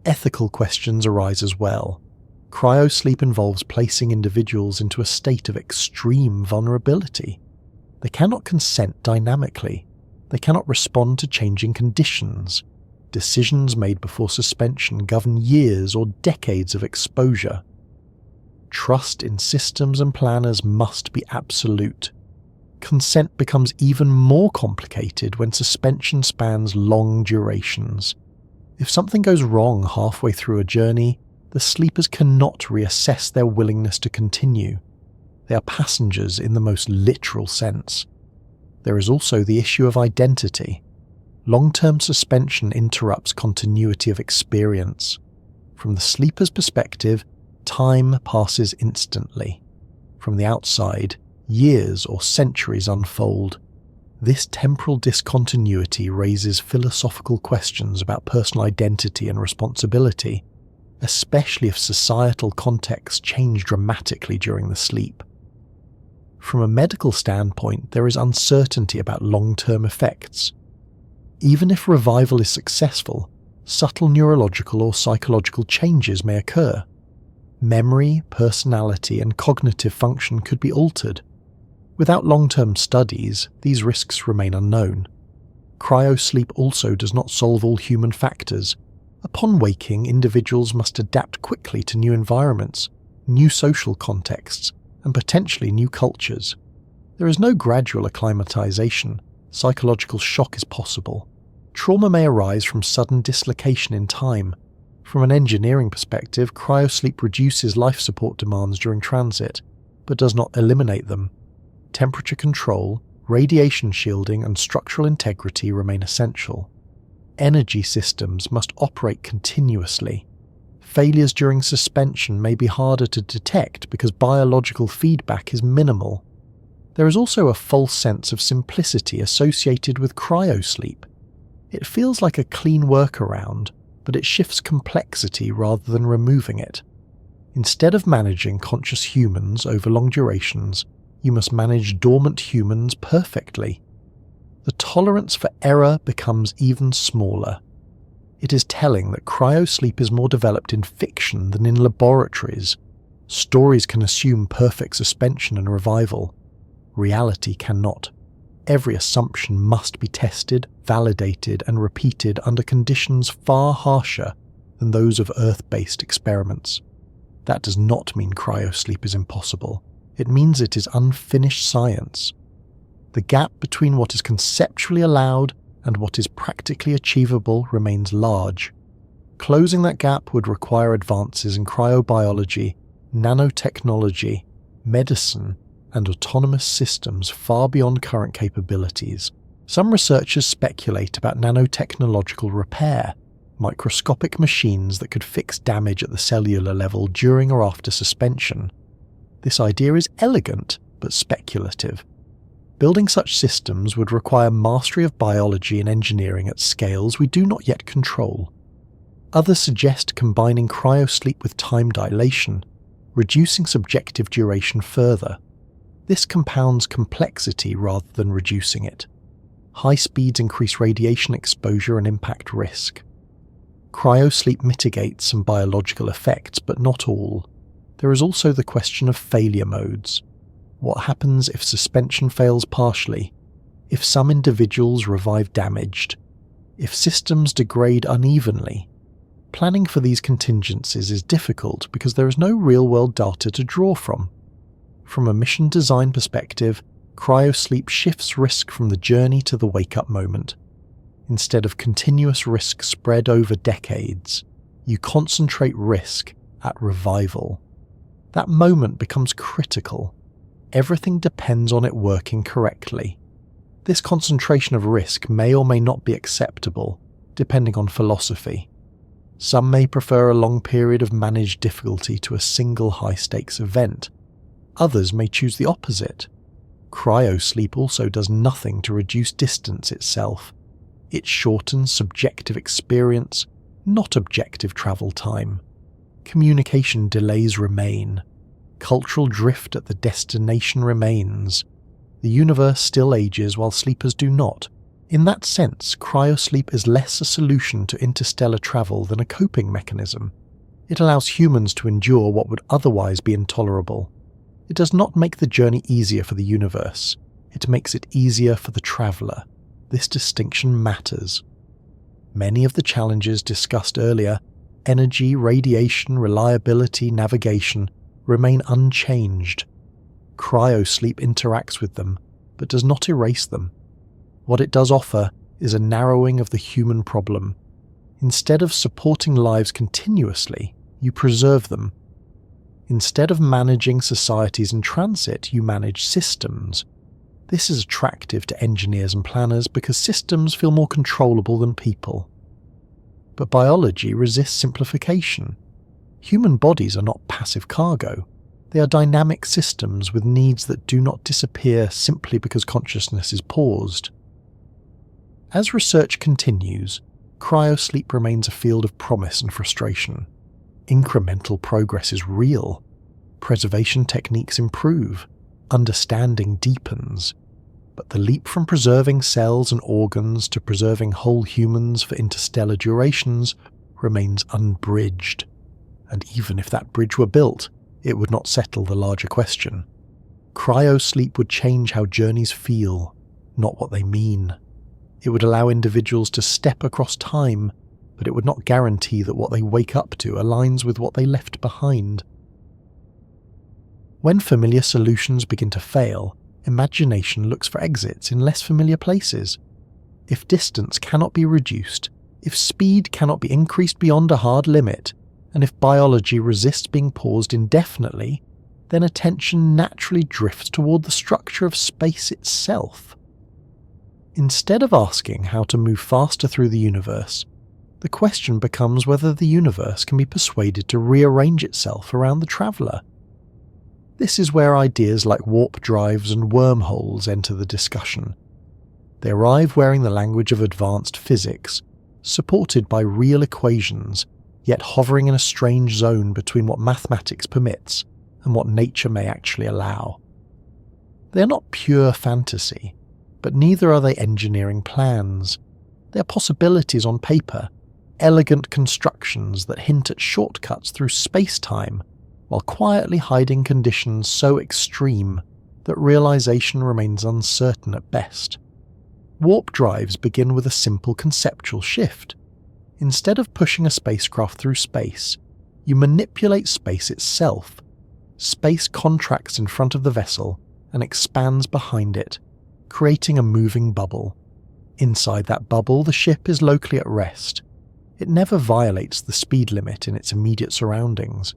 Ethical questions arise as well. Cryosleep involves placing individuals into a state of extreme vulnerability. They cannot consent dynamically. They cannot respond to changing conditions. Decisions made before suspension govern years or decades of exposure. Trust in systems and planners must be absolute. Consent becomes even more complicated when suspension spans long durations. If something goes wrong halfway through a journey, the sleepers cannot reassess their willingness to continue. They are passengers in the most literal sense. There is also the issue of identity. Long-term suspension interrupts continuity of experience. From the sleeper's perspective, time passes instantly. From the outside, years or centuries unfold. This temporal discontinuity raises philosophical questions about personal identity and responsibility, especially if societal contexts change dramatically during the sleep. From a medical standpoint, there is uncertainty about long-term effects. Even if revival is successful, subtle neurological or psychological changes may occur. Memory, personality, and cognitive function could be altered. Without long-term studies, these risks remain unknown. Cryosleep also does not solve all human factors. Upon waking, individuals must adapt quickly to new environments, new social contexts, and potentially new cultures. There is no gradual acclimatization. Psychological shock is possible. Trauma may arise from sudden dislocation in time. From an engineering perspective, cryosleep reduces life support demands during transit, but does not eliminate them. Temperature control, radiation shielding, and structural integrity remain essential. Energy systems must operate continuously. Failures during suspension may be harder to detect because biological feedback is minimal. There is also a false sense of simplicity associated with cryosleep. It feels like a clean workaround, but it shifts complexity rather than removing it. Instead of managing conscious humans over long durations, you must manage dormant humans perfectly. The tolerance for error becomes even smaller. It is telling that cryosleep is more developed in fiction than in laboratories. Stories can assume perfect suspension and revival. Reality cannot. Every assumption must be tested, validated, and repeated under conditions far harsher than those of Earth-based experiments. That does not mean cryosleep is impossible. It means it is unfinished science. The gap between what is conceptually allowed and what is practically achievable remains large. Closing that gap would require advances in cryobiology, nanotechnology, medicine, and autonomous systems far beyond current capabilities. Some researchers speculate about nanotechnological repair, microscopic machines that could fix damage at the cellular level during or after suspension. This idea is elegant but speculative. Building such systems would require mastery of biology and engineering at scales we do not yet control. Others suggest combining cryosleep with time dilation, reducing subjective duration further. This compounds complexity rather than reducing it. High speeds increase radiation exposure and impact risk. Cryosleep mitigates some biological effects, but not all. There is also the question of failure modes. What happens if suspension fails partially? If some individuals revive damaged? If systems degrade unevenly? Planning for these contingencies is difficult because there is no real-world data to draw from. From a mission design perspective, cryosleep shifts risk from the journey to the wake-up moment. Instead of continuous risk spread over decades, you concentrate risk at revival. That moment becomes critical. Everything depends on it working correctly. This concentration of risk may or may not be acceptable, depending on philosophy. Some may prefer a long period of managed difficulty to a single high-stakes event. Others may choose the opposite. Cryosleep also does nothing to reduce distance itself. It shortens subjective experience, not objective travel time. Communication delays remain. Cultural drift at the destination remains. The universe still ages while sleepers do not. In that sense, cryosleep is less a solution to interstellar travel than a coping mechanism. It allows humans to endure what would otherwise be intolerable. It does not make the journey easier for the universe. It makes it easier for the traveller. This distinction matters. Many of the challenges discussed earlier, energy, radiation, reliability, navigation, remain unchanged. Cryosleep interacts with them, but does not erase them. What it does offer is a narrowing of the human problem. Instead of supporting lives continuously, you preserve them. Instead of managing societies in transit, you manage systems. This is attractive to engineers and planners because systems feel more controllable than people. But biology resists simplification. Human bodies are not passive cargo. They are dynamic systems with needs that do not disappear simply because consciousness is paused. As research continues, cryosleep remains a field of promise and frustration. Incremental progress is real. Preservation techniques improve. Understanding deepens. But the leap from preserving cells and organs to preserving whole humans for interstellar durations remains unbridged. And even if that bridge were built, it would not settle the larger question. Cryosleep would change how journeys feel, not what they mean. It would allow individuals to step across time, but it would not guarantee that what they wake up to aligns with what they left behind. When familiar solutions begin to fail, imagination looks for exits in less familiar places. If distance cannot be reduced, if speed cannot be increased beyond a hard limit, and if biology resists being paused indefinitely, then attention naturally drifts toward the structure of space itself. Instead of asking how to move faster through the universe, the question becomes whether the universe can be persuaded to rearrange itself around the traveller. This is where ideas like warp drives and wormholes enter the discussion. They arrive wearing the language of advanced physics, supported by real equations, yet hovering in a strange zone between what mathematics permits and what nature may actually allow. They are not pure fantasy, but neither are they engineering plans. They are possibilities on paper, elegant constructions that hint at shortcuts through space-time, while quietly hiding conditions so extreme that realization remains uncertain at best. Warp drives begin with a simple conceptual shift. Instead of pushing a spacecraft through space, you manipulate space itself. Space contracts in front of the vessel and expands behind it, creating a moving bubble. Inside that bubble, the ship is locally at rest. It never violates the speed limit in its immediate surroundings,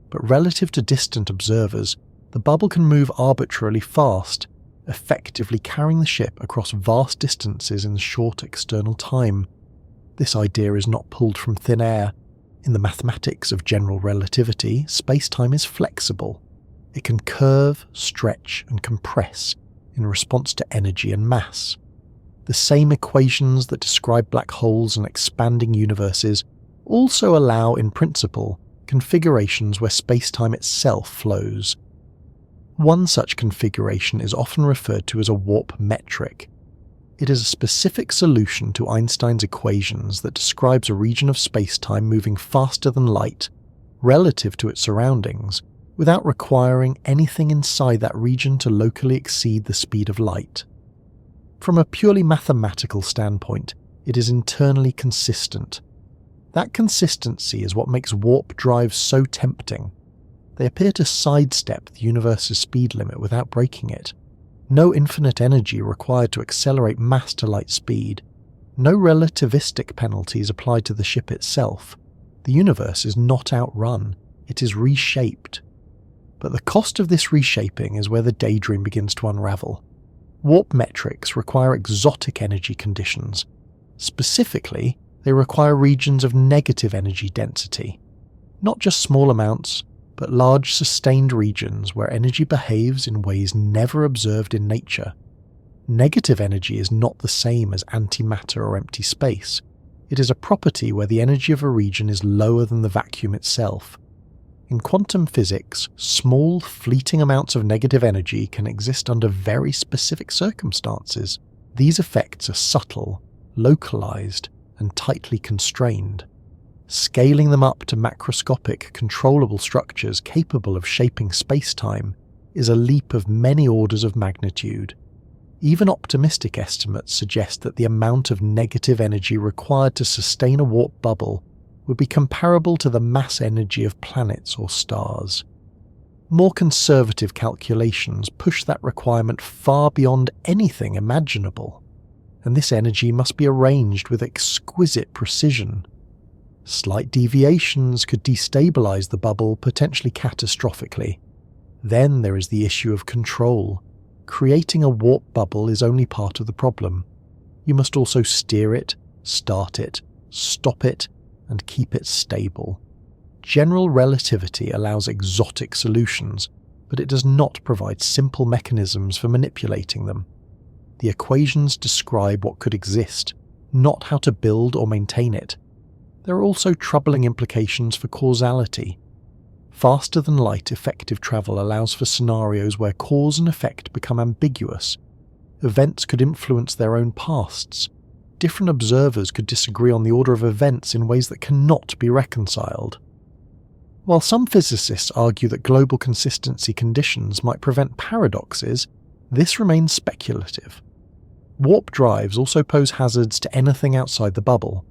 but relative to distant observers, the bubble can move arbitrarily fast, effectively carrying the ship across vast distances in short external time. This idea is not pulled from thin air. In the mathematics of general relativity, space-time is flexible. It can curve, stretch, and compress in response to energy and mass. The same equations that describe black holes and expanding universes also allow, in principle, configurations where space-time itself flows. One such configuration is often referred to as a warp metric. It is a specific solution to Einstein's equations that describes a region of space-time moving faster than light, relative to its surroundings, without requiring anything inside that region to locally exceed the speed of light. From a purely mathematical standpoint, it is internally consistent. That consistency is what makes warp drives so tempting. They appear to sidestep the universe's speed limit without breaking it. No infinite energy required to accelerate mass to light speed. No relativistic penalties applied to the ship itself. The universe is not outrun, it is reshaped. But the cost of this reshaping is where the daydream begins to unravel. Warp metrics require exotic energy conditions. Specifically, they require regions of negative energy density. Not just small amounts, but large sustained regions where energy behaves in ways never observed in nature. Negative energy is not the same as antimatter or empty space. It is a property where the energy of a region is lower than the vacuum itself. In quantum physics, small, fleeting amounts of negative energy can exist under very specific circumstances. These effects are subtle, localized, and tightly constrained. Scaling them up to macroscopic, controllable structures capable of shaping space-time is a leap of many orders of magnitude. Even optimistic estimates suggest that the amount of negative energy required to sustain a warp bubble would be comparable to the mass energy of planets or stars. More conservative calculations push that requirement far beyond anything imaginable, and this energy must be arranged with exquisite precision. Slight deviations could destabilize the bubble potentially catastrophically. Then there is the issue of control. Creating a warp bubble is only part of the problem. You must also steer it, start it, stop it, and keep it stable. General relativity allows exotic solutions, but it does not provide simple mechanisms for manipulating them. The equations describe what could exist, not how to build or maintain it. There are also troubling implications for causality. Faster than light effective travel allows for scenarios where cause and effect become ambiguous. Events could influence their own pasts. Different observers could disagree on the order of events in ways that cannot be reconciled. While some physicists argue that global consistency conditions might prevent paradoxes, this remains speculative. Warp drives also pose hazards to anything outside the bubble.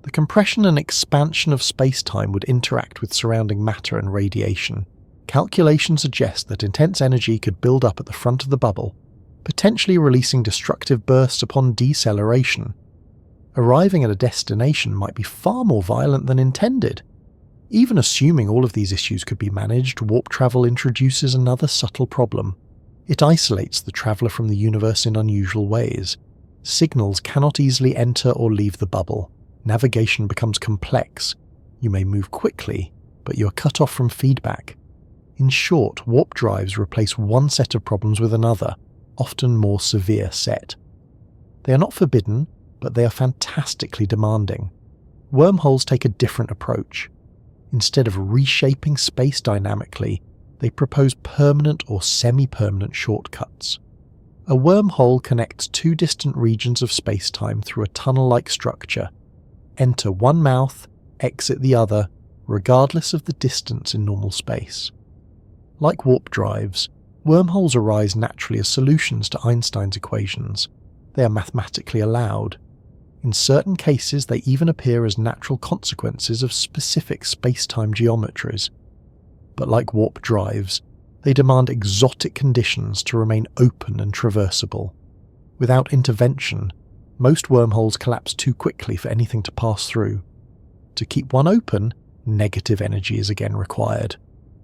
The compression and expansion of space-time would interact with surrounding matter and radiation. Calculations suggest that intense energy could build up at the front of the bubble, potentially releasing destructive bursts upon deceleration. Arriving at a destination might be far more violent than intended. Even assuming all of these issues could be managed, warp travel introduces another subtle problem. It isolates the traveller from the universe in unusual ways. Signals cannot easily enter or leave the bubble. Navigation becomes complex. You may move quickly, but you are cut off from feedback. In short, warp drives replace one set of problems with another, often more severe set. They are not forbidden, but they are fantastically demanding. Wormholes take a different approach. Instead of reshaping space dynamically, they propose permanent or semi-permanent shortcuts. A wormhole connects two distant regions of space-time through a tunnel-like structure. Enter one mouth, exit the other, regardless of the distance in normal space. Like warp drives, wormholes arise naturally as solutions to Einstein's equations. They are mathematically allowed. In certain cases, they even appear as natural consequences of specific space-time geometries. But like warp drives, they demand exotic conditions to remain open and traversable. Without intervention, most wormholes collapse too quickly for anything to pass through. To keep one open, negative energy is again required.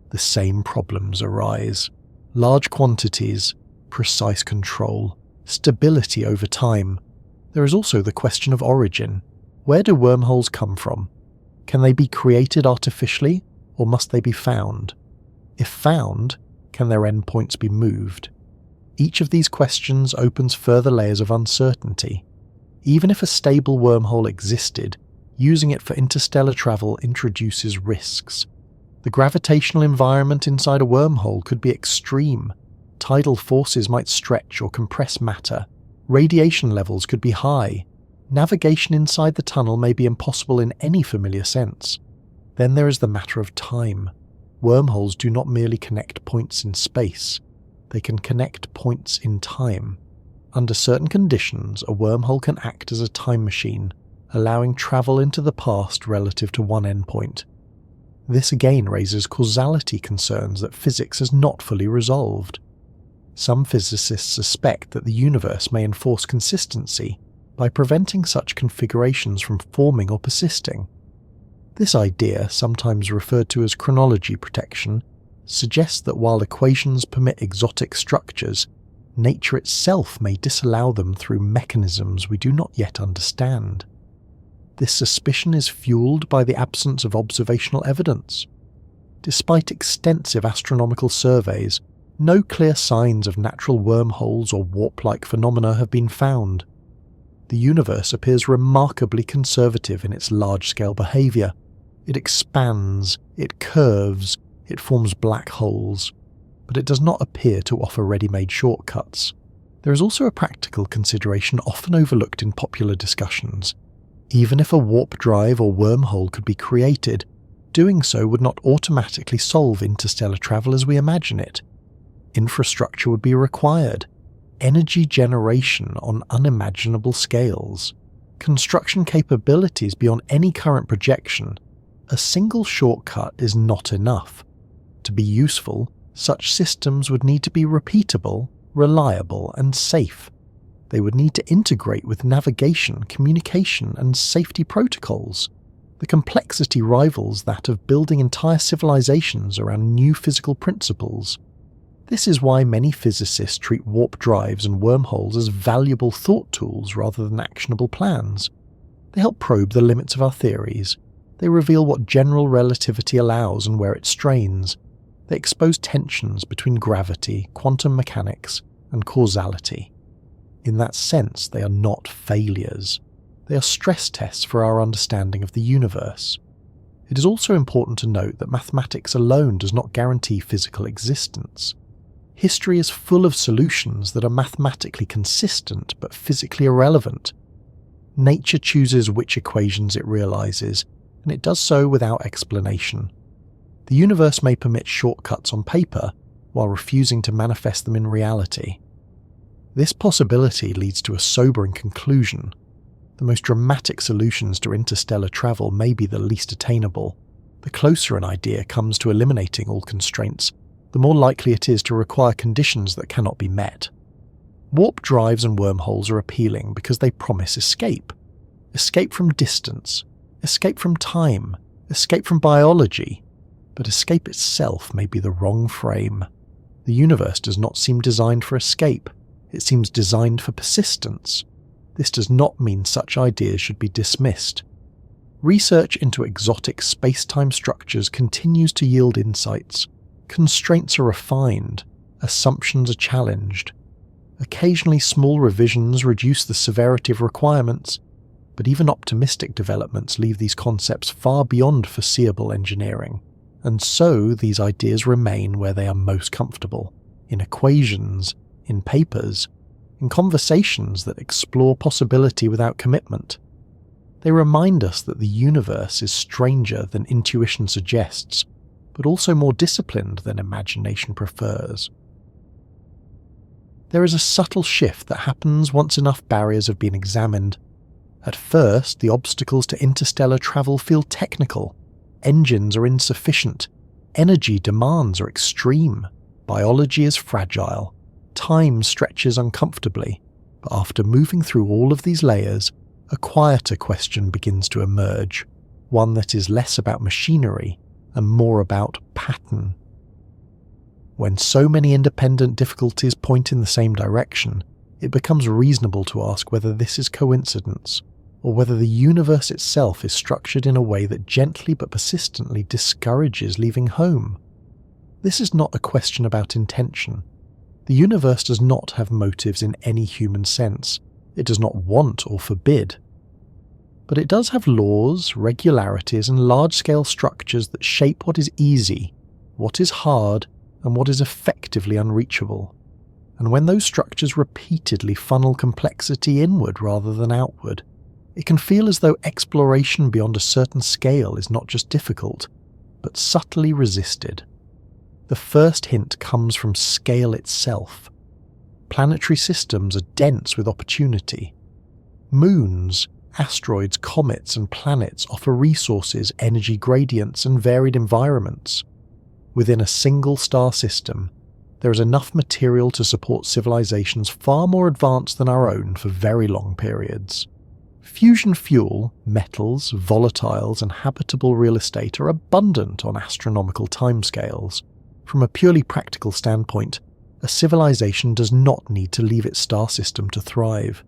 The same problems arise. Large quantities, precise control, stability over time. There is also the question of origin. Where do wormholes come from? Can they be created artificially, or must they be found? If found, can their endpoints be moved? Each of these questions opens further layers of uncertainty. Even if a stable wormhole existed, using it for interstellar travel introduces risks. The gravitational environment inside a wormhole could be extreme. Tidal forces might stretch or compress matter. Radiation levels could be high. Navigation inside the tunnel may be impossible in any familiar sense. Then there is the matter of time. Wormholes do not merely connect points in space. They can connect points in time. Under certain conditions, a wormhole can act as a time machine, allowing travel into the past relative to one endpoint. This again raises causality concerns that physics has not fully resolved. Some physicists suspect that the universe may enforce consistency by preventing such configurations from forming or persisting. This idea, sometimes referred to as chronology protection, suggests that while equations permit exotic structures, nature itself may disallow them through mechanisms we do not yet understand. This suspicion is fueled by the absence of observational evidence. Despite extensive astronomical surveys, no clear signs of natural wormholes or warp-like phenomena have been found. The universe appears remarkably conservative in its large-scale behaviour. It expands, it curves, it forms black holes, but it does not appear to offer ready-made shortcuts. There is also a practical consideration often overlooked in popular discussions. Even if a warp drive or wormhole could be created, doing so would not automatically solve interstellar travel as we imagine it. Infrastructure would be required, energy generation on unimaginable scales, construction capabilities beyond any current projection. A single shortcut is not enough. To be useful, such systems would need to be repeatable, reliable, and safe. They would need to integrate with navigation, communication, and safety protocols. The complexity rivals that of building entire civilizations around new physical principles. This is why many physicists treat warp drives and wormholes as valuable thought tools rather than actionable plans. They help probe the limits of our theories. They reveal what general relativity allows and where it strains. They expose tensions between gravity, quantum mechanics, and causality. In that sense, they are not failures. They are stress tests for our understanding of the universe. It is also important to note that mathematics alone does not guarantee physical existence. History is full of solutions that are mathematically consistent but physically irrelevant. Nature chooses which equations it realizes, and it does so without explanation. The universe may permit shortcuts on paper, while refusing to manifest them in reality. This possibility leads to a sobering conclusion. The most dramatic solutions to interstellar travel may be the least attainable. The closer an idea comes to eliminating all constraints, the more likely it is to require conditions that cannot be met. Warp drives and wormholes are appealing because they promise escape. Escape from distance, escape from time, escape from biology, but escape itself may be the wrong frame. The universe does not seem designed for escape, it seems designed for persistence. This does not mean such ideas should be dismissed. Research into exotic space-time structures continues to yield insights. Constraints are refined, assumptions are challenged. Occasionally small revisions reduce the severity of requirements, but even optimistic developments leave these concepts far beyond foreseeable engineering, and so these ideas remain where they are most comfortable, in equations, in papers, in conversations that explore possibility without commitment. They remind us that the universe is stranger than intuition suggests, but also more disciplined than imagination prefers. There is a subtle shift that happens once enough barriers have been examined. At first, the obstacles to interstellar travel feel technical. Engines are insufficient. Energy demands are extreme. Biology is fragile. Time stretches uncomfortably. But after moving through all of these layers, a quieter question begins to emerge, one that is less about machinery and more about pattern. When so many independent difficulties point in the same direction, it becomes reasonable to ask whether this is coincidence, or whether the universe itself is structured in a way that gently but persistently discourages leaving home. This is not a question about intention. The universe does not have motives in any human sense. It does not want or forbid. But it does have laws, regularities, and large-scale structures that shape what is easy, what is hard, and what is effectively unreachable. And when those structures repeatedly funnel complexity inward rather than outward, it can feel as though exploration beyond a certain scale is not just difficult, but subtly resisted. The first hint comes from scale itself. Planetary systems are dense with opportunity. Moons, asteroids, comets, and planets offer resources, energy gradients, and varied environments. Within a single star system, there is enough material to support civilizations far more advanced than our own for very long periods. Fusion fuel, metals, volatiles, and habitable real estate are abundant on astronomical timescales. From a purely practical standpoint, a civilization does not need to leave its star system to thrive.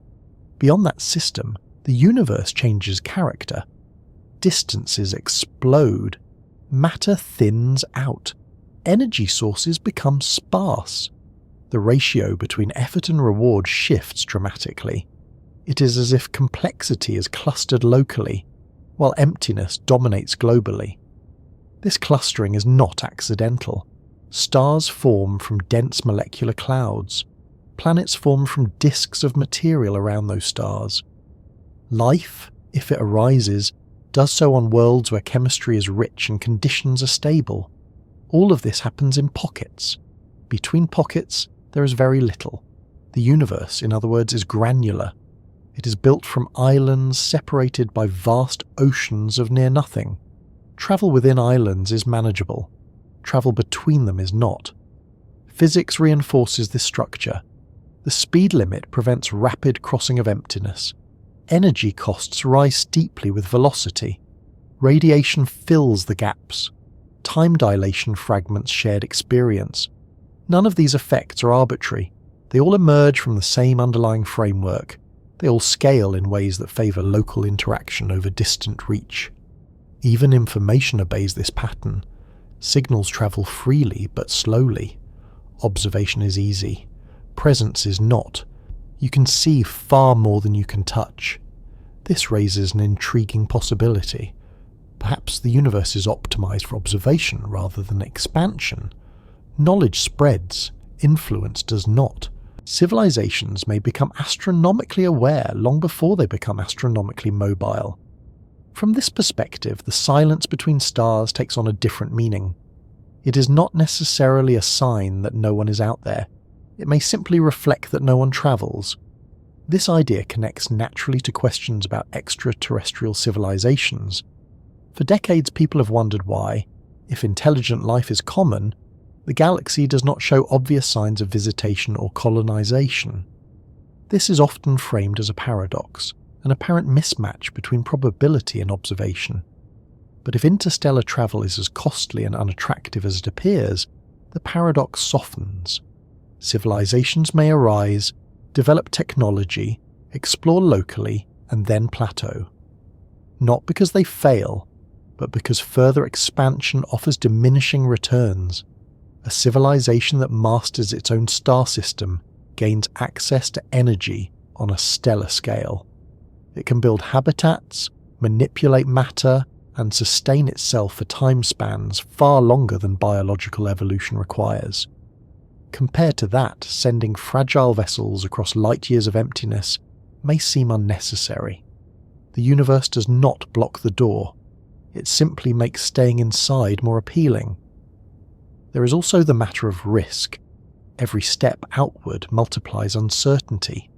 Beyond that system, the universe changes character. Distances explode. Matter thins out. Energy sources become sparse. The ratio between effort and reward shifts dramatically. It is as if complexity is clustered locally, while emptiness dominates globally. This clustering is not accidental. Stars form from dense molecular clouds. Planets form from disks of material around those stars. Life, if it arises, does so on worlds where chemistry is rich and conditions are stable. All of this happens in pockets. Between pockets, there is very little. The universe, in other words, is granular. It is built from islands separated by vast oceans of near nothing. Travel within islands is manageable. Travel between them is not. Physics reinforces this structure. The speed limit prevents rapid crossing of emptiness. Energy costs rise steeply with velocity. Radiation fills the gaps. Time dilation fragments shared experience. None of these effects are arbitrary. They all emerge from the same underlying framework. They all scale in ways that favour local interaction over distant reach. Even information obeys this pattern. Signals travel freely but slowly. Observation is easy. Presence is not. You can see far more than you can touch. This raises an intriguing possibility. Perhaps the universe is optimized for observation rather than expansion. Knowledge spreads, influence does not. Civilizations may become astronomically aware long before they become astronomically mobile. From this perspective, the silence between stars takes on a different meaning. It is not necessarily a sign that no one is out there. It may simply reflect that no one travels. This idea connects naturally to questions about extraterrestrial civilizations. For decades, people have wondered why, if intelligent life is common, the galaxy does not show obvious signs of visitation or colonization. This is often framed as a paradox, an apparent mismatch between probability and observation. But if interstellar travel is as costly and unattractive as it appears, the paradox softens. Civilizations may arise, develop technology, explore locally, and then plateau. Not because they fail, but because further expansion offers diminishing returns. A civilization that masters its own star system gains access to energy on a stellar scale. It can build habitats, manipulate matter, and sustain itself for time spans far longer than biological evolution requires. Compared to that, sending fragile vessels across light years of emptiness may seem unnecessary. The universe does not block the door. It simply makes staying inside more appealing. There is also the matter of risk. Every step outward multiplies uncertainty.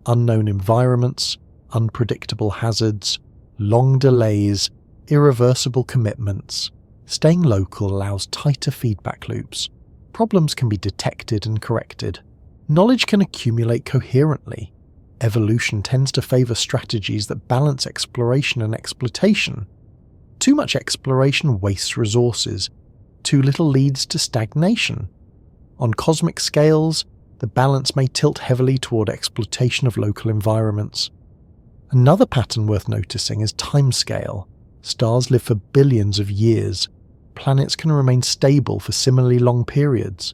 Unknown environments, unpredictable hazards, long delays, irreversible commitments. Staying local allows tighter feedback loops. Problems can be detected and corrected. Knowledge can accumulate coherently. Evolution tends to favour strategies that balance exploration and exploitation. Too much exploration wastes resources. Too little leads to stagnation. On cosmic scales, the balance may tilt heavily toward exploitation of local environments. Another pattern worth noticing is timescale. Stars live for billions of years. Planets can remain stable for similarly long periods.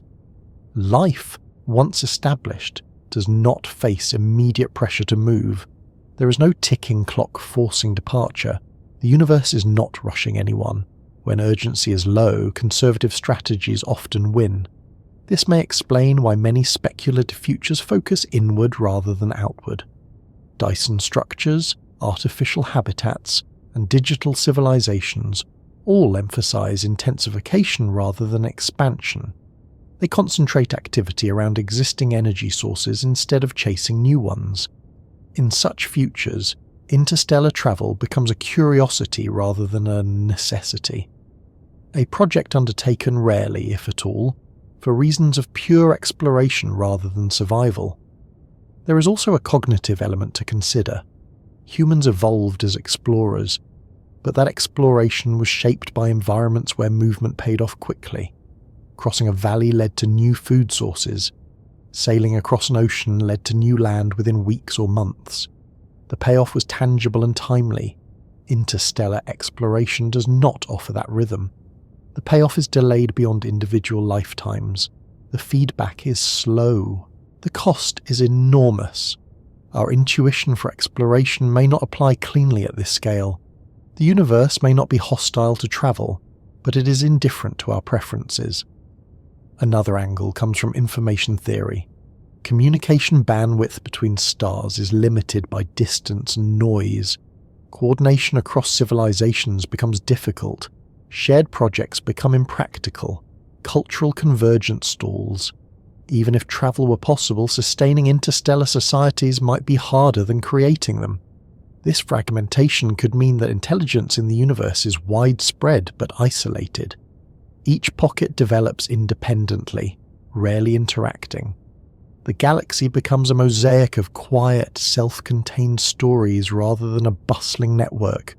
Life, once established, does not face immediate pressure to move. There is no ticking clock forcing departure. The universe is not rushing anyone. When urgency is low, conservative strategies often win. This may explain why many speculative futures focus inward rather than outward. Dyson structures, artificial habitats, and digital civilizations all emphasize intensification rather than expansion. They concentrate activity around existing energy sources instead of chasing new ones. In such futures, interstellar travel becomes a curiosity rather than a necessity. A project undertaken rarely, if at all, for reasons of pure exploration rather than survival. There is also a cognitive element to consider. Humans evolved as explorers, but that exploration was shaped by environments where movement paid off quickly. Crossing a valley led to new food sources. Sailing across an ocean led to new land within weeks or months. The payoff was tangible and timely. Interstellar exploration does not offer that rhythm. The payoff is delayed beyond individual lifetimes. The feedback is slow. The cost is enormous. Our intuition for exploration may not apply cleanly at this scale. The universe may not be hostile to travel, but it is indifferent to our preferences. Another angle comes from information theory. Communication bandwidth between stars is limited by distance and noise. Coordination across civilizations becomes difficult. Shared projects become impractical. Cultural convergence stalls. Even if travel were possible, sustaining interstellar societies might be harder than creating them. This fragmentation could mean that intelligence in the universe is widespread but isolated. Each pocket develops independently, rarely interacting. The galaxy becomes a mosaic of quiet, self-contained stories rather than a bustling network.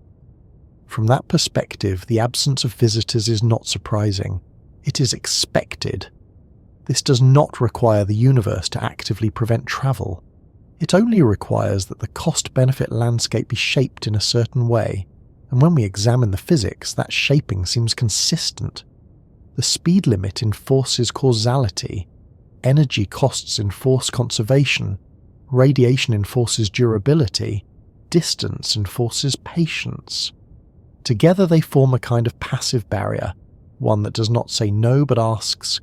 From that perspective, the absence of visitors is not surprising. It is expected. This does not require the universe to actively prevent travel. It only requires that the cost-benefit landscape be shaped in a certain way, and when we examine the physics, that shaping seems consistent. The speed limit enforces causality, energy costs enforce conservation, radiation enforces durability, distance enforces patience. Together they form a kind of passive barrier, one that does not say no but asks,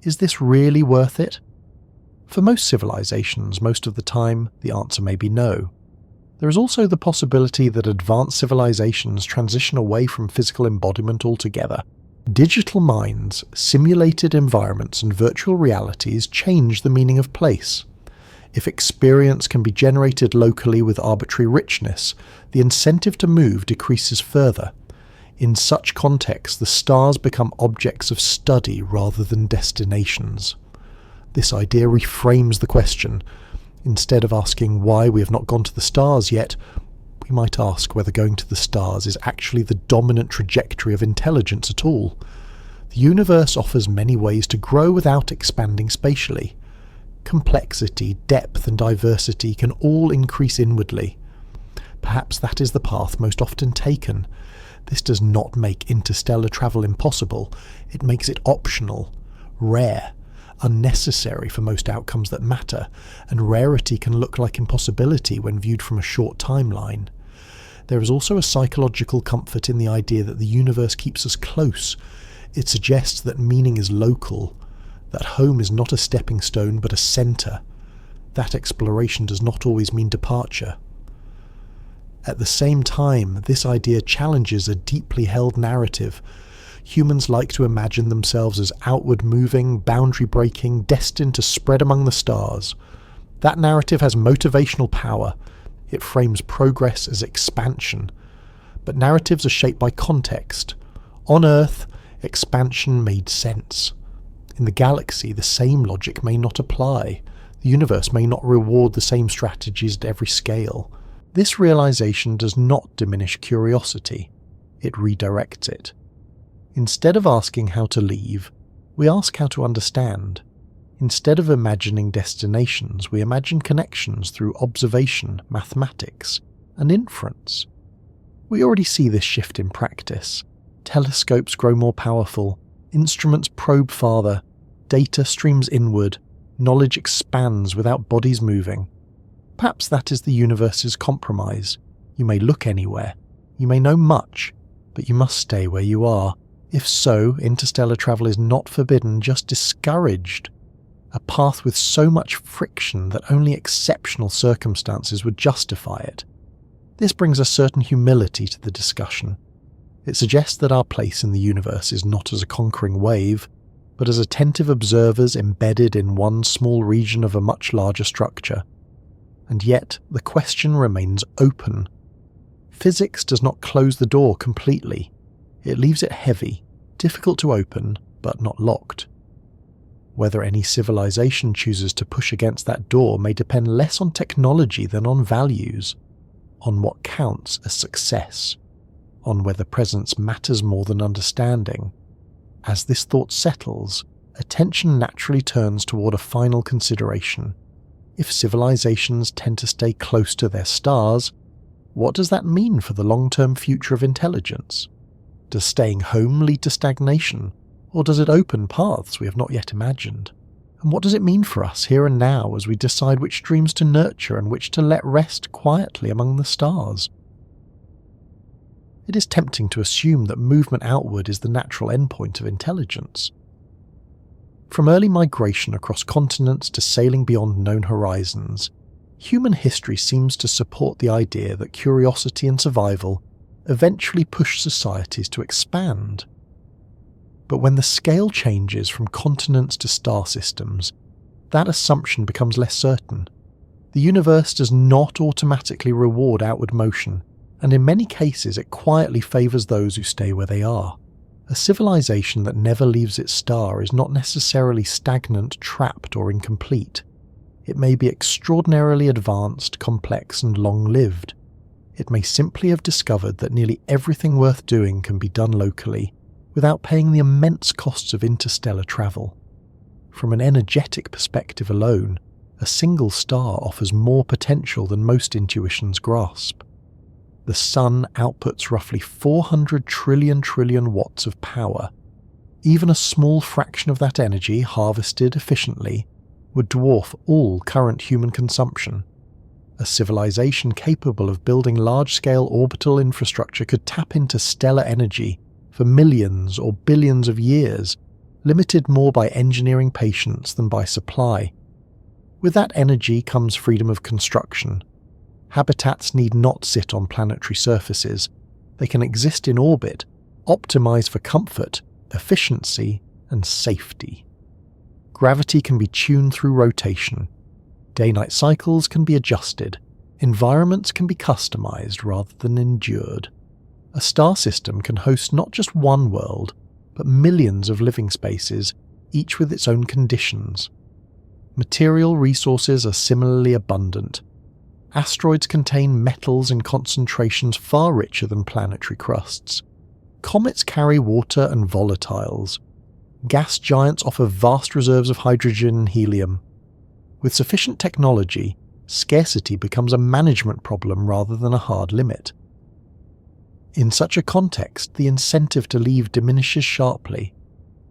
is this really worth it? For most civilizations, most of the time, the answer may be no. There is also the possibility that advanced civilizations transition away from physical embodiment altogether. Digital minds, simulated environments, and virtual realities change the meaning of place. If experience can be generated locally with arbitrary richness, the incentive to move decreases further. In such contexts, the stars become objects of study rather than destinations. This idea reframes the question. Instead of asking why we have not gone to the stars yet, we might ask whether going to the stars is actually the dominant trajectory of intelligence at all. The universe offers many ways to grow without expanding spatially. Complexity, depth and diversity can all increase inwardly. Perhaps that is the path most often taken. This does not make interstellar travel impossible. It makes it optional, rare, unnecessary for most outcomes that matter, and rarity can look like impossibility when viewed from a short timeline. There is also a psychological comfort in the idea that the universe keeps us close. It suggests that meaning is local, that home is not a stepping stone but a centre. That exploration does not always mean departure. At the same time, this idea challenges a deeply held narrative. Humans like to imagine themselves as outward-moving, boundary-breaking, destined to spread among the stars. That narrative has motivational power. It frames progress as expansion. But narratives are shaped by context. On Earth, expansion made sense. In the galaxy, the same logic may not apply. The universe may not reward the same strategies at every scale. This realization does not diminish curiosity. It redirects it. Instead of asking how to leave, we ask how to understand. Instead of imagining destinations, we imagine connections through observation, mathematics, and inference. We already see this shift in practice. Telescopes grow more powerful, instruments probe farther, data streams inward, knowledge expands without bodies moving. Perhaps that is the universe's compromise. You may look anywhere, you may know much, but you must stay where you are. If so, interstellar travel is not forbidden, just discouraged. A path with so much friction that only exceptional circumstances would justify it. This brings a certain humility to the discussion. It suggests that our place in the universe is not as a conquering wave, but as attentive observers embedded in one small region of a much larger structure. And yet, the question remains open. Physics does not close the door completely. It leaves it heavy, difficult to open, but not locked. Whether any civilization chooses to push against that door may depend less on technology than on values, on what counts as success, on whether presence matters more than understanding. As this thought settles, attention naturally turns toward a final consideration. If civilizations tend to stay close to their stars, what does that mean for the long-term future of intelligence? Does staying home lead to stagnation, or does it open paths we have not yet imagined? And what does it mean for us here and now as we decide which dreams to nurture and which to let rest quietly among the stars? It is tempting to assume that movement outward is the natural endpoint of intelligence. From early migration across continents to sailing beyond known horizons, human history seems to support the idea that curiosity and survival eventually push societies to expand. But when the scale changes from continents to star systems, that assumption becomes less certain. The universe does not automatically reward outward motion, and in many cases it quietly favours those who stay where they are. A civilization that never leaves its star is not necessarily stagnant, trapped, or incomplete. It may be extraordinarily advanced, complex, and long-lived. It may simply have discovered that nearly everything worth doing can be done locally, without paying the immense costs of interstellar travel. From an energetic perspective alone, a single star offers more potential than most intuitions grasp. The Sun outputs roughly 400 trillion watts of power. Even a small fraction of that energy, harvested efficiently, would dwarf all current human consumption. A civilization capable of building large-scale orbital infrastructure could tap into stellar energy for millions or billions of years, limited more by engineering patience than by supply. With that energy comes freedom of construction. Habitats need not sit on planetary surfaces. They can exist in orbit, optimized for comfort, efficiency, and safety. Gravity can be tuned through rotation. Day-night cycles can be adjusted. Environments can be customized rather than endured. A star system can host not just one world, but millions of living spaces, each with its own conditions. Material resources are similarly abundant. Asteroids contain metals in concentrations far richer than planetary crusts. Comets carry water and volatiles. Gas giants offer vast reserves of hydrogen and helium. With sufficient technology, scarcity becomes a management problem rather than a hard limit. In such a context, the incentive to leave diminishes sharply.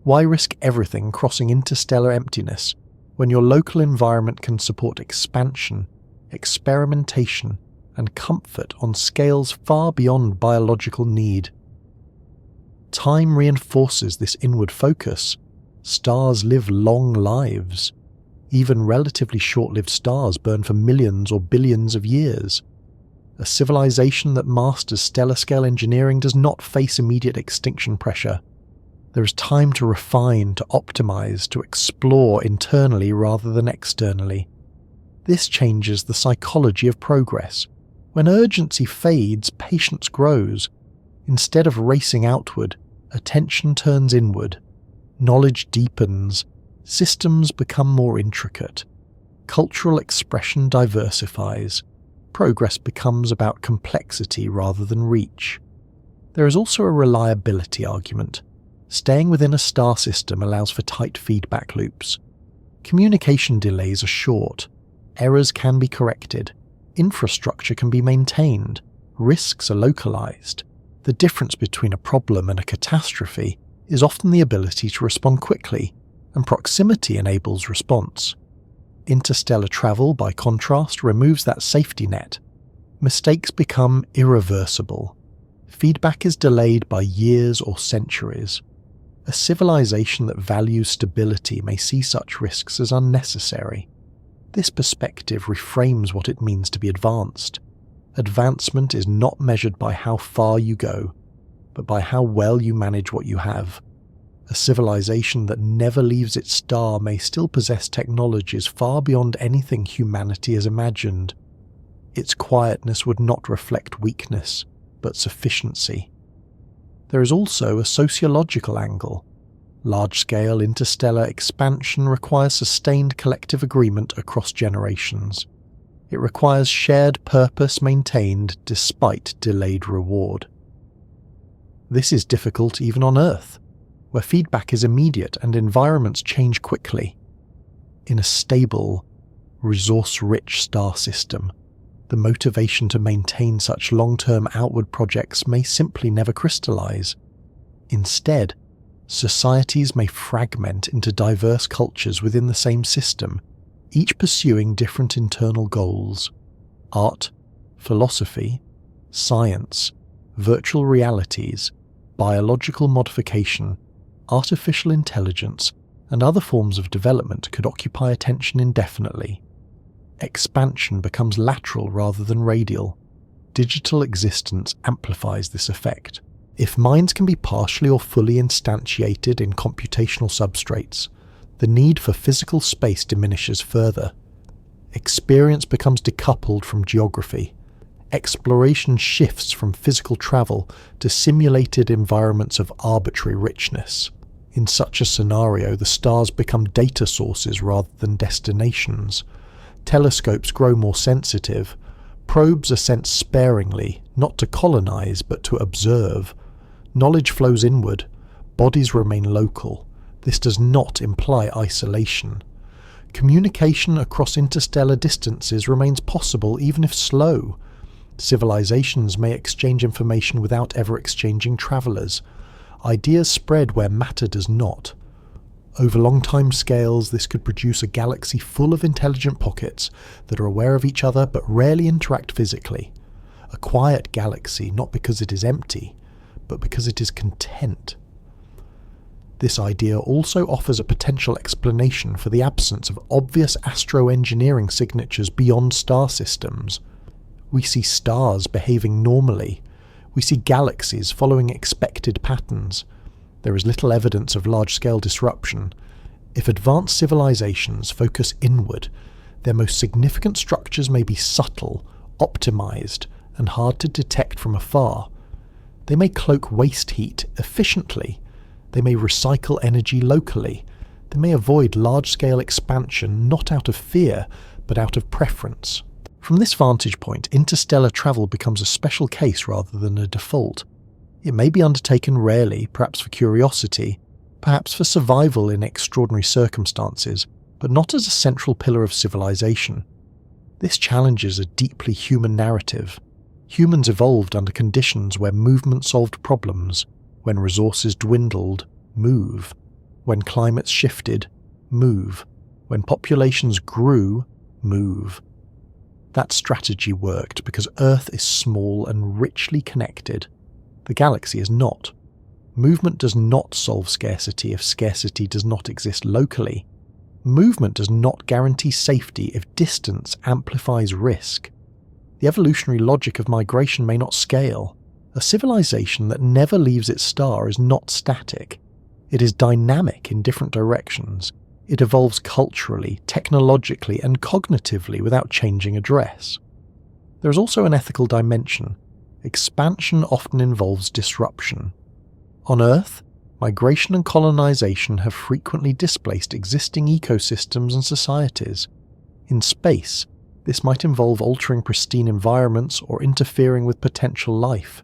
Why risk everything crossing interstellar emptiness when your local environment can support expansion, experimentation, and comfort on scales far beyond biological need? Time reinforces this inward focus. Stars live long lives. Even relatively short-lived stars burn for millions or billions of years. A civilization that masters stellar-scale engineering does not face immediate extinction pressure. There is time to refine, to optimize, to explore internally rather than externally. This changes the psychology of progress. When urgency fades, patience grows. Instead of racing outward, attention turns inward. Knowledge deepens. Systems become more intricate. Cultural expression diversifies. Progress becomes about complexity rather than reach. There is also a reliability argument. Staying within a star system allows for tight feedback loops. Communication delays are short. Errors can be corrected. Infrastructure can be maintained. Risks are localized. The difference between a problem and a catastrophe is often the ability to respond quickly, and proximity enables response. Interstellar travel, by contrast, removes that safety net. Mistakes become irreversible. Feedback is delayed by years or centuries. A civilization that values stability may see such risks as unnecessary. This perspective reframes what it means to be advanced. Advancement is not measured by how far you go, but by how well you manage what you have. A civilization that never leaves its star may still possess technologies far beyond anything humanity has imagined. Its quietness would not reflect weakness, but sufficiency. There is also a sociological angle. Large-scale interstellar expansion requires sustained collective agreement across generations. It requires shared purpose maintained despite delayed reward. This is difficult even on Earth, where feedback is immediate and environments change quickly. In a stable, resource-rich star system, the motivation to maintain such long-term outward projects may simply never crystallize. Instead, societies may fragment into diverse cultures within the same system, each pursuing different internal goals. Art, philosophy, science, virtual realities, biological modification, artificial intelligence, and other forms of development could occupy attention indefinitely. Expansion becomes lateral rather than radial. Digital existence amplifies this effect. If minds can be partially or fully instantiated in computational substrates, the need for physical space diminishes further. Experience becomes decoupled from geography. Exploration shifts from physical travel to simulated environments of arbitrary richness. In such a scenario, the stars become data sources rather than destinations. Telescopes grow more sensitive. Probes are sent sparingly, not to colonize but to observe. Knowledge flows inward. Bodies remain local. This does not imply isolation. Communication across interstellar distances remains possible even if slow. Civilizations may exchange information without ever exchanging travelers. Ideas spread where matter does not. Over long time scales, this could produce a galaxy full of intelligent pockets that are aware of each other but rarely interact physically. A quiet galaxy not because it is empty, but because it is content. This idea also offers a potential explanation for the absence of obvious astroengineering signatures beyond star systems. We see stars behaving normally. We see galaxies following expected patterns. There is little evidence of large-scale disruption. If advanced civilizations focus inward, their most significant structures may be subtle, optimized, and hard to detect from afar. They may cloak waste heat efficiently. They may recycle energy locally. They may avoid large-scale expansion not out of fear, but out of preference. From this vantage point, interstellar travel becomes a special case rather than a default. It may be undertaken rarely, perhaps for curiosity, perhaps for survival in extraordinary circumstances, but not as a central pillar of civilization. This challenges a deeply human narrative. Humans evolved under conditions where movement solved problems, when resources dwindled, move, when climates shifted, move, when populations grew, move. That strategy worked because Earth is small and richly connected. The galaxy is not. Movement does not solve scarcity if scarcity does not exist locally. Movement does not guarantee safety if distance amplifies risk. The evolutionary logic of migration may not scale. A civilization that never leaves its star is not static. It is dynamic in different directions. It evolves culturally, technologically, and cognitively without changing address. There is also an ethical dimension. Expansion often involves disruption. On Earth, migration and colonization have frequently displaced existing ecosystems and societies. In space, this might involve altering pristine environments or interfering with potential life.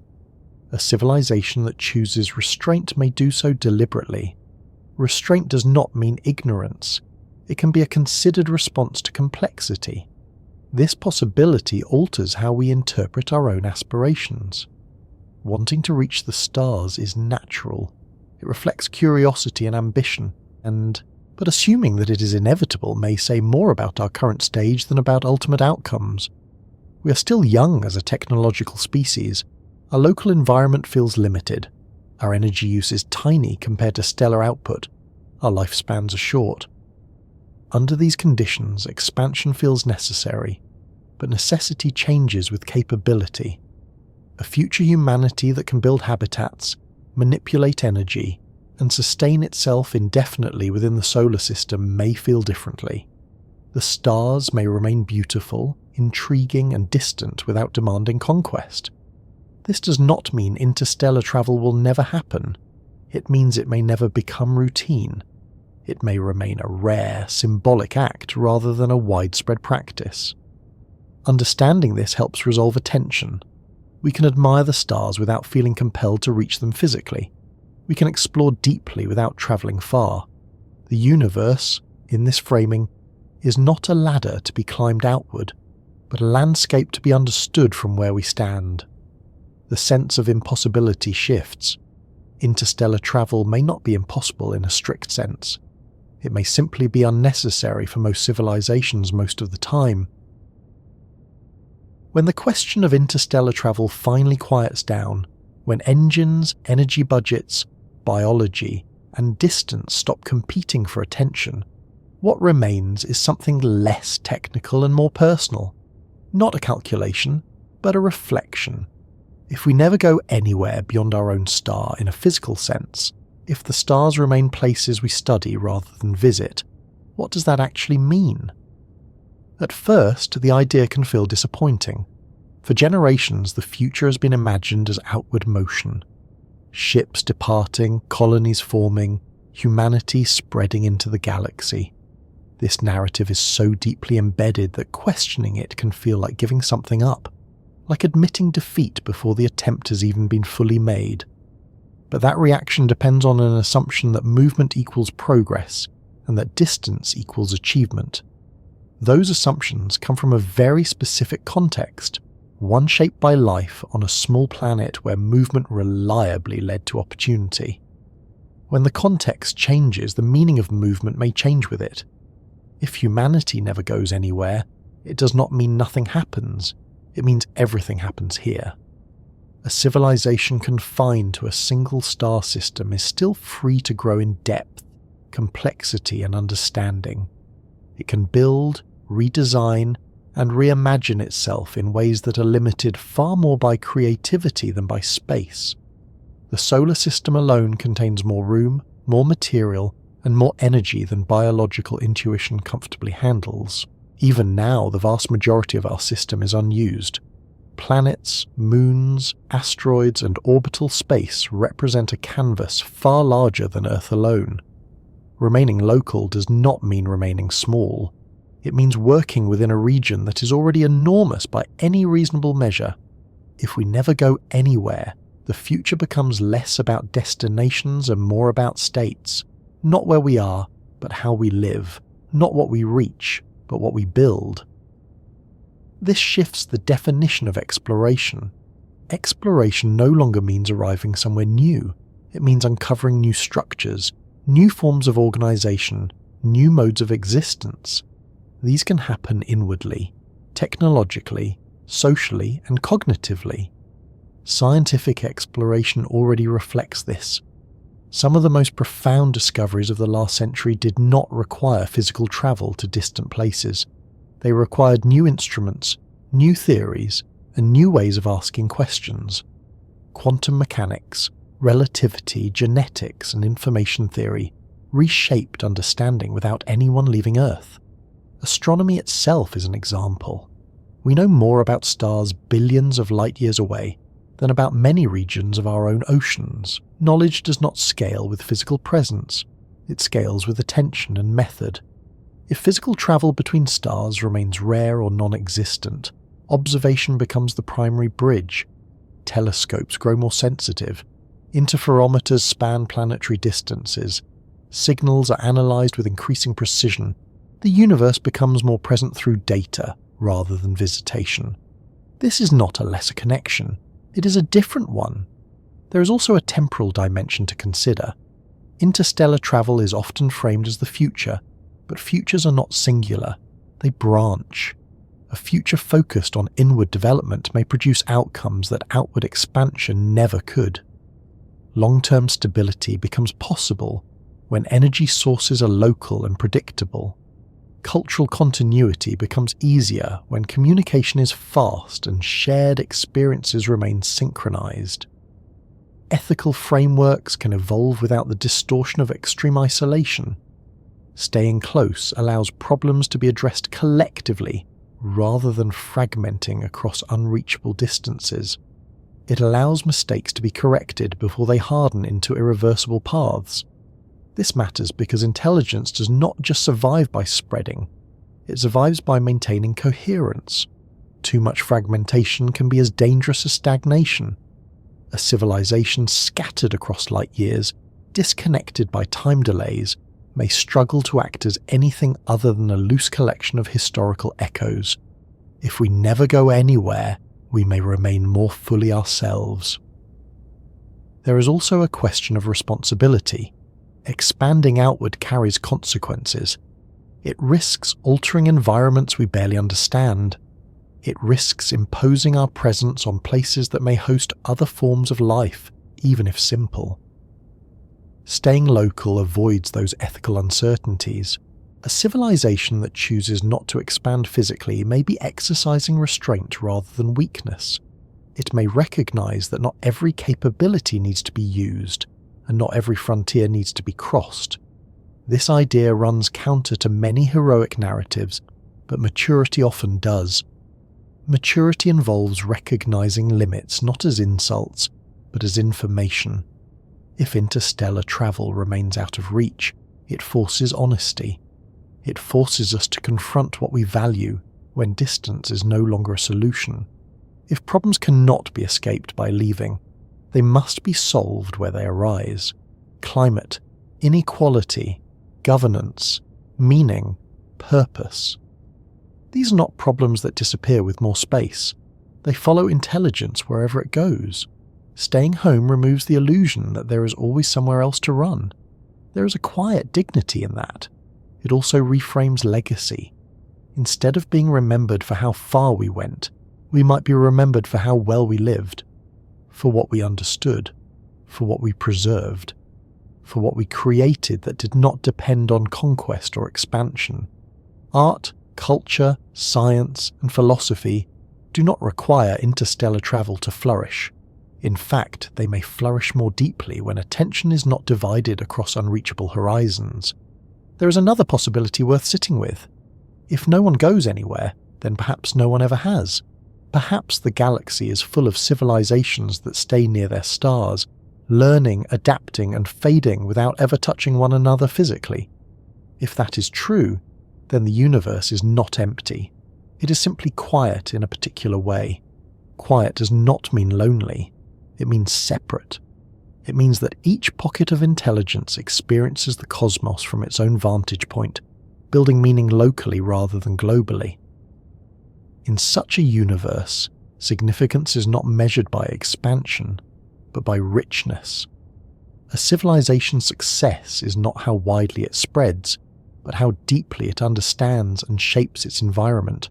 A civilization that chooses restraint may do so deliberately. Restraint does not mean ignorance. It can be a considered response to complexity. This possibility alters how we interpret our own aspirations. Wanting to reach the stars is natural. It reflects curiosity and ambition, but assuming that it is inevitable may say more about our current stage than about ultimate outcomes. We are still young as a technological species. Our local environment feels limited. Our energy use is tiny compared to stellar output. Our lifespans are short. Under these conditions, expansion feels necessary, but necessity changes with capability. A future humanity that can build habitats, manipulate energy, and sustain itself indefinitely within the solar system may feel differently. The stars may remain beautiful, intriguing, and distant without demanding conquest. This does not mean interstellar travel will never happen. It means it may never become routine. It may remain a rare, symbolic act rather than a widespread practice. Understanding this helps resolve a tension. We can admire the stars without feeling compelled to reach them physically. We can explore deeply without travelling far. The universe, in this framing, is not a ladder to be climbed outward, but a landscape to be understood from where we stand. The sense of impossibility shifts. Interstellar travel may not be impossible in a strict sense. It may simply be unnecessary for most civilizations most of the time. When the question of interstellar travel finally quiets down, when engines, energy budgets, biology, and distance stop competing for attention, what remains is something less technical and more personal. Not a calculation, but a reflection. If we never go anywhere beyond our own star in a physical sense, if the stars remain places we study rather than visit, what does that actually mean? At first, the idea can feel disappointing. For generations, the future has been imagined as outward motion. Ships departing, colonies forming, humanity spreading into the galaxy. This narrative is so deeply embedded that questioning it can feel like giving something up, like admitting defeat before the attempt has even been fully made. But that reaction depends on an assumption that movement equals progress, and that distance equals achievement. Those assumptions come from a very specific context, one shaped by life on a small planet where movement reliably led to opportunity. When the context changes, the meaning of movement may change with it. If humanity never goes anywhere, it does not mean nothing happens. It means everything happens here. A civilization confined to a single star system is still free to grow in depth, complexity, and understanding. It can build, redesign, and reimagine itself in ways that are limited far more by creativity than by space. The solar system alone contains more room, more material, and more energy than biological intuition comfortably handles. Even now, the vast majority of our system is unused. Planets, moons, asteroids, and orbital space represent a canvas far larger than Earth alone. Remaining local does not mean remaining small. It means working within a region that is already enormous by any reasonable measure. If we never go anywhere, the future becomes less about destinations and more about states, not where we are, but how we live, not what we reach, but what we build. This shifts the definition of exploration. Exploration no longer means arriving somewhere new. It means uncovering new structures, new forms of organisation, new modes of existence. These can happen inwardly, technologically, socially, and cognitively. Scientific exploration already reflects this. Some of the most profound discoveries of the last century did not require physical travel to distant places. They required new instruments, new theories, and new ways of asking questions. Quantum mechanics, relativity, genetics, and information theory reshaped understanding without anyone leaving Earth. Astronomy itself is an example. We know more about stars billions of light years away than about many regions of our own oceans. Knowledge does not scale with physical presence. It scales with attention and method. If physical travel between stars remains rare or non-existent, observation becomes the primary bridge. Telescopes grow more sensitive. Interferometers span planetary distances. Signals are analysed with increasing precision. The universe becomes more present through data rather than visitation. This is not a lesser connection. It is a different one. There is also a temporal dimension to consider. Interstellar travel is often framed as the future, but futures are not singular. They branch. A future focused on inward development may produce outcomes that outward expansion never could. Long-term stability becomes possible when energy sources are local and predictable. Cultural continuity becomes easier when communication is fast and shared experiences remain synchronized. Ethical frameworks can evolve without the distortion of extreme isolation. Staying close allows problems to be addressed collectively rather than fragmenting across unreachable distances. It allows mistakes to be corrected before they harden into irreversible paths. This matters because intelligence does not just survive by spreading, it survives by maintaining coherence. Too much fragmentation can be as dangerous as stagnation. A civilization scattered across light years, disconnected by time delays, may struggle to act as anything other than a loose collection of historical echoes. If we never go anywhere, we may remain more fully ourselves. There is also a question of responsibility. Expanding outward carries consequences. It risks altering environments we barely understand. It risks imposing our presence on places that may host other forms of life, even if simple. Staying local avoids those ethical uncertainties. A civilization that chooses not to expand physically may be exercising restraint rather than weakness. It may recognize that not every capability needs to be used, and not every frontier needs to be crossed. This idea runs counter to many heroic narratives, but maturity often does. Maturity involves recognizing limits not as insults, but as information. If interstellar travel remains out of reach, it forces honesty. It forces us to confront what we value when distance is no longer a solution. If problems cannot be escaped by leaving, they must be solved where they arise. Climate, inequality, governance, meaning, purpose. These are not problems that disappear with more space. They follow intelligence wherever it goes. Staying home removes the illusion that there is always somewhere else to run. There is a quiet dignity in that. It also reframes legacy. Instead of being remembered for how far we went, we might be remembered for how well we lived, for what we understood, for what we preserved, for what we created that did not depend on conquest or expansion. Art, culture, science, and philosophy do not require interstellar travel to flourish. In fact, they may flourish more deeply when attention is not divided across unreachable horizons. There is another possibility worth sitting with. If no one goes anywhere, then perhaps no one ever has. Perhaps the galaxy is full of civilizations that stay near their stars, learning, adapting, and fading without ever touching one another physically. If that is true, then the universe is not empty. It is simply quiet in a particular way. Quiet does not mean lonely. It means separate. It means that each pocket of intelligence experiences the cosmos from its own vantage point, building meaning locally rather than globally. In such a universe, significance is not measured by expansion, but by richness. A civilization's success is not how widely it spreads, but how deeply it understands and shapes its environment.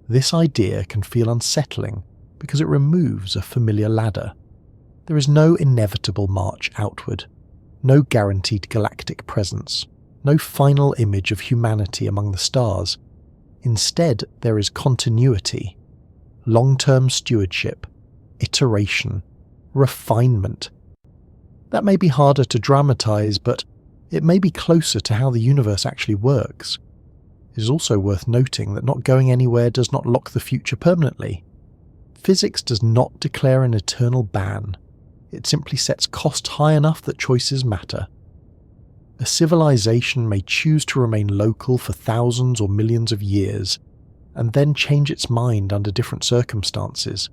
This idea can feel unsettling because it removes a familiar ladder. There is no inevitable march outward, no guaranteed galactic presence, no final image of humanity among the stars. Instead, there is continuity, long-term stewardship, iteration, refinement. That may be harder to dramatize, but it may be closer to how the universe actually works. It is also worth noting that not going anywhere does not lock the future permanently. Physics does not declare an eternal ban. It simply sets cost high enough that choices matter. A civilization may choose to remain local for thousands or millions of years, and then change its mind under different circumstances.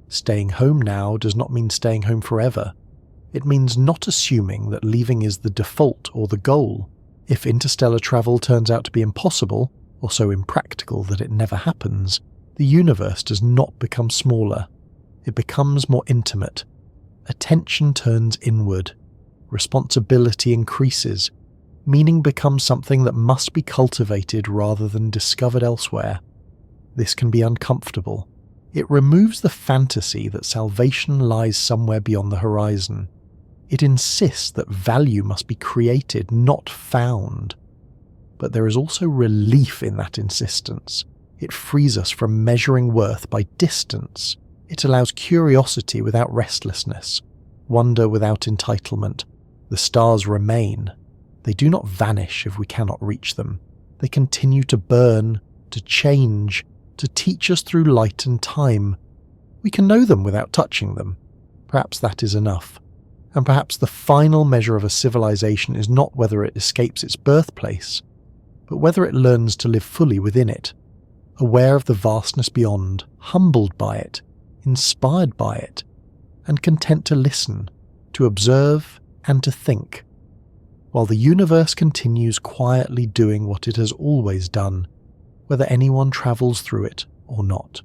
Staying home now does not mean staying home forever. It means not assuming that leaving is the default or the goal. If interstellar travel turns out to be impossible, or so impractical that it never happens, the universe does not become smaller. It becomes more intimate. Attention turns inward. Responsibility increases. Meaning becomes something that must be cultivated rather than discovered elsewhere. This can be uncomfortable. It removes the fantasy that salvation lies somewhere beyond the horizon. It insists that value must be created, not found. But there is also relief in that insistence. It frees us from measuring worth by distance. It allows curiosity without restlessness, wonder without entitlement. The stars remain. They do not vanish if we cannot reach them. They continue to burn, to change, to teach us through light and time. We can know them without touching them. Perhaps that is enough. And perhaps the final measure of a civilization is not whether it escapes its birthplace, but whether it learns to live fully within it, aware of the vastness beyond, humbled by it, inspired by it, and content to listen, to observe, and to think, while the universe continues quietly doing what it has always done, whether anyone travels through it or not.